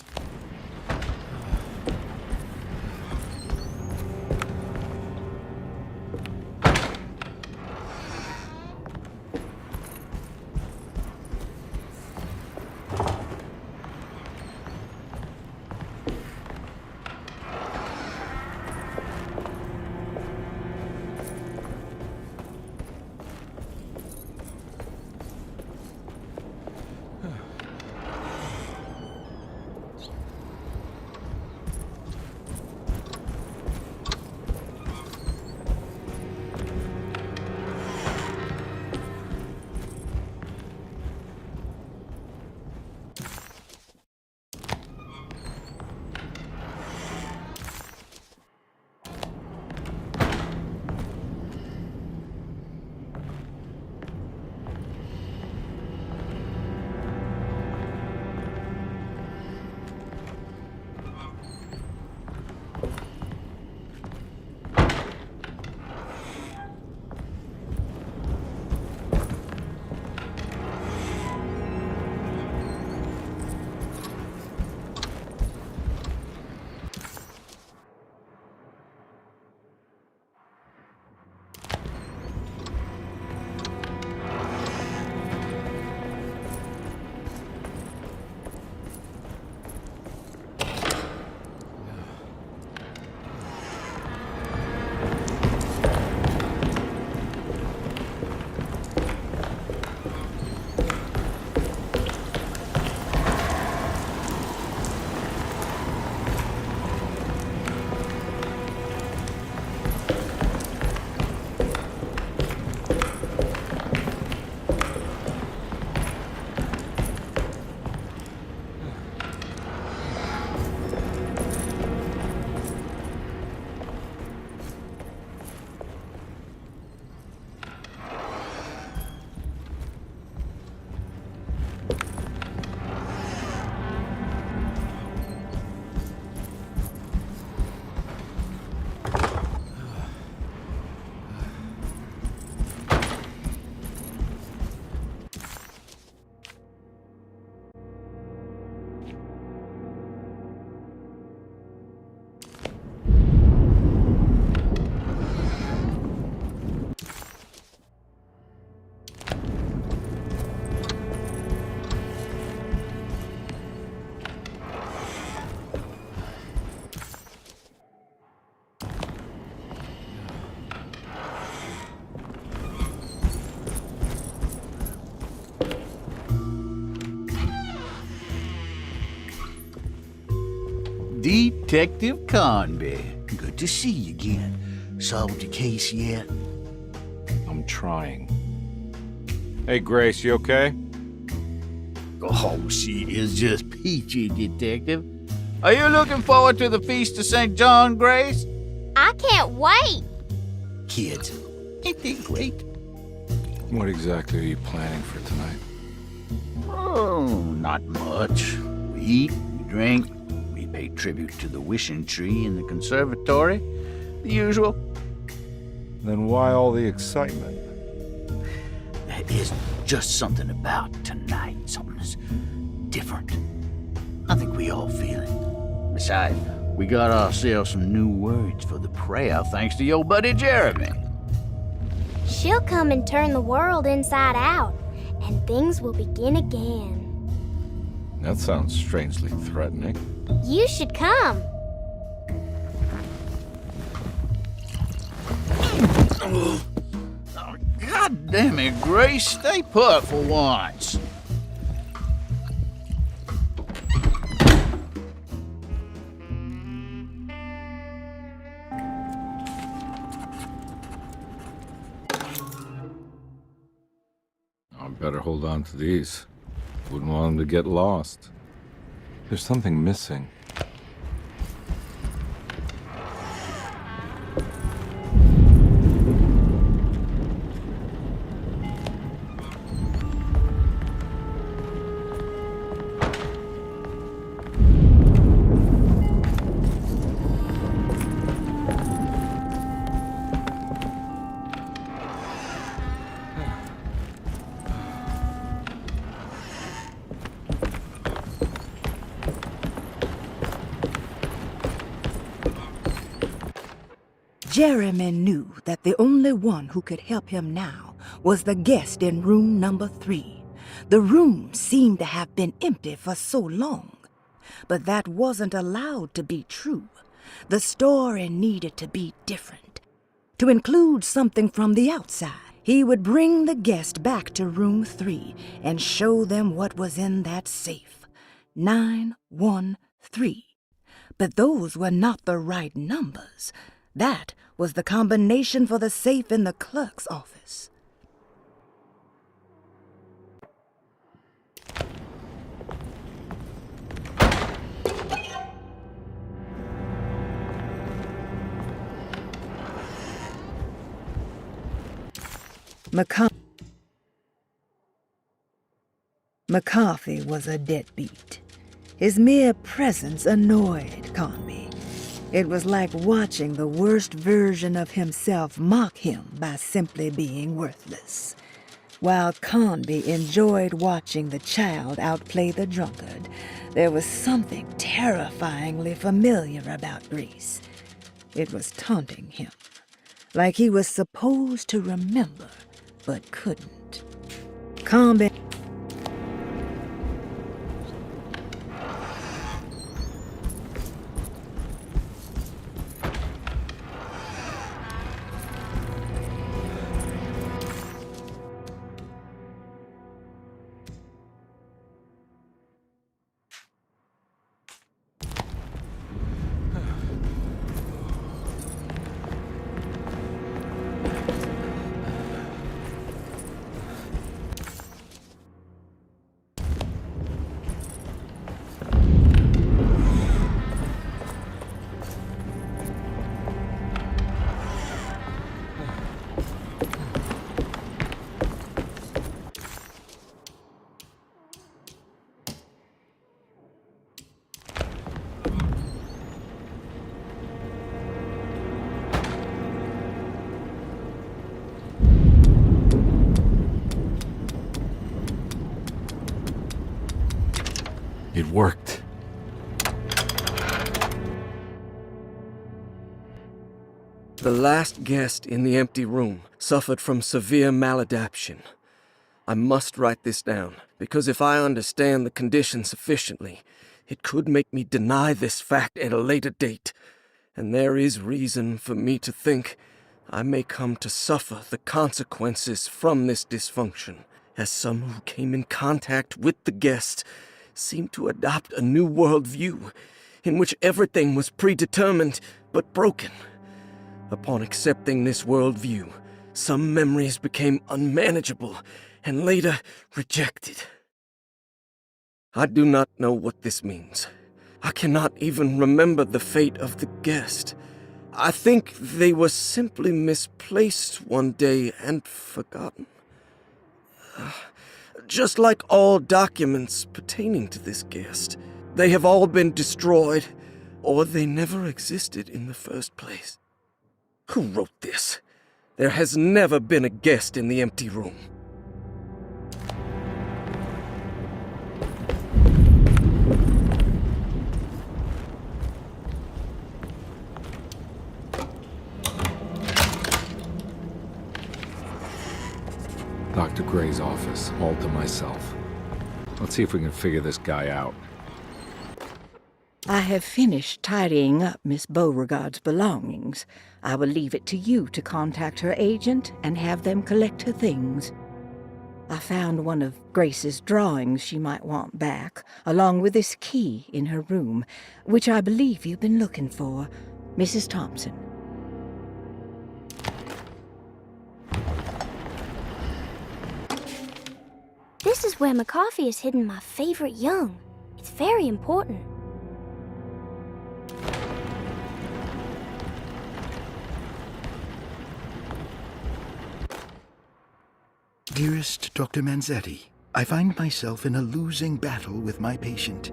Detective Conby. Good to see you again. Solved your case yet? I'm trying. Hey, Grace, you okay? Oh, she is just peachy, Detective. Are you looking forward to the Feast of St. John, Grace? I can't wait. Kids, ain't they great? What exactly are you planning for tonight? Oh, not much. We eat, we drink, we pay tribute to the wishing tree in the conservatory. The usual. Then why all the excitement? There is just something about tonight. Something's different. I think we all feel it. Besides, we got ourselves some new words for the prayer thanks to your buddy Jeremy. She'll come and turn the world inside out, and things will begin again. That sounds strangely threatening. You should come. God damn it, Grace. Stay put for once. I better hold on to these. Wouldn't want them to get lost. There's something missing. Jeremy knew that the only one who could help him now was the guest in room number 3. The room seemed to have been empty for so long. But that wasn't allowed to be true. The story needed to be different. To include something from the outside, he would bring the guest back to room 3 and show them what was in that safe. 913. But those were not the right numbers. That was the combination for the safe in the clerk's office. McCarthy was a deadbeat. His mere presence annoyed Conby. It was like watching the worst version of himself mock him by simply being worthless. While Conby enjoyed watching the child outplay the drunkard, there was something terrifyingly familiar about Grace. It was taunting him, like he was supposed to remember, but couldn't. Conby... It worked. The last guest in the empty room suffered from severe maladaptation. I must write this down, because if I understand the condition sufficiently, it could make me deny this fact at a later date, and there is reason for me to think I may come to suffer the consequences from this dysfunction, as some who came in contact with the guest seemed to adopt a new worldview in which everything was predetermined but broken. Upon accepting this worldview, some memories became unmanageable and later rejected. I do not know what this means. I cannot even remember the fate of the guest. I think they were simply misplaced one day and forgotten. Just like all documents pertaining to this guest, they have all been destroyed, or they never existed in the first place. Who wrote this? There has never been a guest in the empty room. Dr. Gray's office, all to myself. Let's see if we can figure this guy out. I have finished tidying up Miss Beauregard's belongings. I will leave it to you to contact her agent and have them collect her things. I found one of Grace's drawings she might want back, along with this key in her room, which I believe you've been looking for. Mrs. Thompson. This is where McCarthy has hidden my favorite young. It's very important. Dearest Dr. Manzetti, I find myself in a losing battle with my patient.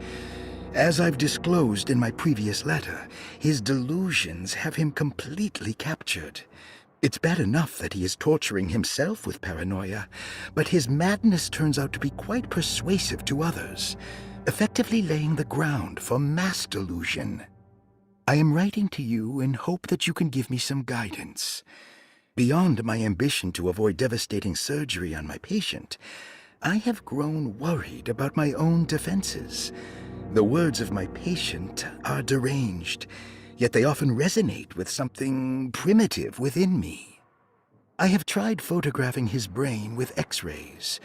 As I've disclosed in my previous letter, his delusions have him completely captured. It's bad enough that he is torturing himself with paranoia, but his madness turns out to be quite persuasive to others, effectively laying the ground for mass delusion. I am writing to you in hope that you can give me some guidance. Beyond my ambition to avoid devastating surgery on my patient, I have grown worried about my own defenses. The words of my patient are deranged, yet they often resonate with something primitive within me. I have tried photographing his brain with X-rays.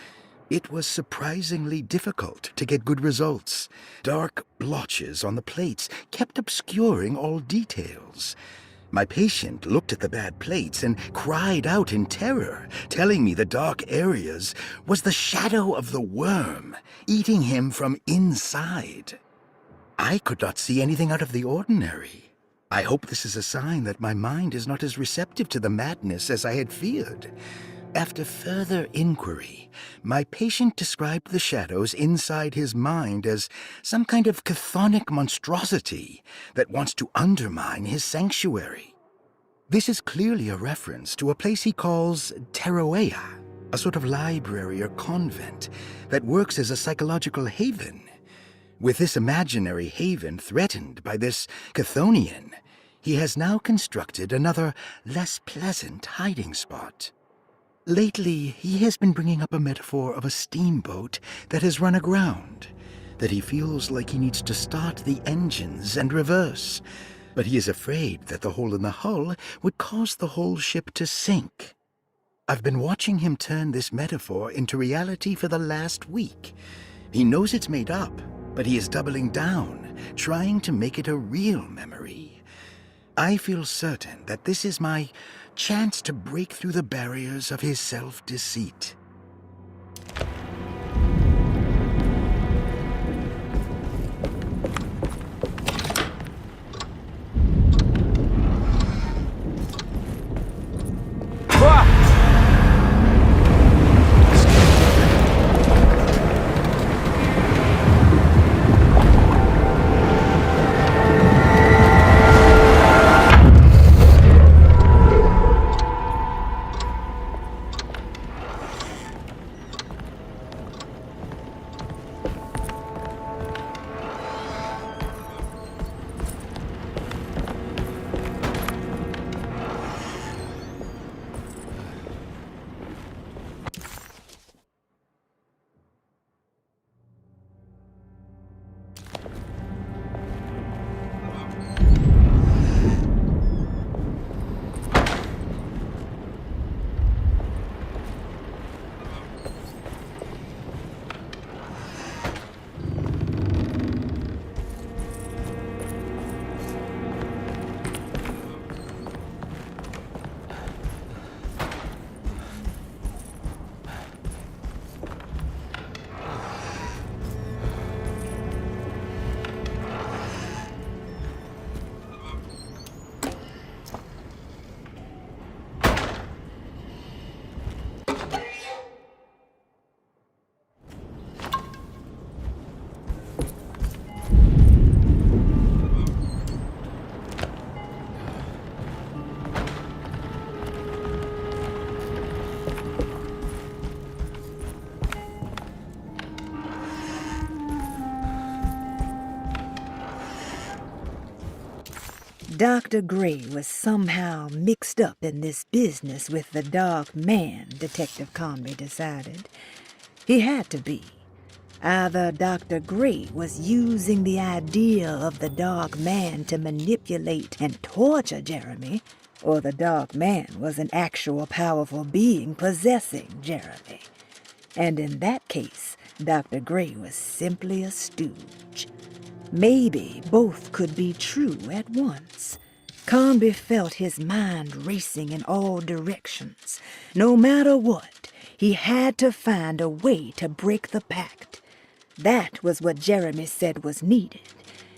It was surprisingly difficult to get good results. Dark blotches on the plates kept obscuring all details. My patient looked at the bad plates and cried out in terror, telling me the dark areas was the shadow of the worm, eating him from inside. I could not see anything out of the ordinary. I hope this is a sign that my mind is not as receptive to the madness as I had feared. After further inquiry, my patient described the shadows inside his mind as some kind of chthonic monstrosity that wants to undermine his sanctuary. This is clearly a reference to a place he calls Teroea, a sort of library or convent that works as a psychological haven. With this imaginary haven threatened by this Chthonian, he has now constructed another, less pleasant hiding spot. Lately, he has been bringing up a metaphor of a steamboat that has run aground, that he feels like he needs to start the engines and reverse, but he is afraid that the hole in the hull would cause the whole ship to sink. I've been watching him turn this metaphor into reality for the last week. He knows it's made up, but he is doubling down, trying to make it a real memory. I feel certain that this is my chance to break through the barriers of his self-deceit. Dr. Gray was somehow mixed up in this business with the dark man, Detective Conby decided. He had to be. Either Dr. Gray was using the idea of the Dark Man to manipulate and torture Jeremy, or the Dark Man was an actual powerful being possessing Jeremy. And in that case, Dr. Gray was simply a stooge. Maybe both could be true at once. Conby felt his mind racing in all directions. No matter what, he had to find a way to break the pact. That was what Jeremy said was needed.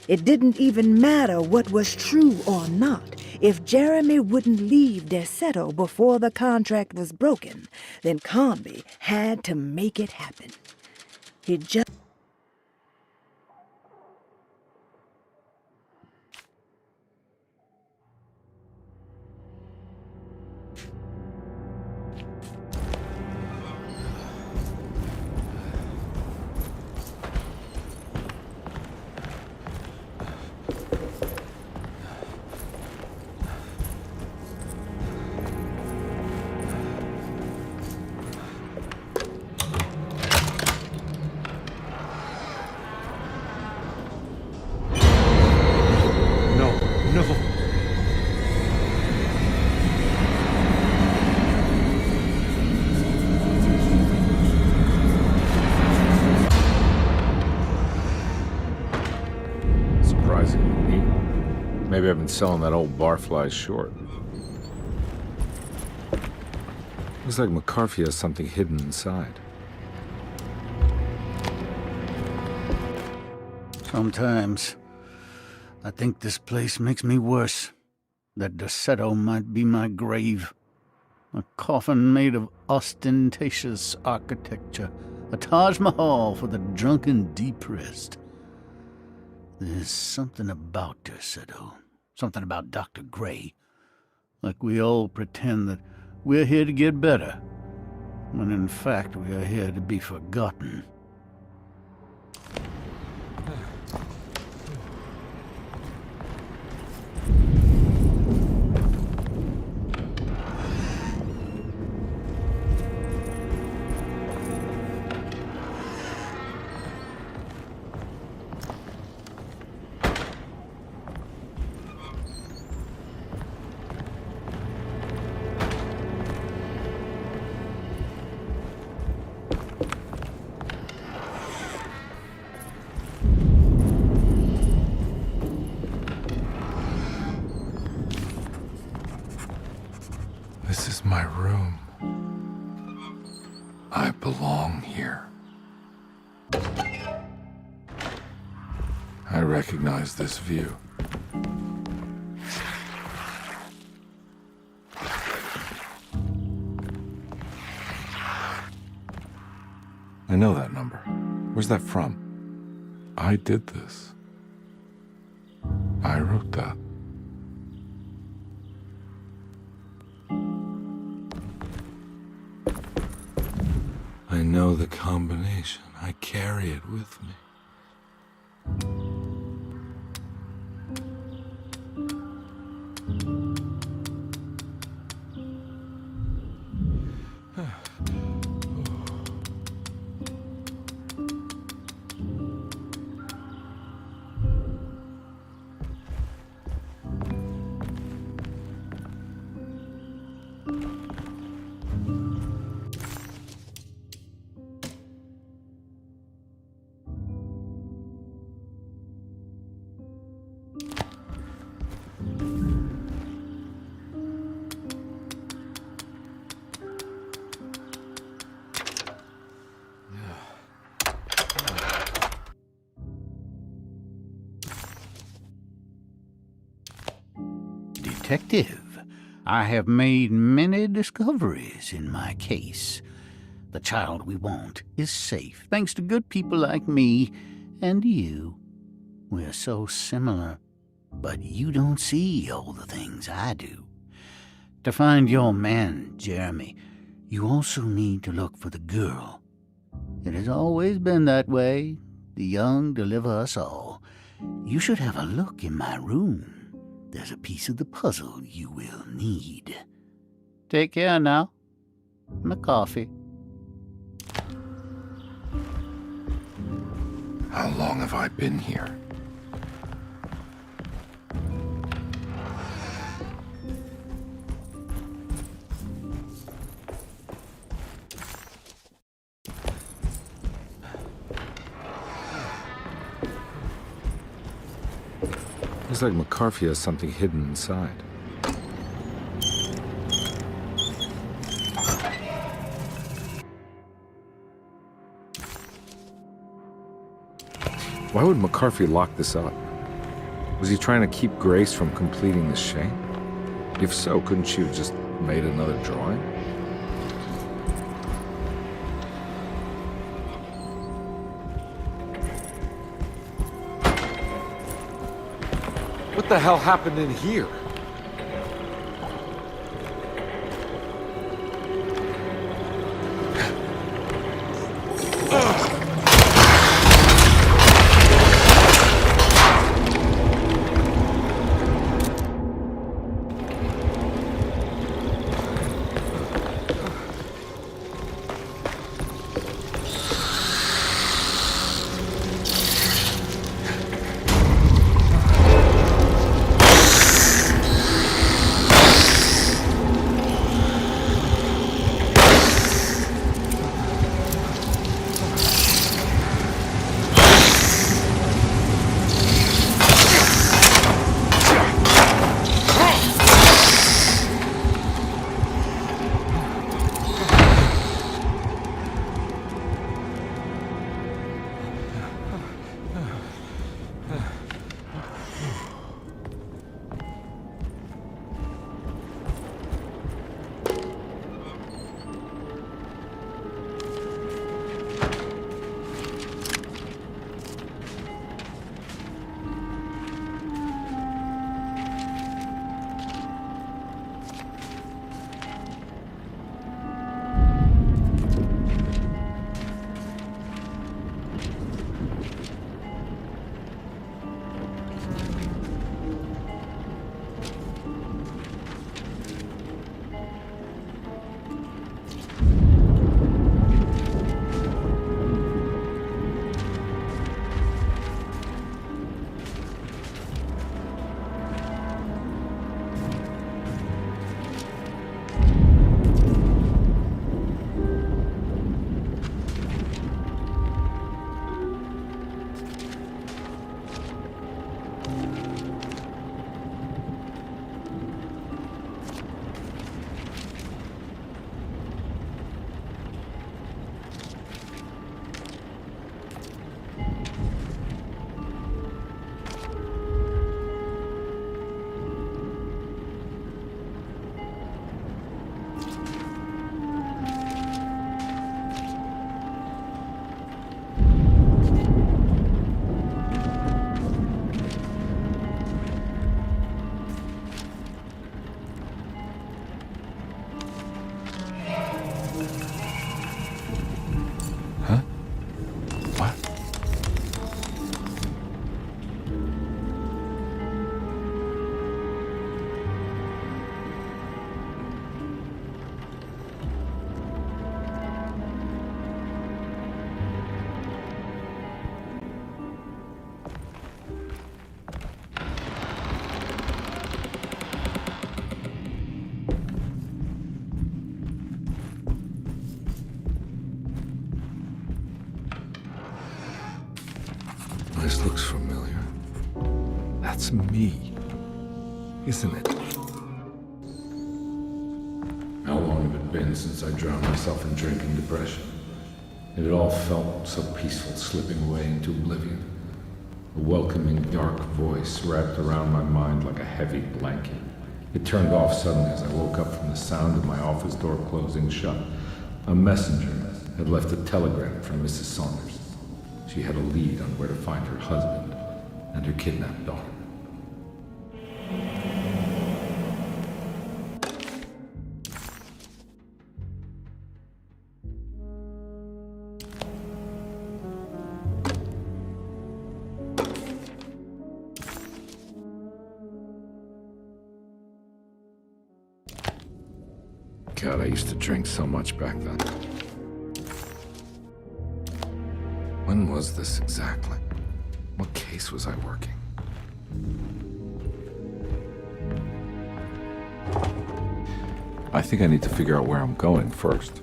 It didn't even matter what was true or not. If Jeremy wouldn't leave Derceto before the contract was broken, then Conby had to make it happen. He just... Maybe I've been selling that old barfly short. Looks like McCarthy has something hidden inside. Sometimes I think this place makes me worse. That Derceto might be my grave. A coffin made of ostentatious architecture. A Taj Mahal for the drunken depressed. There's something about Derceto. Something about Dr. Gray. Like we all pretend that we're here to get better, when in fact we are here to be forgotten. This is my room. I belong here. I recognize this view. I know that number. Where's that from? I did this. I wrote that. I know the combination. I carry it with me. Detective, I have made many discoveries in my case. The child we want is safe, thanks to good people like me and you. We're so similar, but you don't see all the things I do. To find your man, Jeremy, you also need to look for the girl. It has always been that way. The young deliver us all. You should have a look in my room. There's a piece of the puzzle you will need. Take care now. My coffee. How long have I been here? Looks like McCarthy has something hidden inside. Why would McCarthy lock this up? Was he trying to keep Grace from completing the shape? If so, couldn't she have just made another drawing? What the hell happened in here? This looks familiar. That's me, isn't it? How long had it been since I drowned myself in drinking depression? It had all felt so peaceful, slipping away into oblivion. A welcoming, dark voice wrapped around my mind like a heavy blanket. It turned off suddenly as I woke up from the sound of my office door closing shut. A messenger had left a telegram from Mrs. Saunders. She had a lead on where to find her husband and her kidnapped daughter. God, I used to drink so much back then. When was this exactly? What case was I working? I think I need to figure out where I'm going first.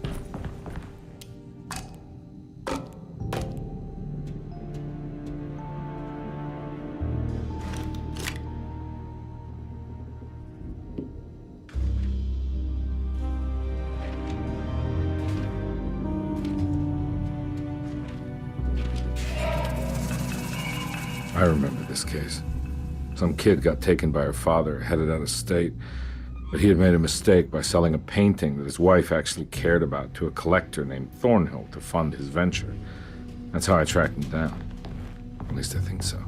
I remember this case. Some kid got taken by her father, headed out of state, but he had made a mistake by selling a painting that his wife actually cared about to a collector named Thornhill to fund his venture. That's how I tracked him down. At least I think so.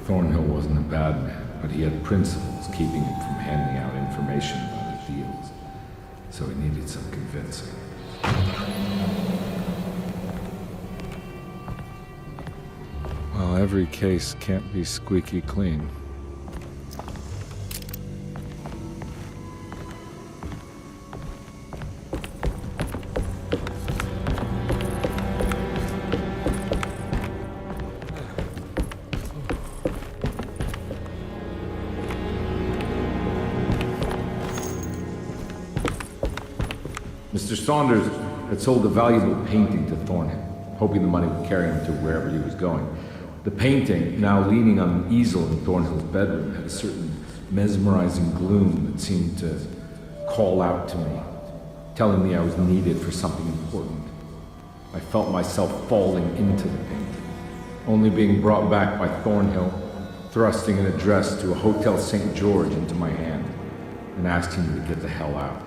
Thornhill wasn't a bad man, but he had principles keeping him from handing out information about his deals. So he needed some convincing. Well, every case can't be squeaky clean. Mr. Saunders had sold a valuable painting to Thornhill, hoping the money would carry him to wherever he was going. The painting, now leaning on an easel in Thornhill's bedroom, had a certain mesmerizing gloom that seemed to call out to me, telling me I was needed for something important. I felt myself falling into the painting, only being brought back by Thornhill, thrusting an address to a Hotel St. George into my hand and asking me to get the hell out.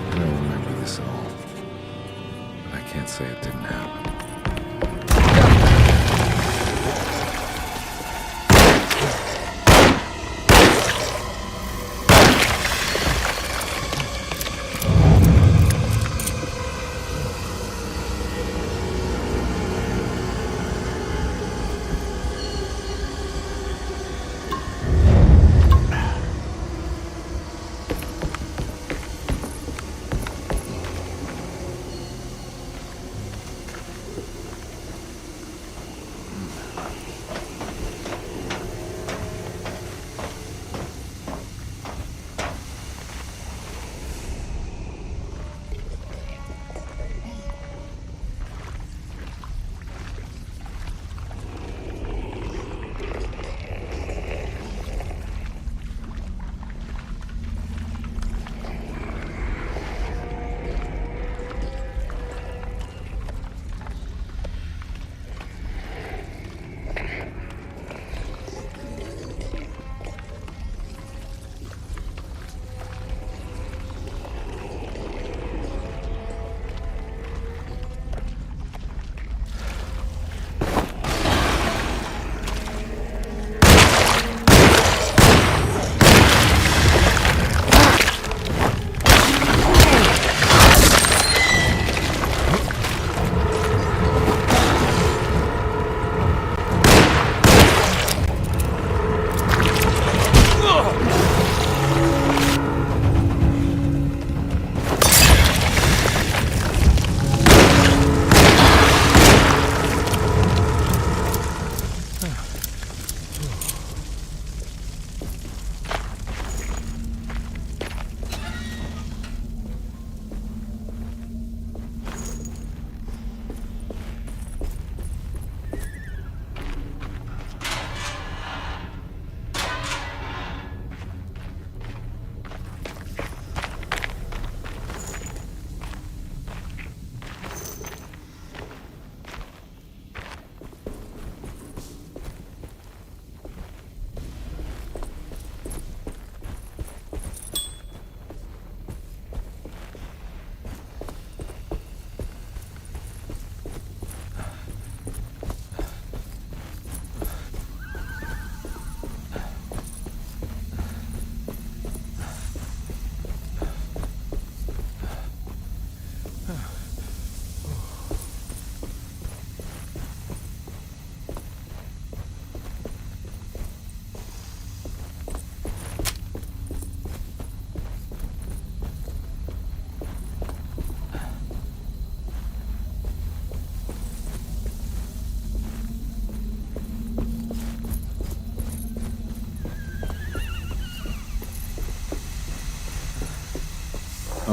I don't remember this at all, but I can't say it didn't happen.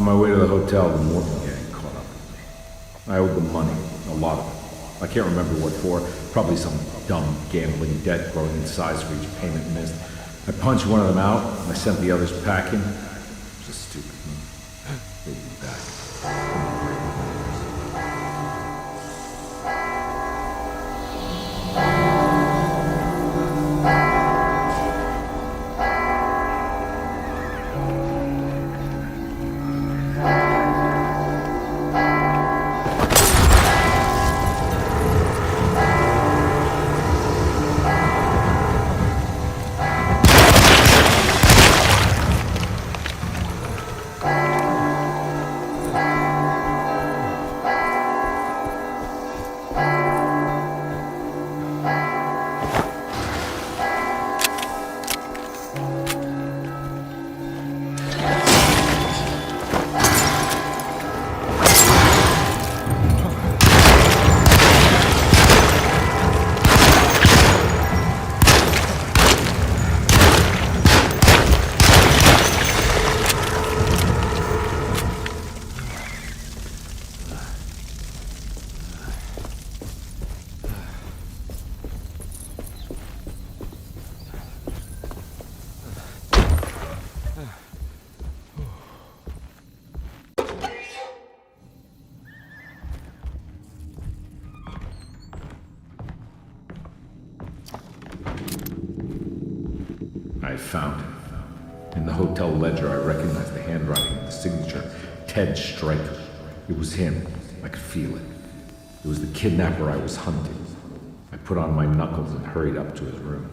On my way to the hotel, the Morton gang caught up with me. I owed them money, a lot of it. I can't remember what for, probably some dumb gambling debt growing in size for each payment missed. I punched one of them out, and I sent the others packing. It was a stupid move. They'd be back. I found him. In the hotel ledger, I recognized the handwriting of the signature, Ted Stryker. It was him. I could feel it. It was the kidnapper I was hunting. I put on my knuckles and hurried up to his room.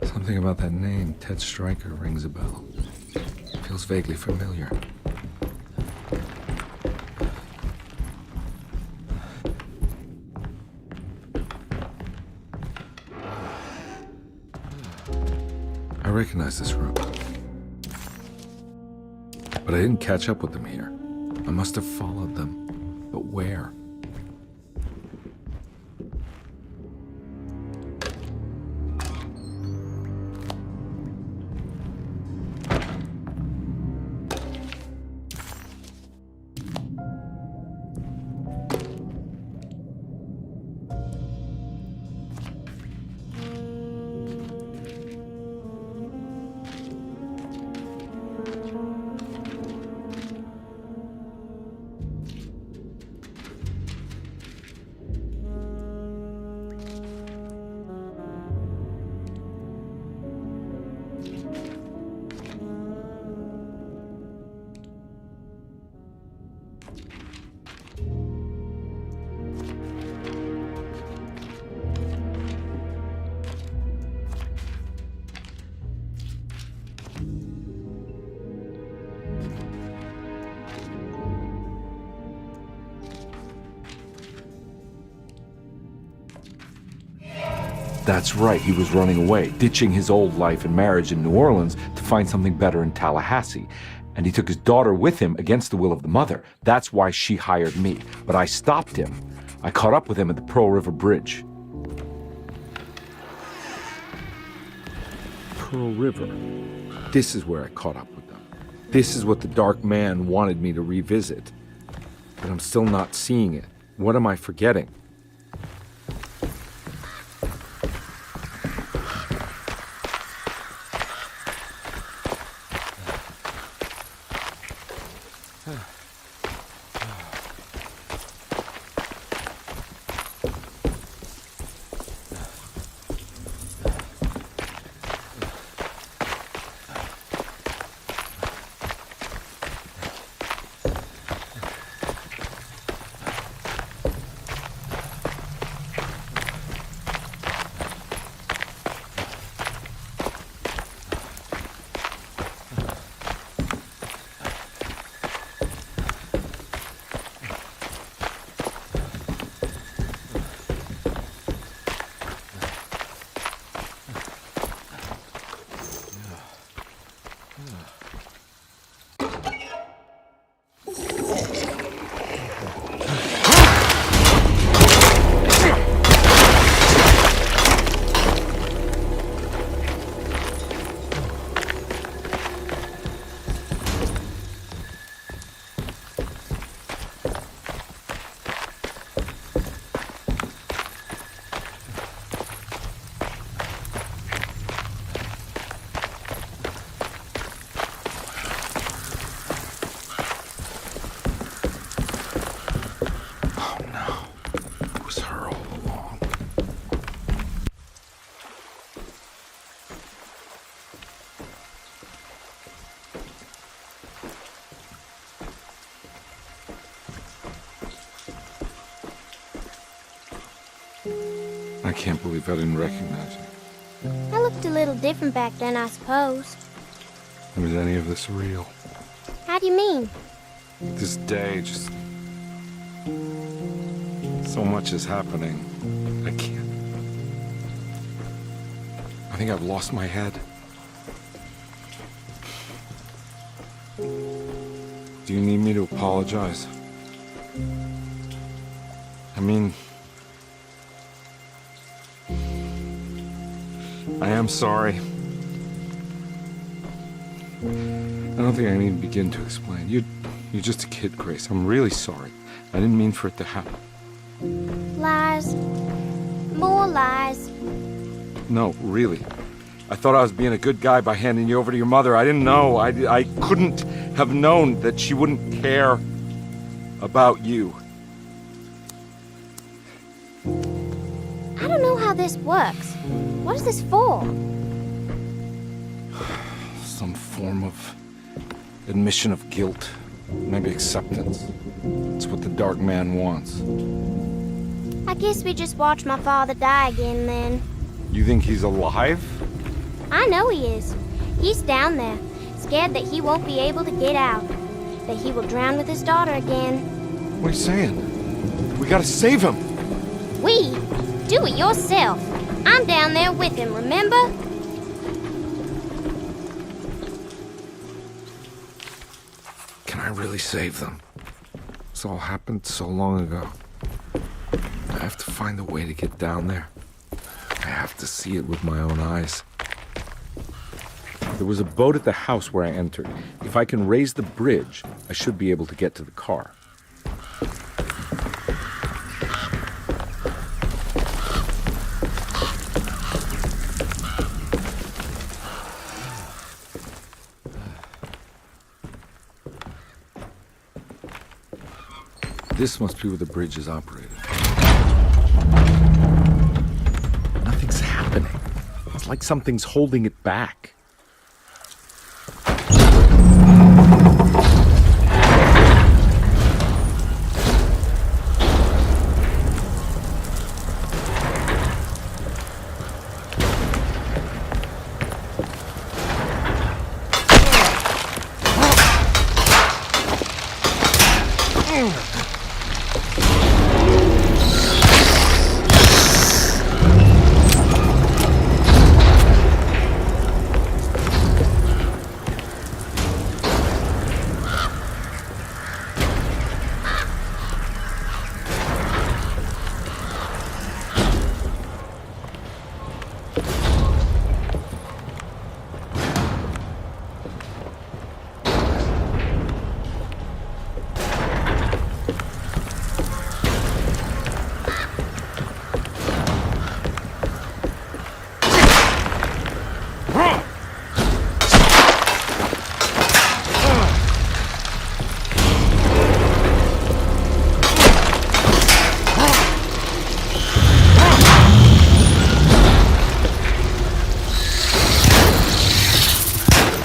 Something about that name, Ted Stryker, rings a bell. Feels vaguely familiar. I recognize this room. But I didn't catch up with them here. I must have followed them. But where? That's right, he was running away, ditching his old life and marriage in New Orleans to find something better in Tallahassee. And he took his daughter with him against the will of the mother. That's why she hired me. But I stopped him. I caught up with him at the Pearl River Bridge. Pearl River. This is where I caught up with them. This is what the Dark Man wanted me to revisit. But I'm still not seeing it. What am I forgetting? I can't believe I didn't recognize you. I looked a little different back then, I suppose. Was any of this real? How do you mean? This day, just... so much is happening. I can't... I think I've lost my head. Do you need me to apologize? I mean... I am sorry. I don't think I need to begin to explain. You're just a kid, Grace. I'm really sorry. I didn't mean for it to happen. Lies. More lies. No, really. I thought I was being a good guy by handing you over to your mother. I didn't know. I couldn't have known that she wouldn't care about you. I don't know how this works. What is this for? Some form of admission of guilt. Maybe acceptance. It's what the Dark Man wants. I guess we just watched my father die again then. You think he's alive? I know he is. He's down there, scared that he won't be able to get out. That he will drown with his daughter again. What are you saying? We gotta save him! We? Do it yourself. I'm down there with him, remember? Can I really save them? This all happened so long ago. I have to find a way to get down there. I have to see it with my own eyes. There was a boat at the house where I entered. If I can raise the bridge, I should be able to get to the car. This must be where the bridge is operated. Nothing's happening. It's like something's holding it back.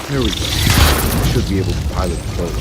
Here we go. I should be able to pilot the boat.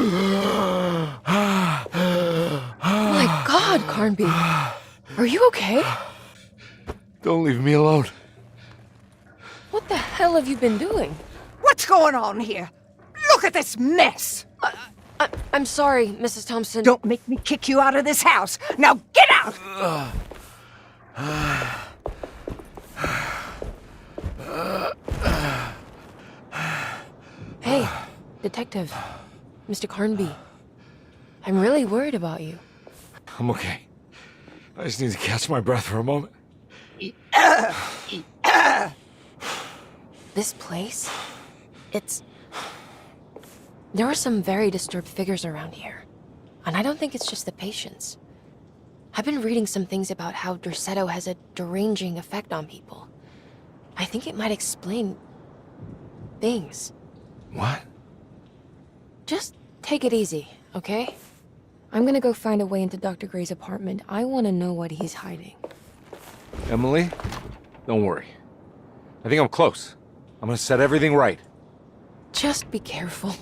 My God, Carnby. Are you okay? Don't leave me alone. What the hell have you been doing? What's going on here? Look at this mess! I'm sorry, Mrs. Thompson. Don't make me kick you out of this house. Now get out! Hey, Detective. Mr. Carnby. I'm really worried about you. I'm okay. I just need to catch my breath for a moment. This place? There are some very disturbed figures around here. And I don't think it's just the patients. I've been reading some things about how Derceto has a deranging effect on people. I think it might explain things. What? Just take it easy, okay? I'm gonna go find a way into Dr. Gray's apartment. I want to know what he's hiding. Emily, don't worry. I think I'm close. I'm gonna set everything right. Just be careful.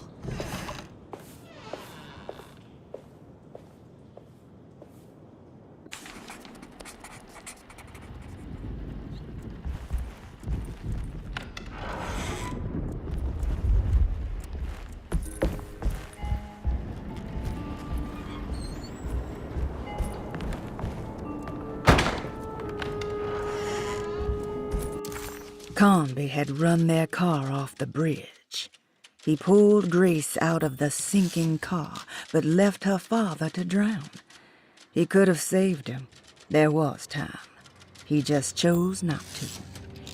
Carnby had run their car off the bridge. He pulled Grace out of the sinking car, but left her father to drown. He could have saved him. There was time. He just chose not to.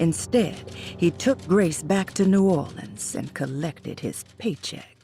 Instead, he took Grace back to New Orleans and collected his paycheck.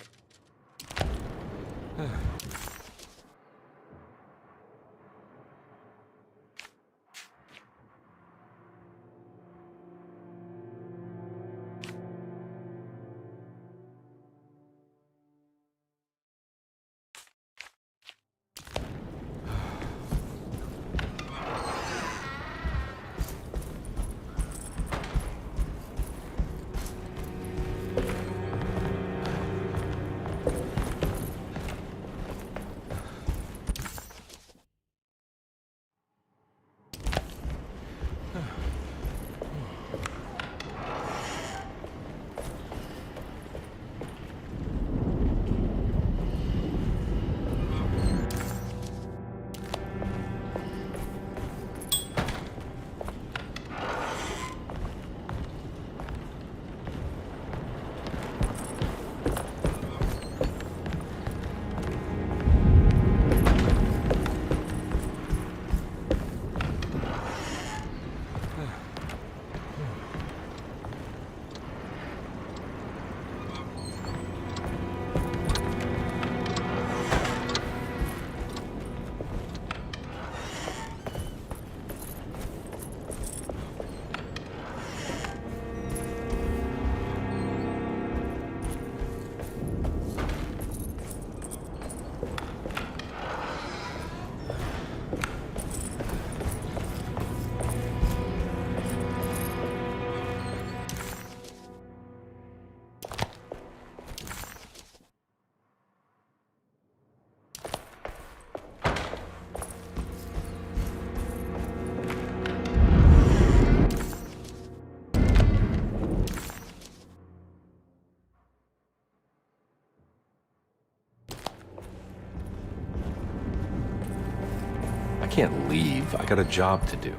I can't leave. I got a job to do.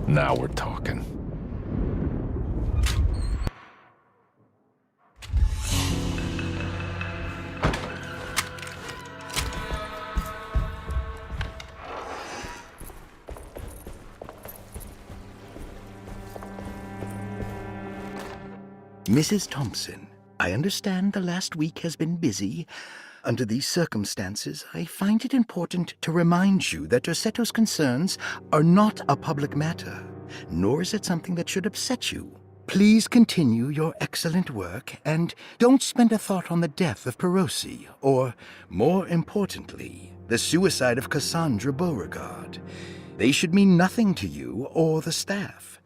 Now we're talking. Mrs. Thompson, I understand the last week has been busy. Under these circumstances, I find it important to remind you that Dorsetto's concerns are not a public matter, nor is it something that should upset you. Please continue your excellent work, and don't spend a thought on the death of Perosi, or, more importantly, the suicide of Cassandra Beauregard. They should mean nothing to you or the staff.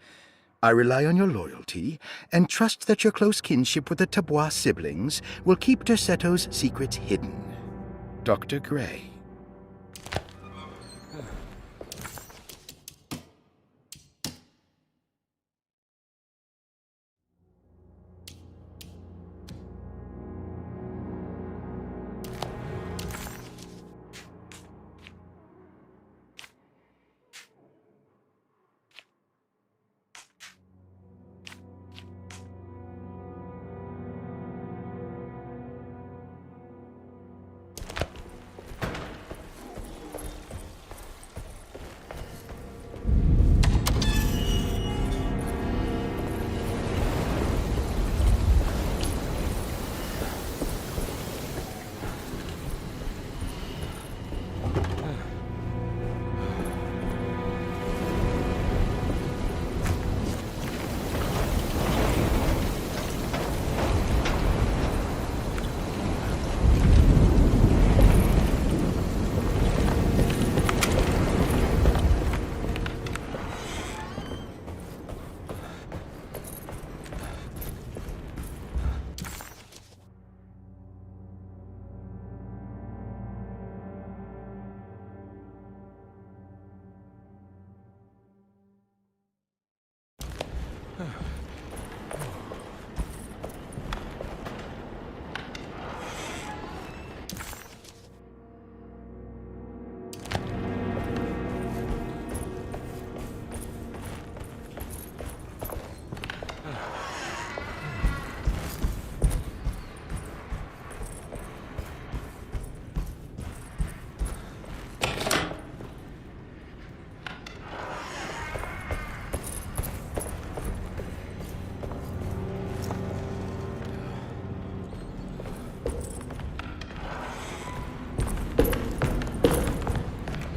I rely on your loyalty, and trust that your close kinship with the Tabois siblings will keep Dorsetto's secrets hidden. Dr. Gray.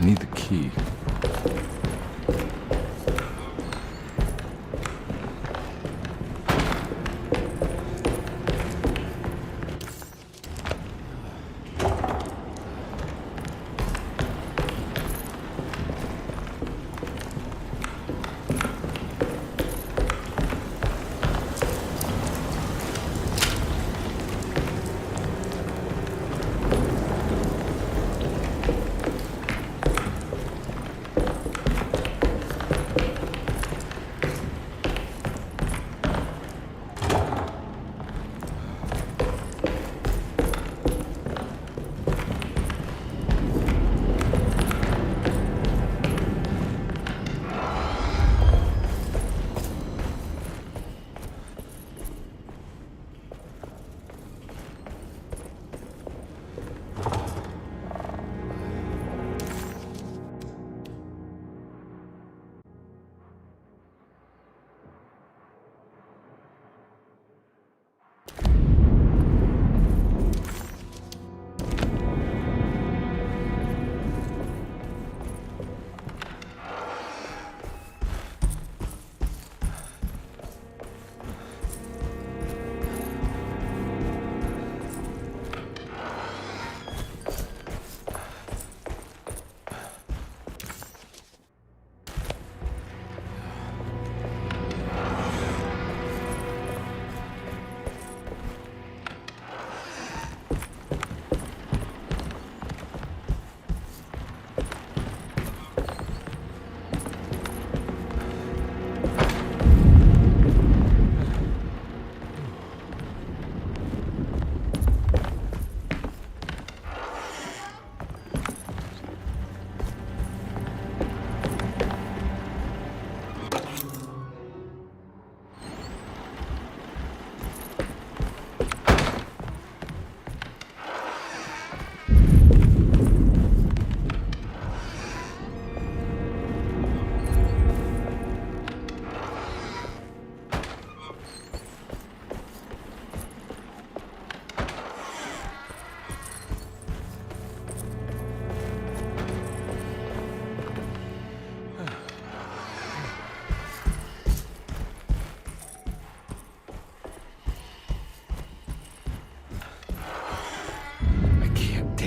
I need the key.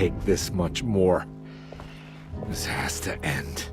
take this much more. This has to end.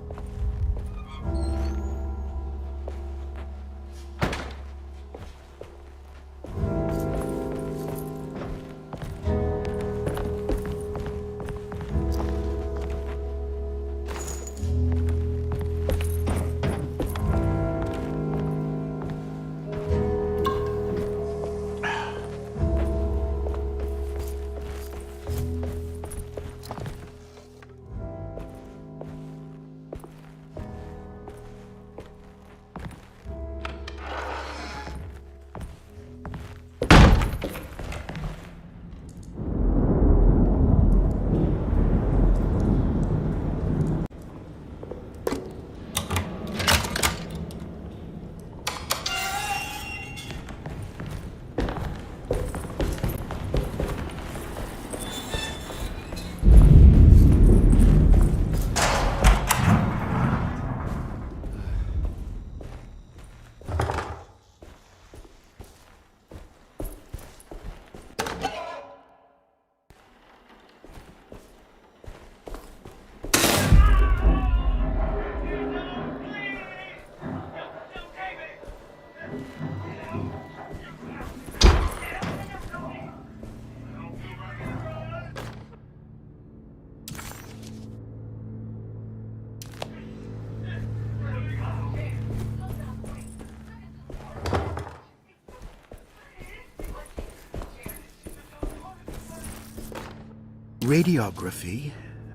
Radiography,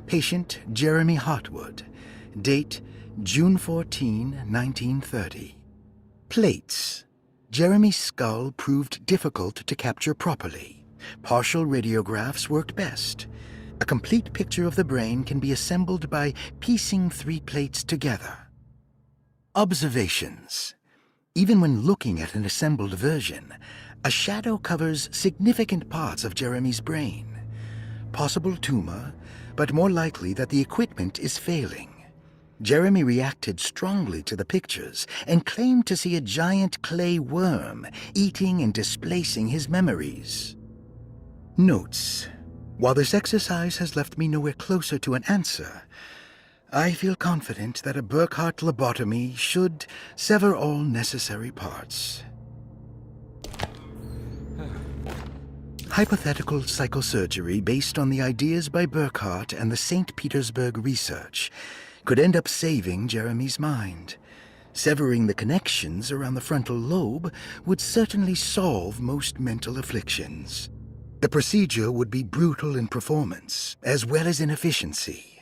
patient Jeremy Hartwood, date June 14, 1930. Plates. Jeremy's skull proved difficult to capture properly. Partial radiographs worked best. A complete picture of the brain can be assembled by piecing 3 plates together. Observations. Even when looking at an assembled version, a shadow covers significant parts of Jeremy's brain. Possible tumor, but more likely that the equipment is failing. Jeremy reacted strongly to the pictures and claimed to see a giant clay worm eating and displacing his memories. Notes. While this exercise has left me nowhere closer to an answer, I feel confident that a Burckhardt lobotomy should sever all necessary parts. Hypothetical psychosurgery based on the ideas by Burckhardt and the St. Petersburg research could end up saving Jeremy's mind. Severing the connections around the frontal lobe would certainly solve most mental afflictions. The procedure would be brutal in performance, as well as in efficiency.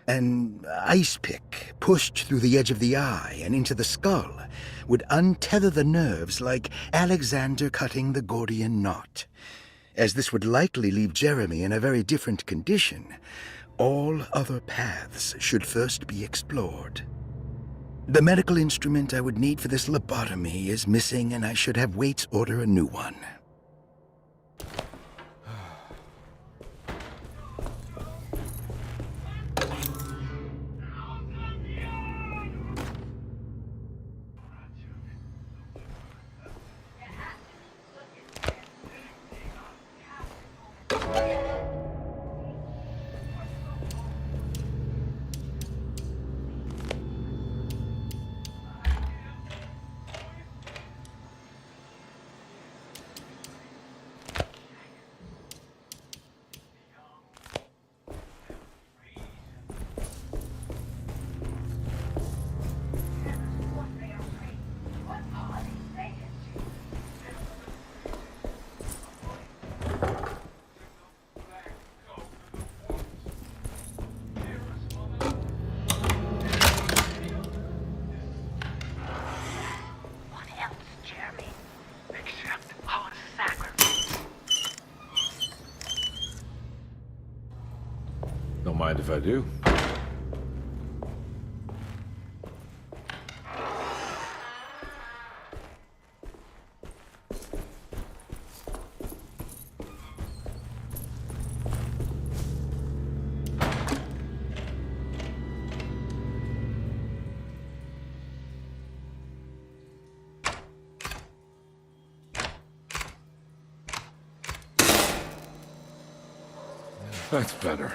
An ice pick pushed through the edge of the eye and into the skull would untether the nerves like Alexander cutting the Gordian knot. As this would likely leave Jeremy in a very different condition, all other paths should first be explored. The medical instrument I would need for this lobotomy is missing, and I should have Waits order a new one. Don't mind if I do. That's better.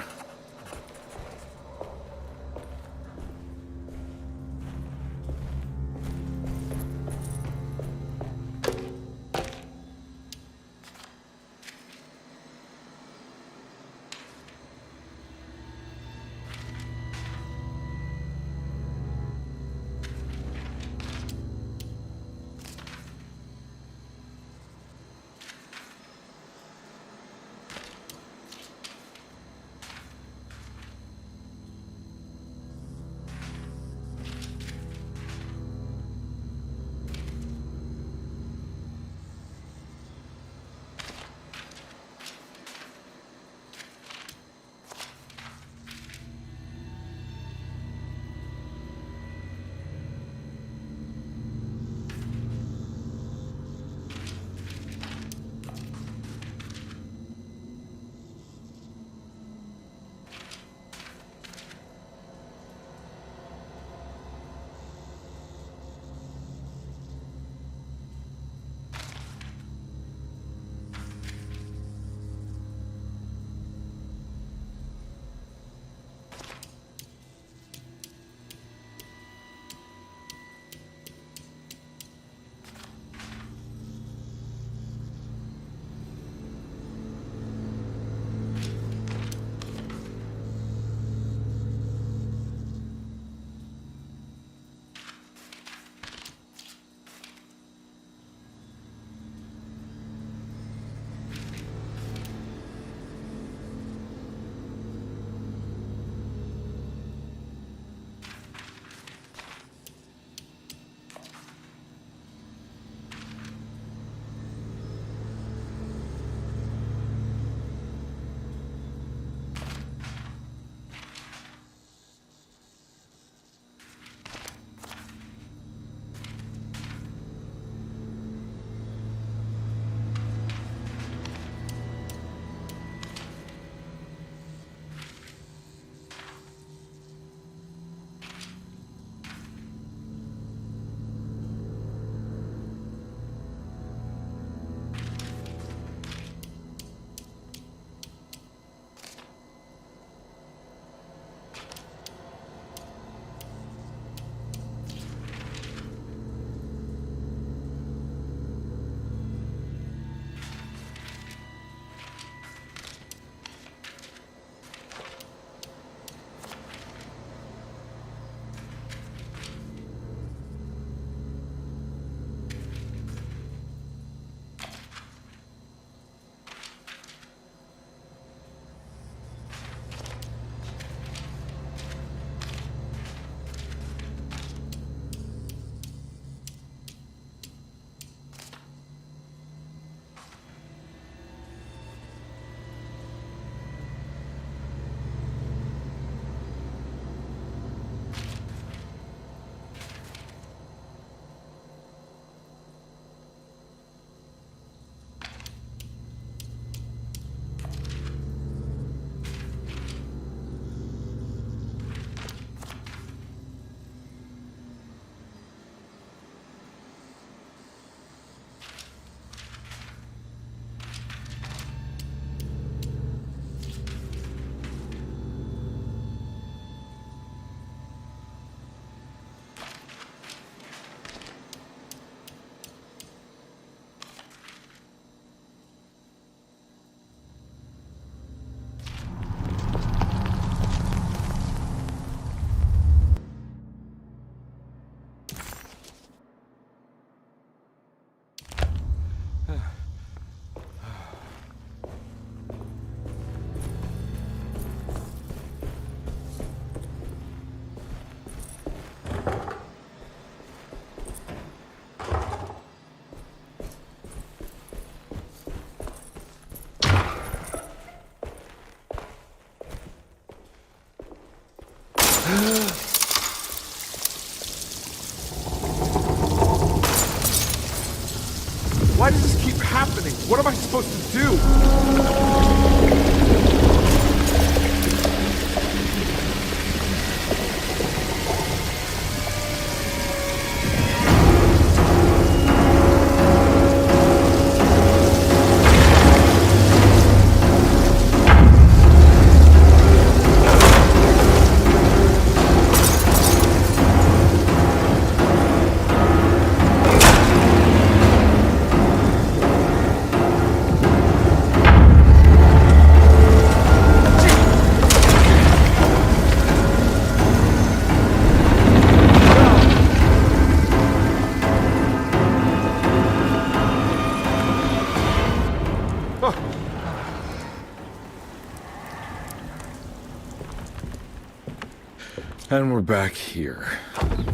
And we're back here.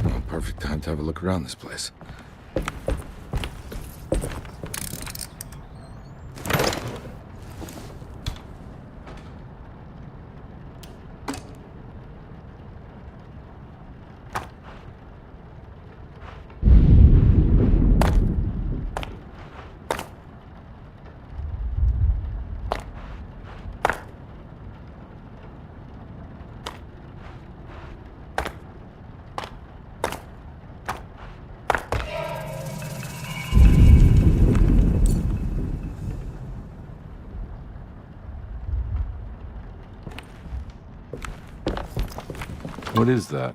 Well, perfect time to have a look around this place. What is that?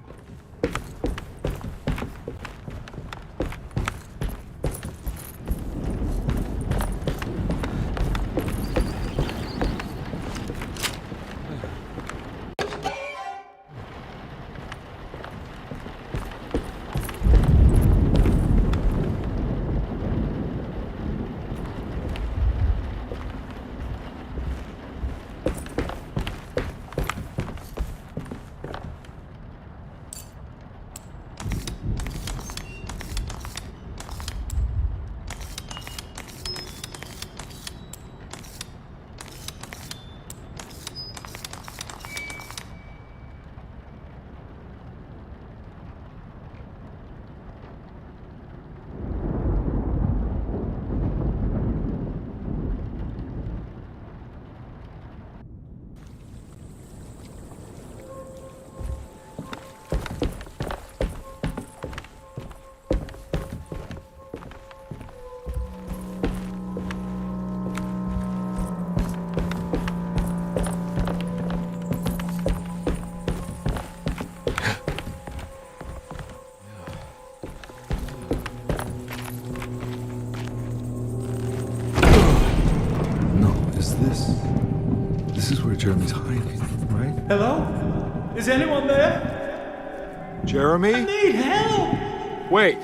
This is where Jeremy's hiding, right? Hello? Is anyone there? Jeremy? I need help! Wait.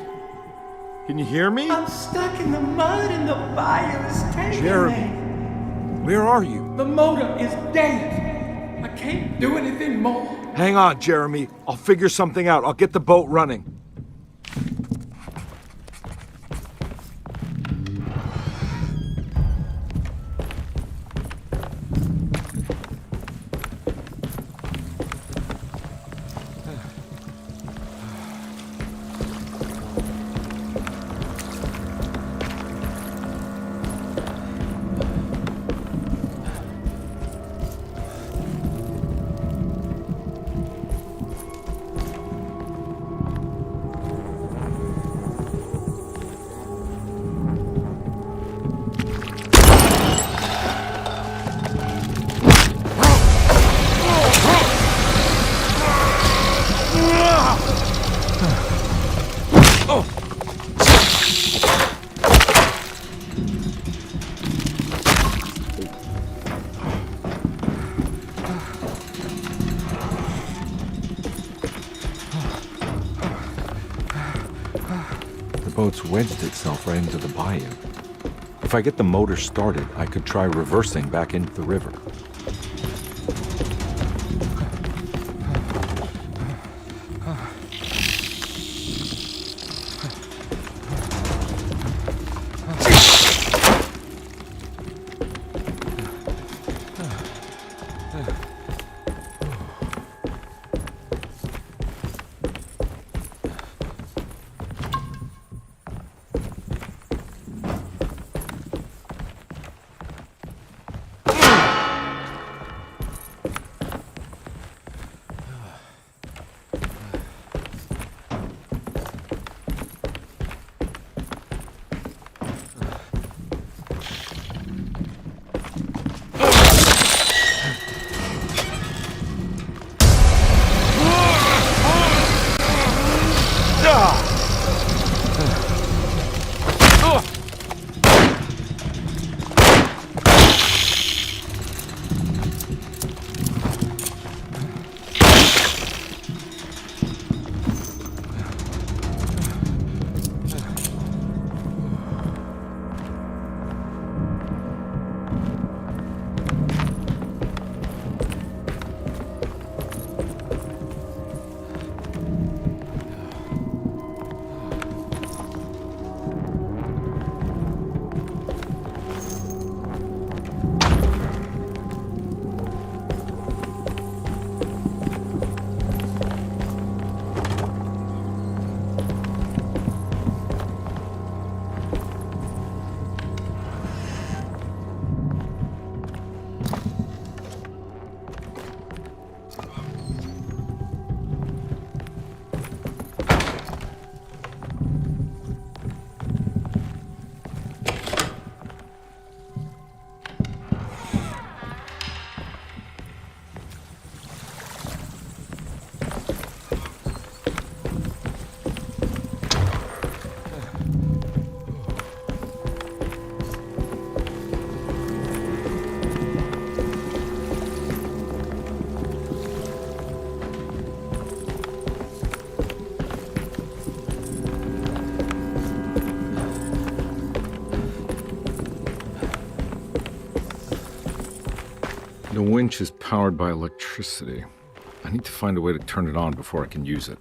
Can you hear me? I'm stuck in the mud and the fire is taking Jeremy, me. where are you? The motor is dead. I can't do anything more. Hang on, Jeremy. I'll figure something out. I'll get the boat running. The boat's wedged itself right into the bayou. If I get the motor started, I could try reversing back into the river. The winch is powered by electricity. I need to find a way to turn it on before I can use it.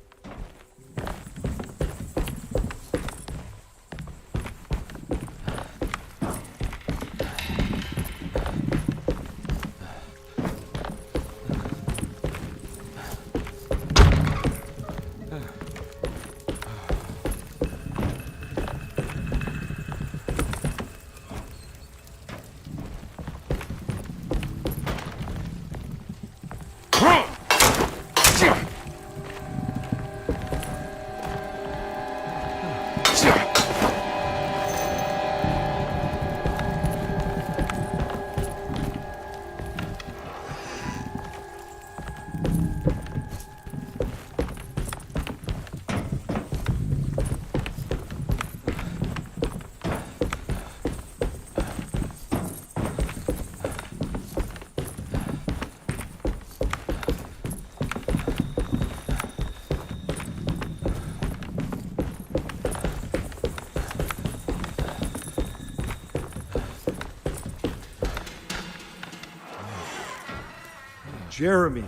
Jeremy,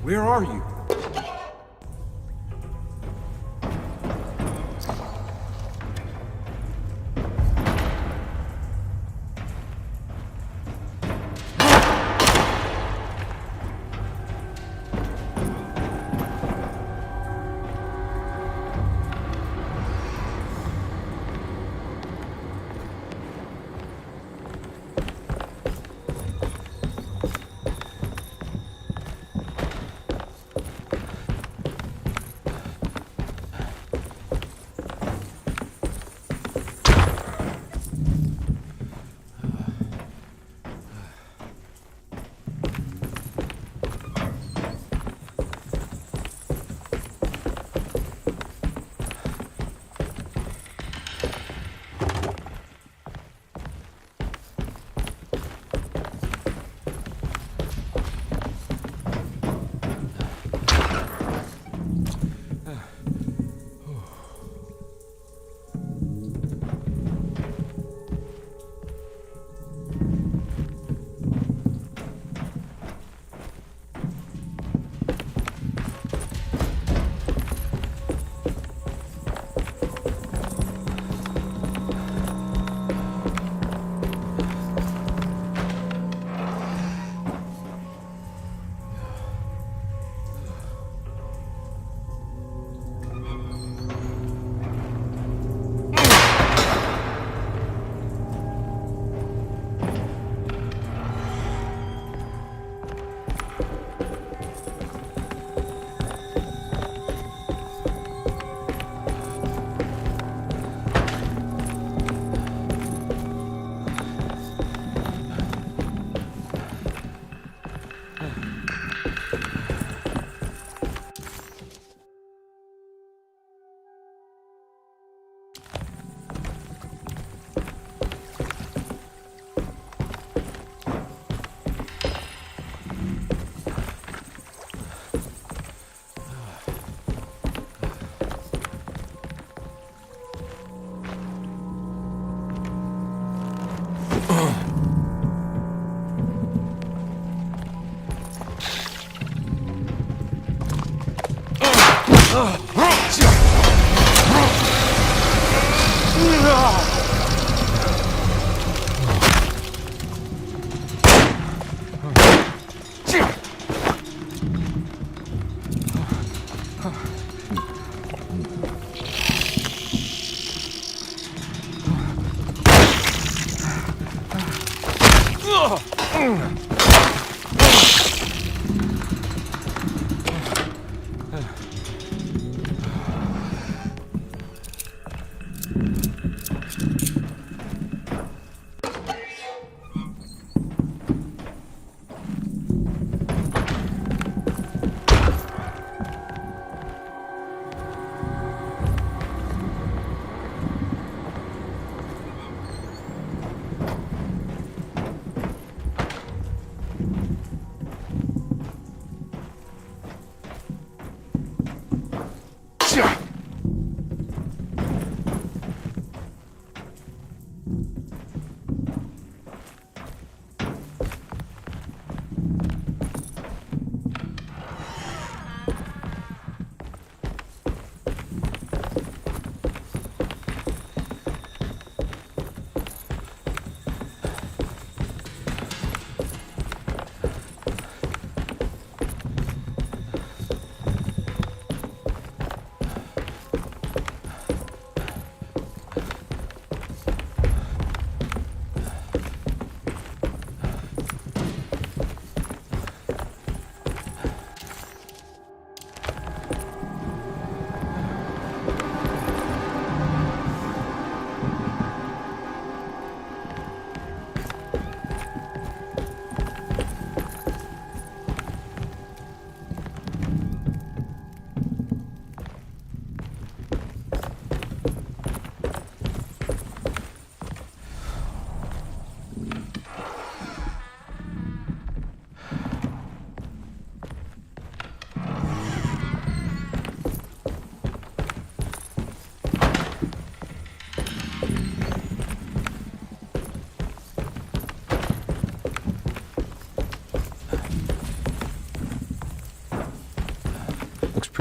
where are you?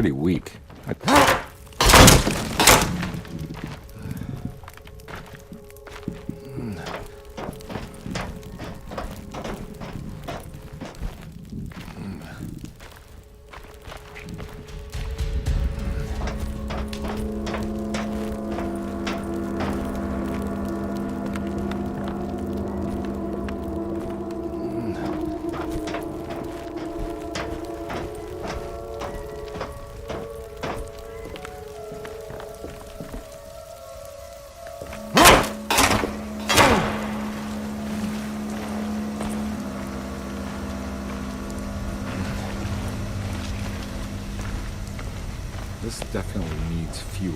pretty weak. This definitely needs fuel.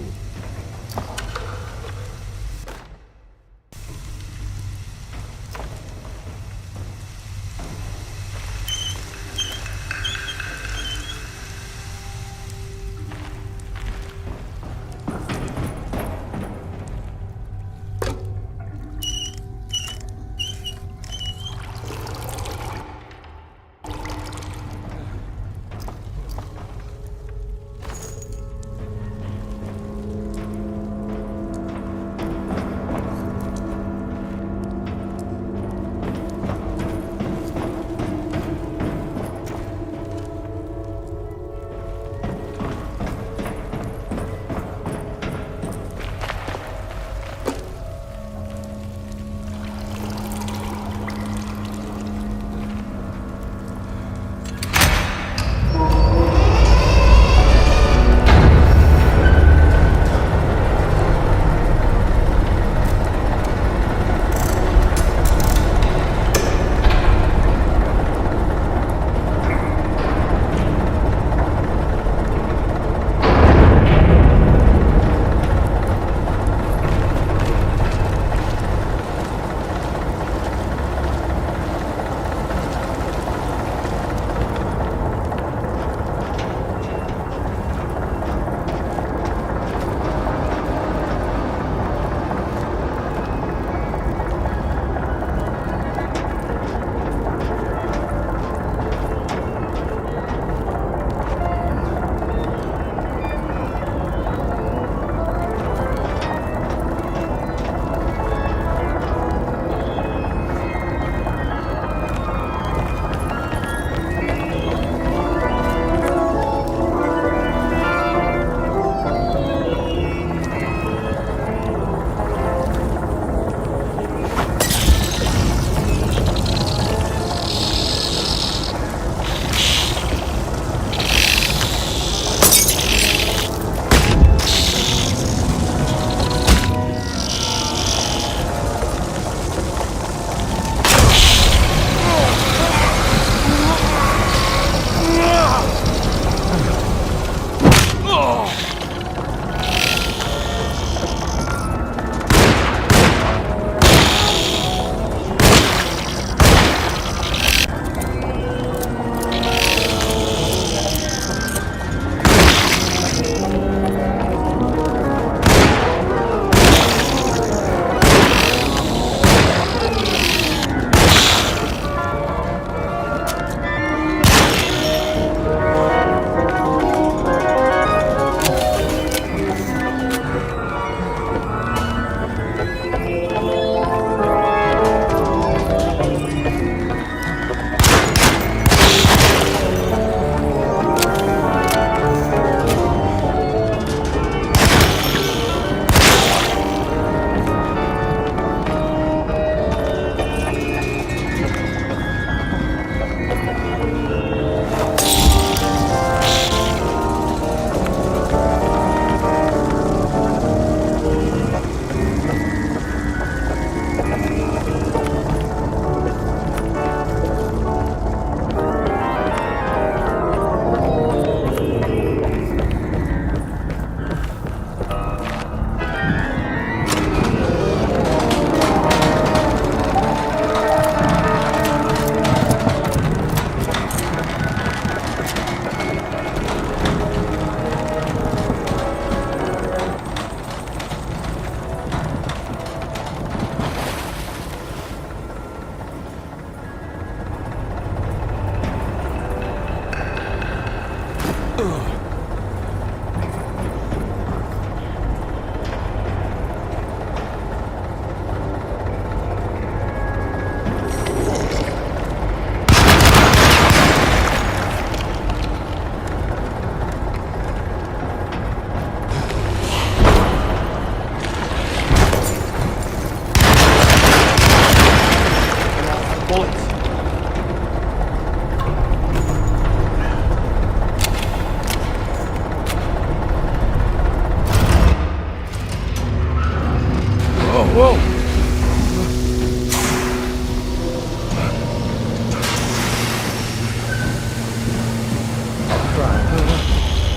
Whoa!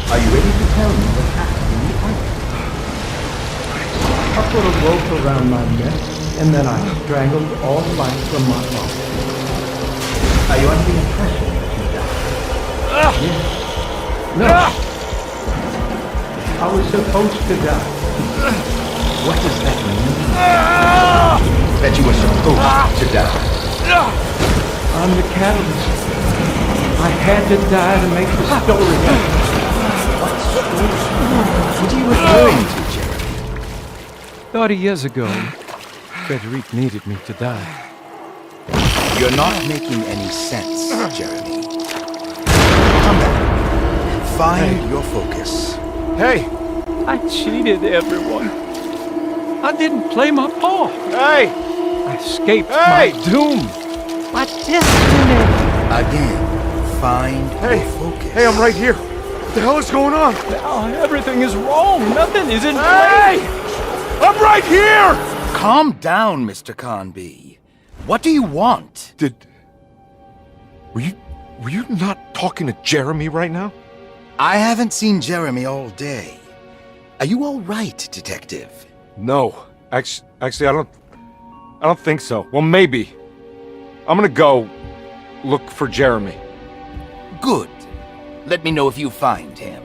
Are you ready to tell me what happened in the attic? I put a rope around my neck, and then I strangled all light from my lungs. Are you under the impression that you died? Yes. No. I was supposed to die. What does that mean? That you were supposed to die. I'm the catalyst. I had to die to make the story happen. What are you referring to, Jeremy? 30 years ago, Frederic needed me to die. You're not making any sense, Jeremy. Come back. Find your focus. Hey! I cheated everyone. I didn't play my part. Hey! I escaped my doom. My destiny. Again, find your focus. Hey, I'm right here. What the hell is going on? Now everything is wrong. Nothing is in Hey! I'm right here! Calm down, Mr. Conby. What do you want? Were you not talking to Jeremy right now? I haven't seen Jeremy all day. Are you all right, Detective? No. Actually, I don't think so. Well, maybe. I'm gonna go look for Jeremy. Good. Let me know if you find him.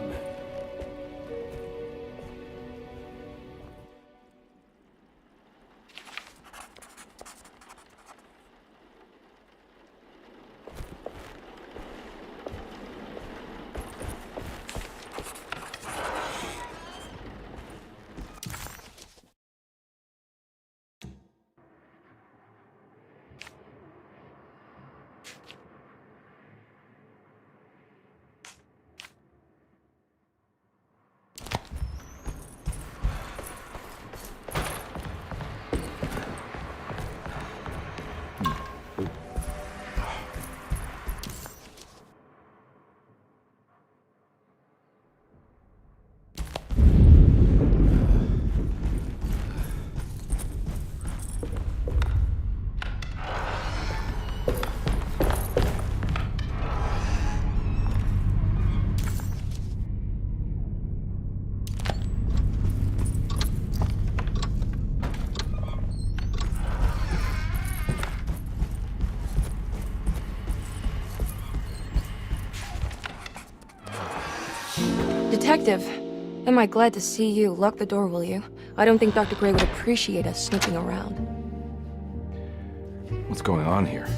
Detective, am I glad to see you. Lock the door, will you? I don't think Dr. Gray would appreciate us snooping around. What's going on here?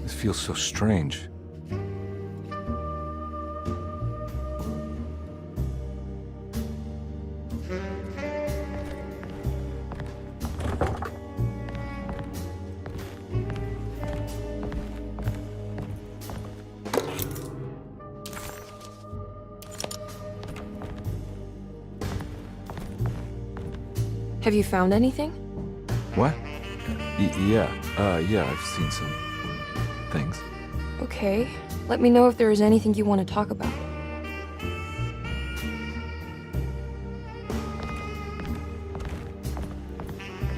This feels so strange. Have you found anything? What? Yeah, I've seen some things. Okay. Let me know if there is anything you want to talk about.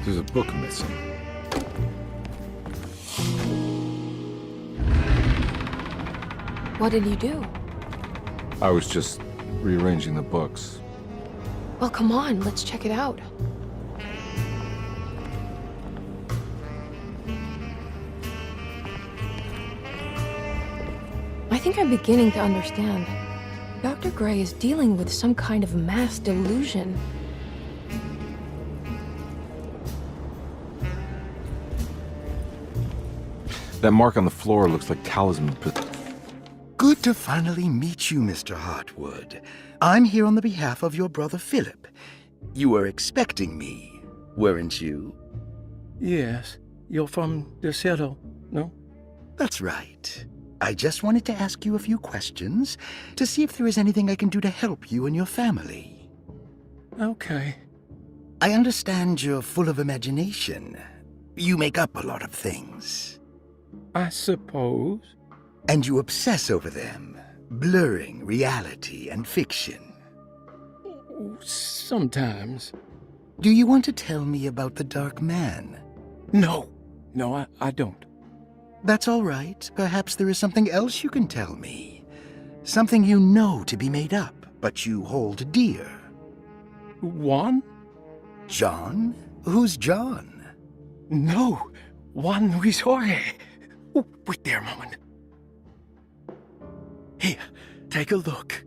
There's a book missing. What did you do? I was just rearranging the books. Well, come on, let's check it out. I think I'm beginning to understand. Dr. Gray is dealing with some kind of mass delusion. That mark on the floor looks like talisman. Good to finally meet you, Mr. Hartwood. I'm here on the behalf of your brother Philip. You were expecting me, weren't you? Yes. You're from the Citadel, no? That's right. I just wanted to ask you a few questions to see if there is anything I can do to help you and your family. Okay. I understand you're full of imagination. You make up a lot of things. I suppose. And you obsess over them, blurring reality and fiction. Sometimes. Do you want to tell me about the Dark Man? No, I don't. That's all right. Perhaps there is something else you can tell me. Something you know to be made up, but you hold dear. Juan? John? Who's John? No, Juan Luis Jorge. Oh, wait there a moment. Here, take a look.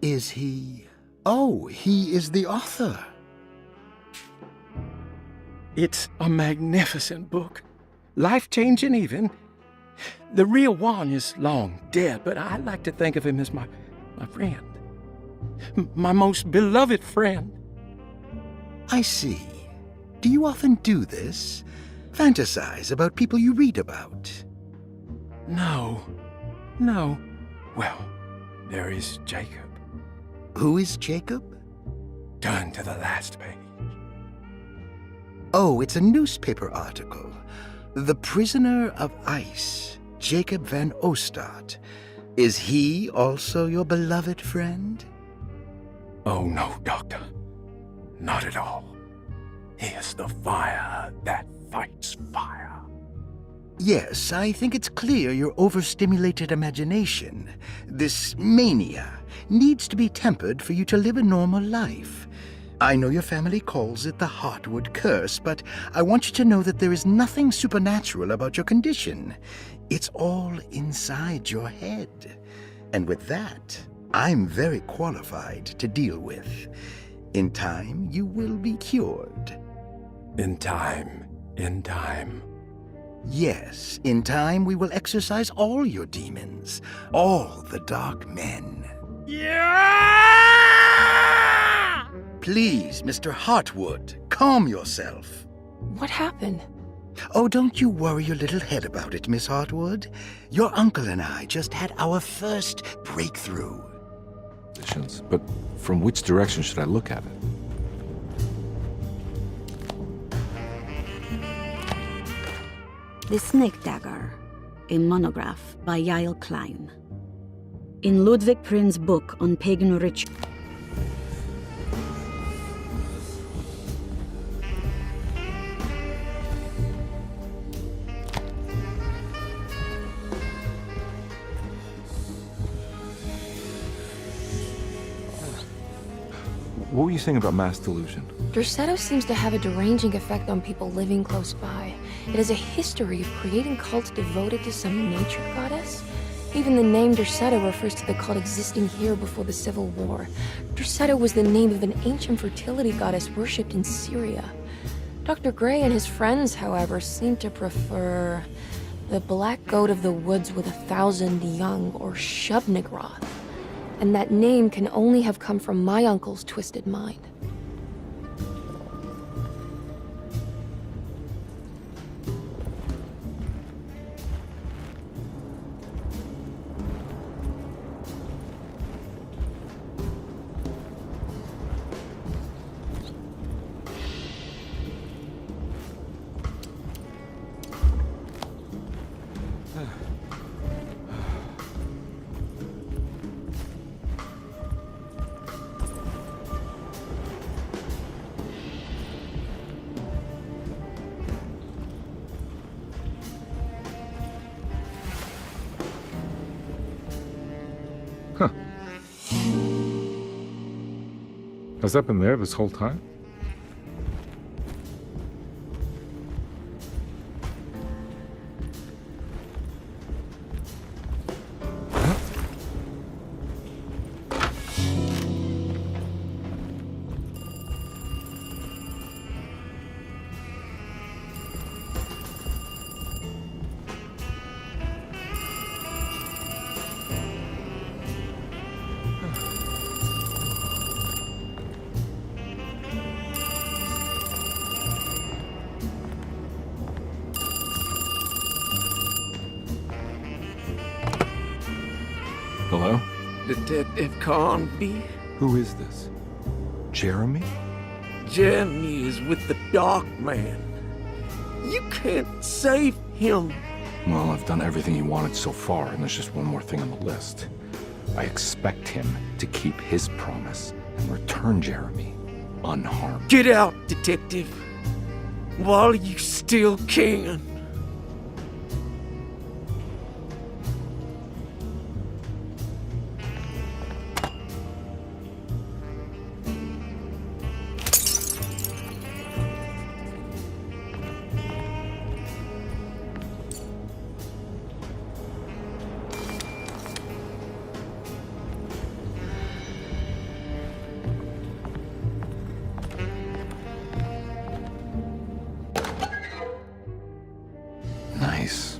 Is he... Oh, he is the author. It's a magnificent book. Life-changing even. The real Juan is long dead, but I like to think of him as my friend. My most beloved friend. I see. Do you often do this? Fantasize about people you read about? No. Well, there is Jacob. Who is Jacob? Turn to the last page. Oh, it's a newspaper article. The Prisoner of Ice, Jacob van Ostad. Is he also your beloved friend? Oh, no, Doctor. Not at all. He is the fire that fights fire. Yes, I think it's clear your overstimulated imagination, this mania, needs to be tempered for you to live a normal life. I know your family calls it the Heartwood Curse, but I want you to know that there is nothing supernatural about your condition. It's all inside your head. And with that, I'm very qualified to deal with. In time, you will be cured. In time. Yes, in time we will exorcise all your demons, all the dark men. Yeah! Please, Mr. Heartwood, calm yourself. What happened? Oh, don't you worry your little head about it, Miss Heartwood. Your uncle and I just had our first breakthrough. But from which direction should I look at it? The Snake Dagger, a monograph by Yael Klein. In Ludwig Prin's book on pagan ritual. What were you saying about mass delusion? Derceto seems to have a deranging effect on people living close by. It has a history of creating cults devoted to some nature goddess. Even the name Derceto refers to the cult existing here before the Civil War. Derceto was the name of an ancient fertility goddess worshipped in Syria. Dr. Gray and his friends, however, seem to prefer the black goat of the woods with 1,000 young, or Shub-Nigroth. And that name can only have come from my uncle's twisted mind. Has that been there this whole time? Hello? Detective Carnby? Who is this? Jeremy? Jeremy is with the Dark Man. You can't save him. Well, I've done everything he wanted so far, and there's just one more thing on the list. I expect him to keep his promise and return Jeremy. unharmed. Get out, detective, while you still can. Nice.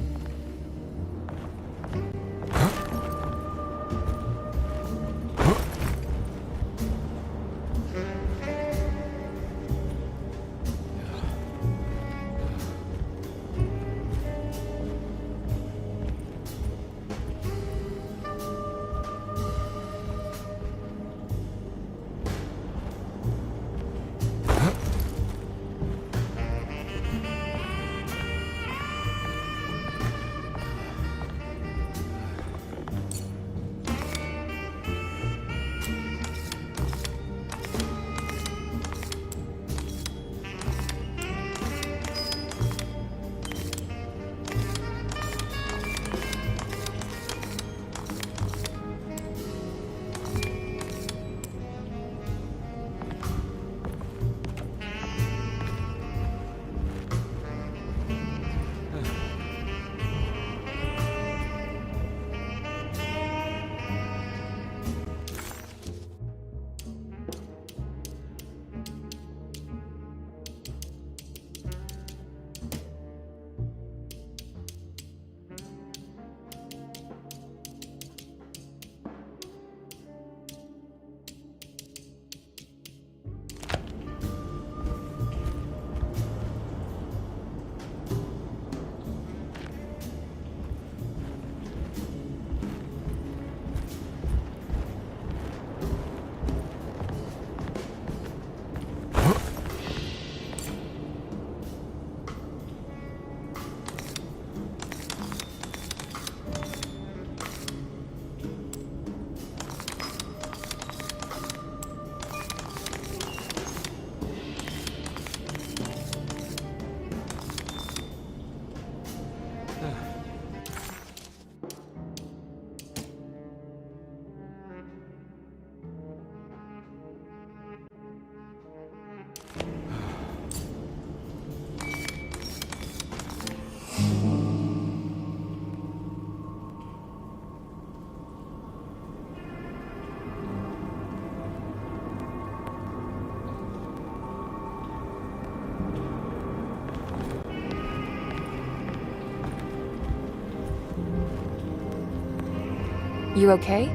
You okay?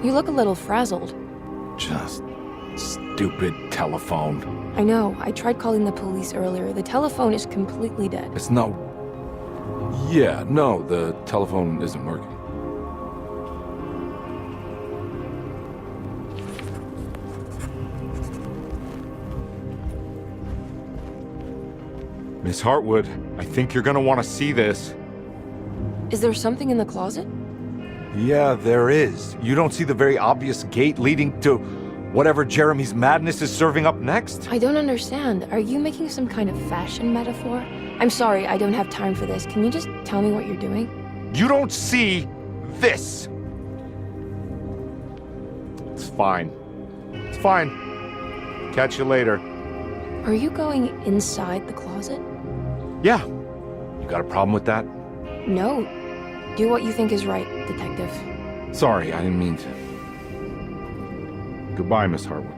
You look a little frazzled. Just stupid telephone. I know. I tried calling the police earlier. The telephone is completely dead. It's not... Yeah, no, the telephone isn't working. Miss Hartwood, I think you're gonna want to see this. Is there something in the closet? Yeah, there is. You don't see the very obvious gate leading to whatever Jeremy's madness is serving up next? I don't understand. Are you making some kind of fashion metaphor? I'm sorry, I don't have time for this. Can you just tell me what you're doing? You don't see this! It's fine. It's fine. Catch you later. Are you going inside the closet? Yeah. You got a problem with that? No. Do what you think is right, detective. Sorry, I didn't mean to. Goodbye, Miss Hartwood.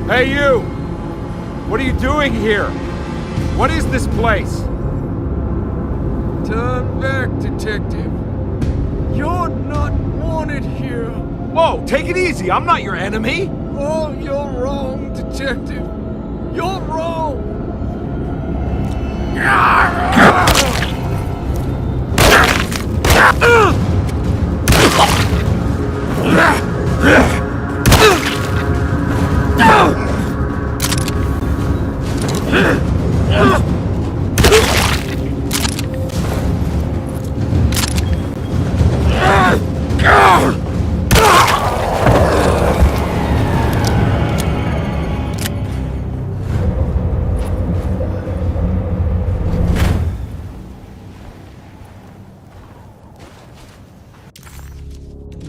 Hey, you! What are you doing here? What is this place? Turn back, detective. You're not wanted here. Whoa, take it easy. I'm not your enemy. Oh, you're wrong, detective. You're wrong.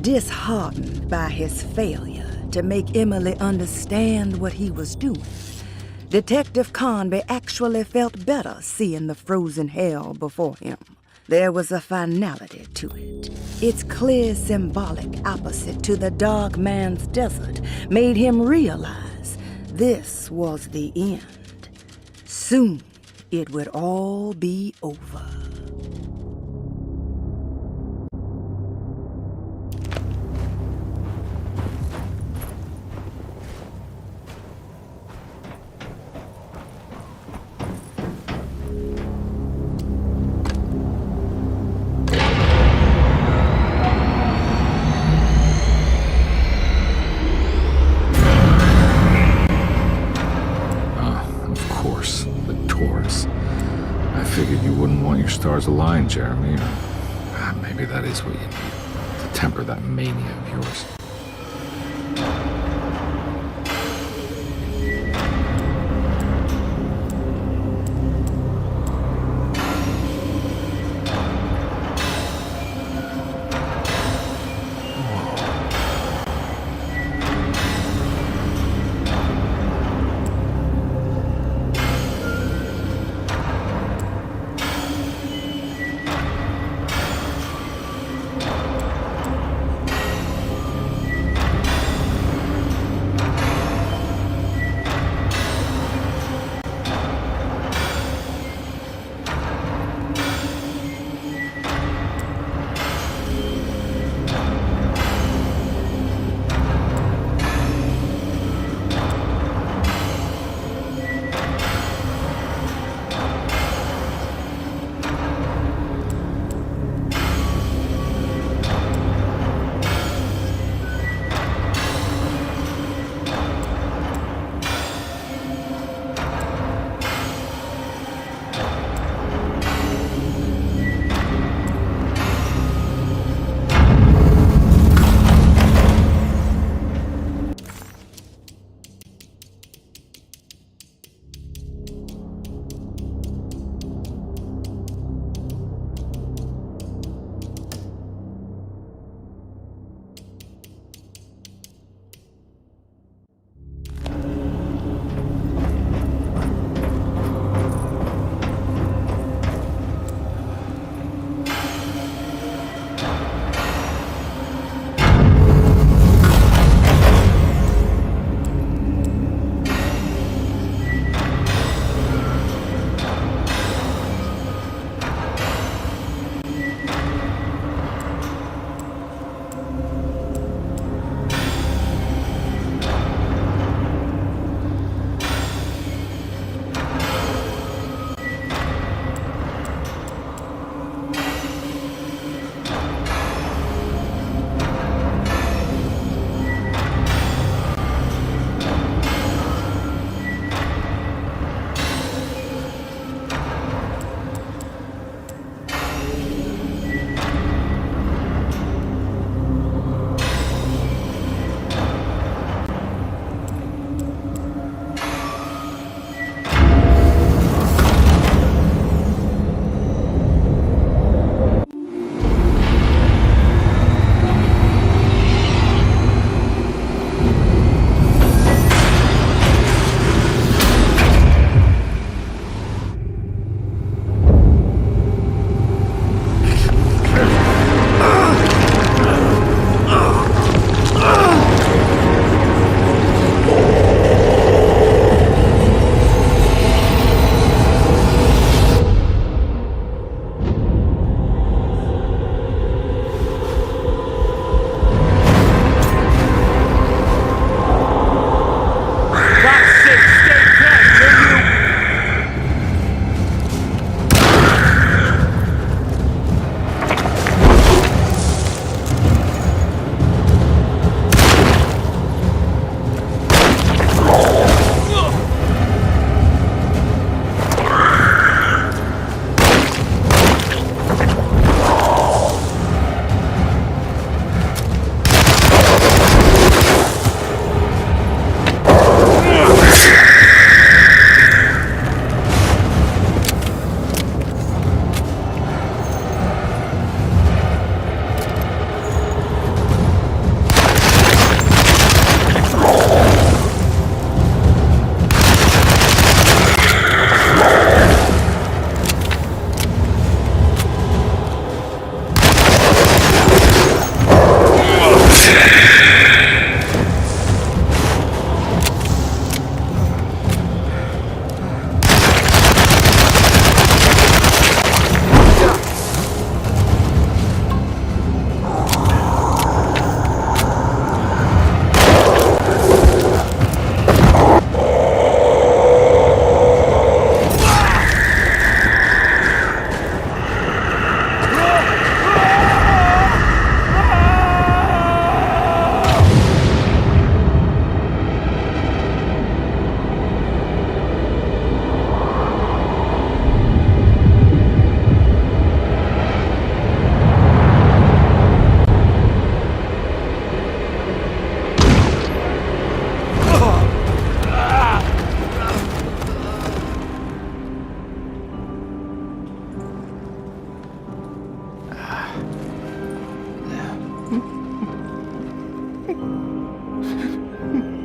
Disheartened by his failure to make Emily understand what he was doing, Detective Conby actually felt better seeing the frozen hell before him. There was a finality to it. Its clear symbolic opposite to the dark man's desert made him realize this was the end. Soon it would all be over. Stars align, Jeremy, or maybe that is what you need to temper that mania of yours.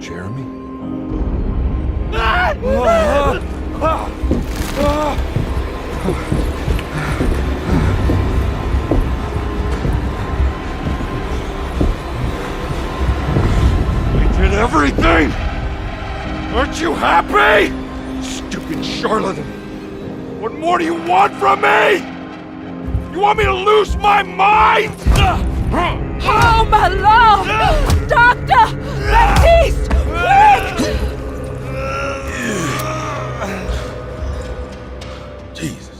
Jeremy? I did everything! Aren't you happy? Stupid charlatan! What more do you want from me? You want me to lose my mind? Oh, my lord! Doctor! Baptiste! Quick! Jesus.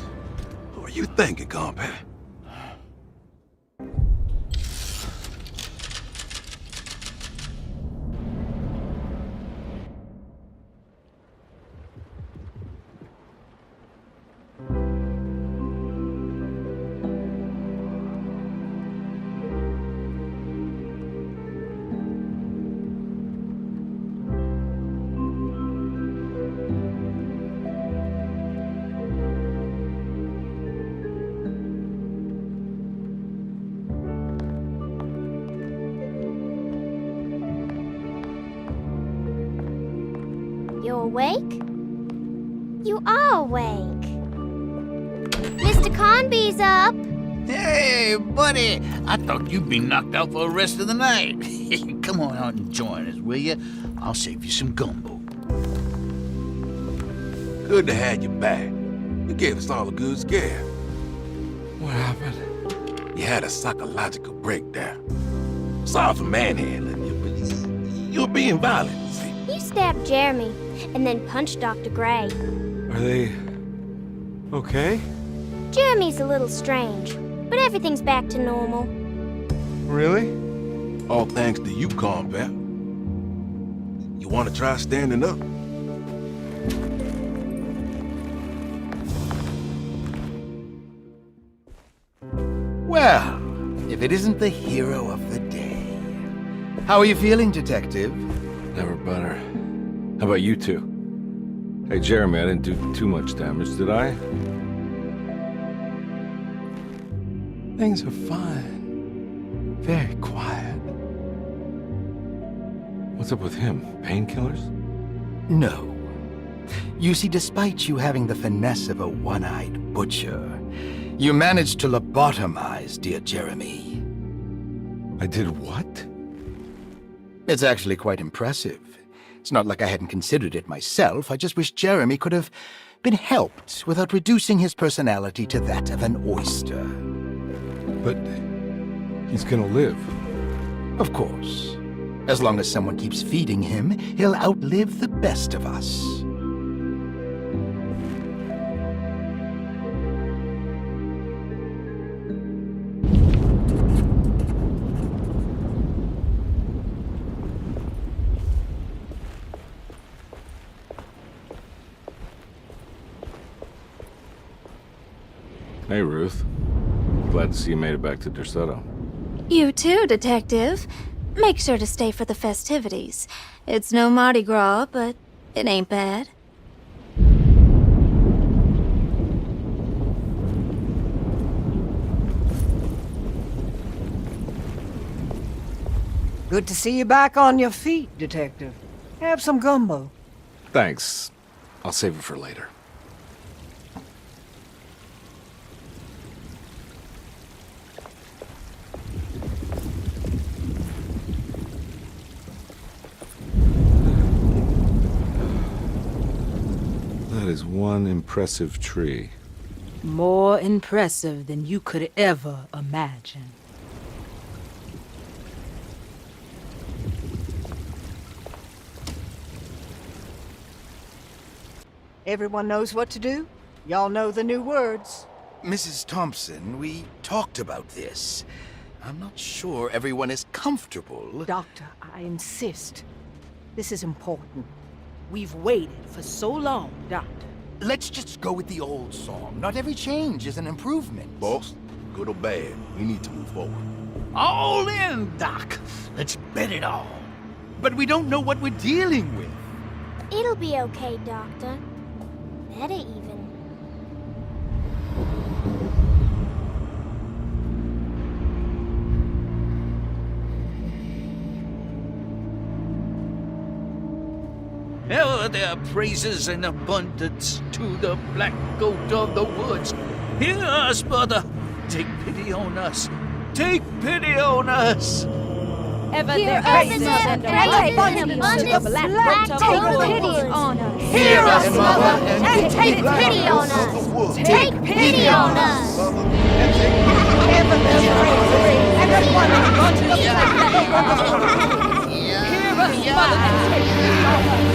What are you thinking, compadre? You awake? You are awake. Mr. Conby's up. Hey, buddy! I thought you'd be knocked out for the rest of the night. Come on out and join us, will you? I'll save you some gumbo. Good to have you back. You gave us all a good scare. What happened? You had a psychological breakdown. Sorry for manhandling you, but you're being violent, you see. You stabbed Jeremy and then punched Dr. Gray. Are they okay? Jeremy's a little strange, but everything's back to normal. Really? All thanks to you, combat. You want to try standing up? Well, if it isn't the hero of the day. How are you feeling, Detective? Never better. How about you two? Hey, Jeremy, I didn't do too much damage, did I? Things are fine. Very quiet. What's up with him? Painkillers? No. You see, despite you having the finesse of a one-eyed butcher, you managed to lobotomize dear Jeremy. I did what? It's actually quite impressive. It's not like I hadn't considered it myself. I just wish Jeremy could have been helped without reducing his personality to that of an oyster. But he's gonna live. Of course. As long as someone keeps feeding him, he'll outlive the best of us. Hey, Ruth. Glad to see you made it back to Derceto. You too, Detective. Make sure to stay for the festivities. It's no Mardi Gras, but it ain't bad. Good to see you back on your feet, Detective. Have some gumbo. Thanks. I'll save it for later. That is one impressive tree. More impressive than you could ever imagine. Everyone knows what to do? Y'all know the new words. Mrs. Thompson, we talked about this. I'm not sure everyone is comfortable. Doctor, I insist. This is important. We've waited for so long, Doctor. Let's just go with the old song. Not every change is an improvement. Boss, good or bad, we need to move forward. All in, Doc. Let's bet it all. But we don't know what we're dealing with. It'll be okay, Doctor. Better even. Ever there are praises in abundance to the black goat of the woods. Hear us, brother. Take pity on us. Take pity on us. Ever there praises and abundance to the black goat of the woods. Hear us, mother, and take pity on us. Take pity on us. Ever there praises and abundance to the black goat of the woods. Hear us, mother, and take pity on us.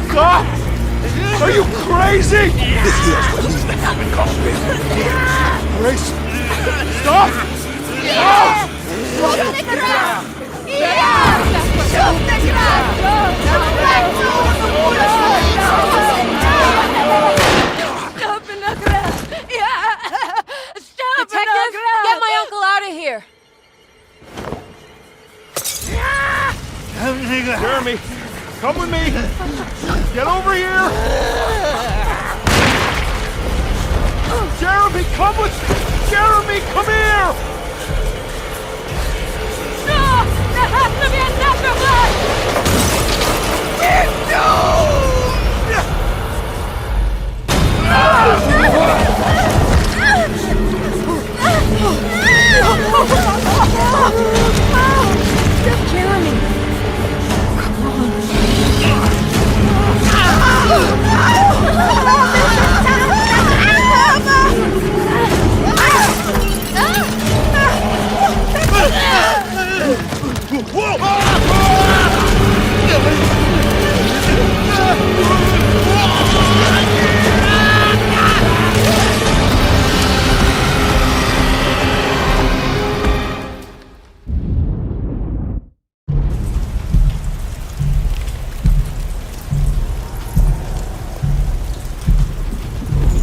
Stop! Are you crazy? This here's what needs to happen, Congress. Grace! Stop! Stop! Detective, get my uncle out of here. Jeremy, come with me. Get over here. Jeremy, come with me. Jeremy, come here. No! There has to be another one! No! Jeremy!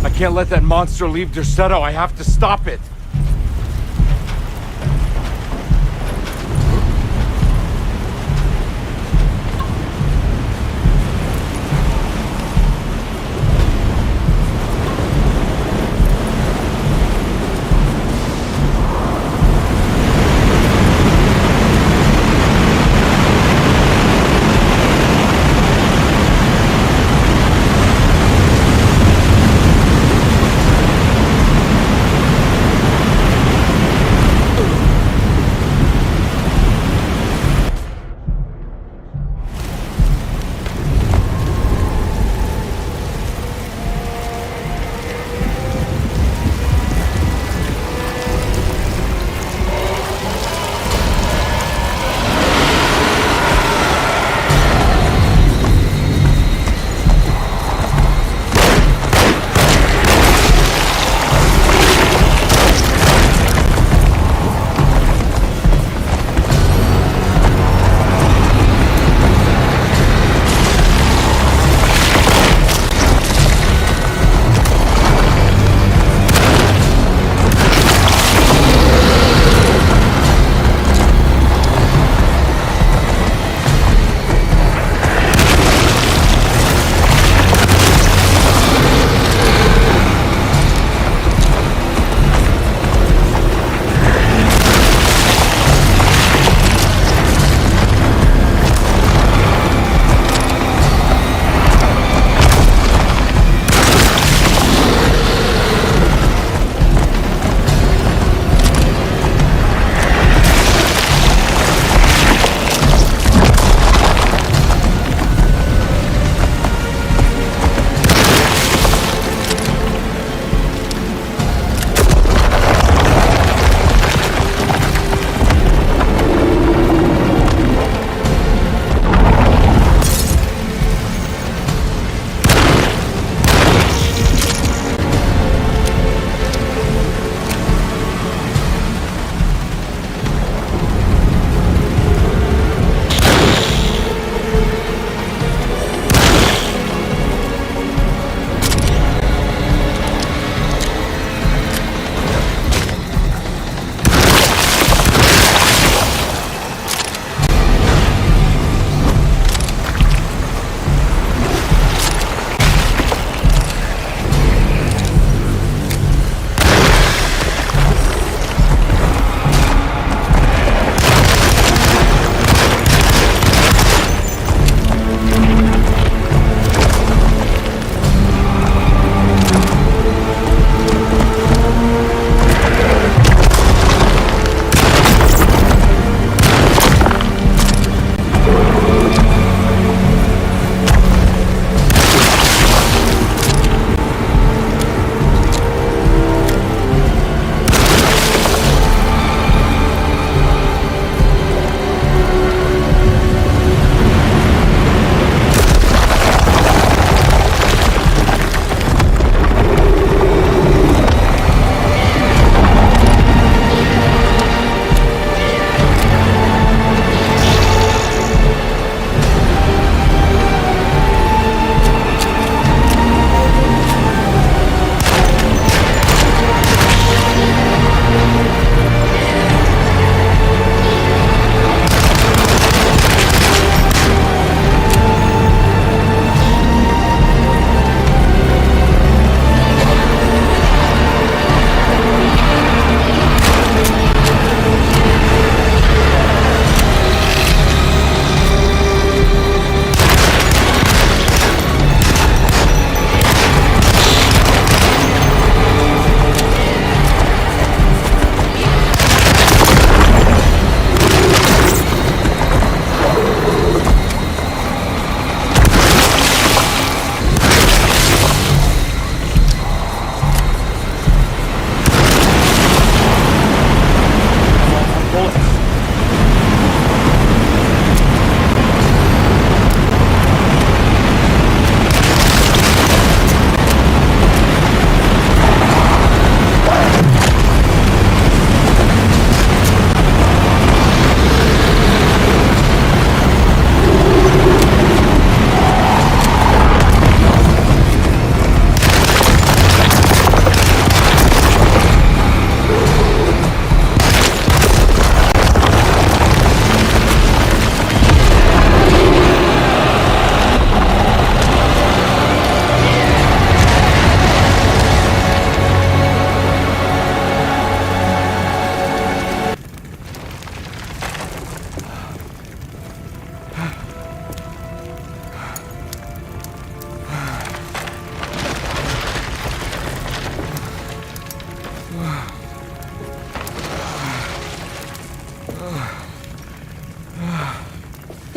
I can't let that monster leave Derceto. I have to stop it.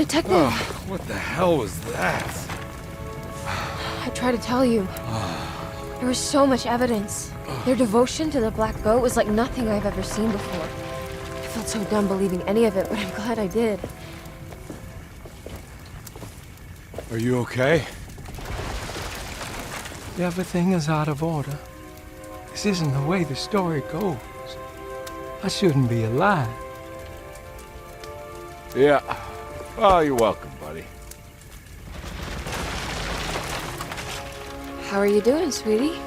Detective! What the hell was that? I tried to tell you. There was so much evidence. Their devotion to the Black Goat was like nothing I've ever seen before. I felt so dumb believing any of it, but I'm glad I did. Are you okay? Everything is out of order. This isn't the way the story goes. I shouldn't be alive. Yeah. Oh, you're welcome, buddy. How are you doing, sweetie?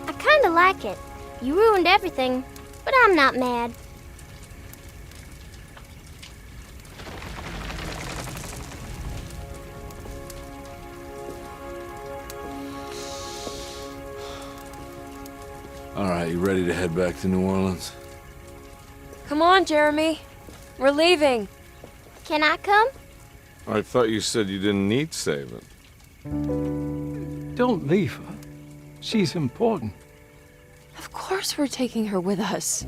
I kinda like it. You ruined everything, but I'm not mad. All right, you ready to head back to New Orleans? Come on, Jeremy. We're leaving. Can I come? I thought you said you didn't need saving. Don't leave her. She's important. Of course we're taking her with us.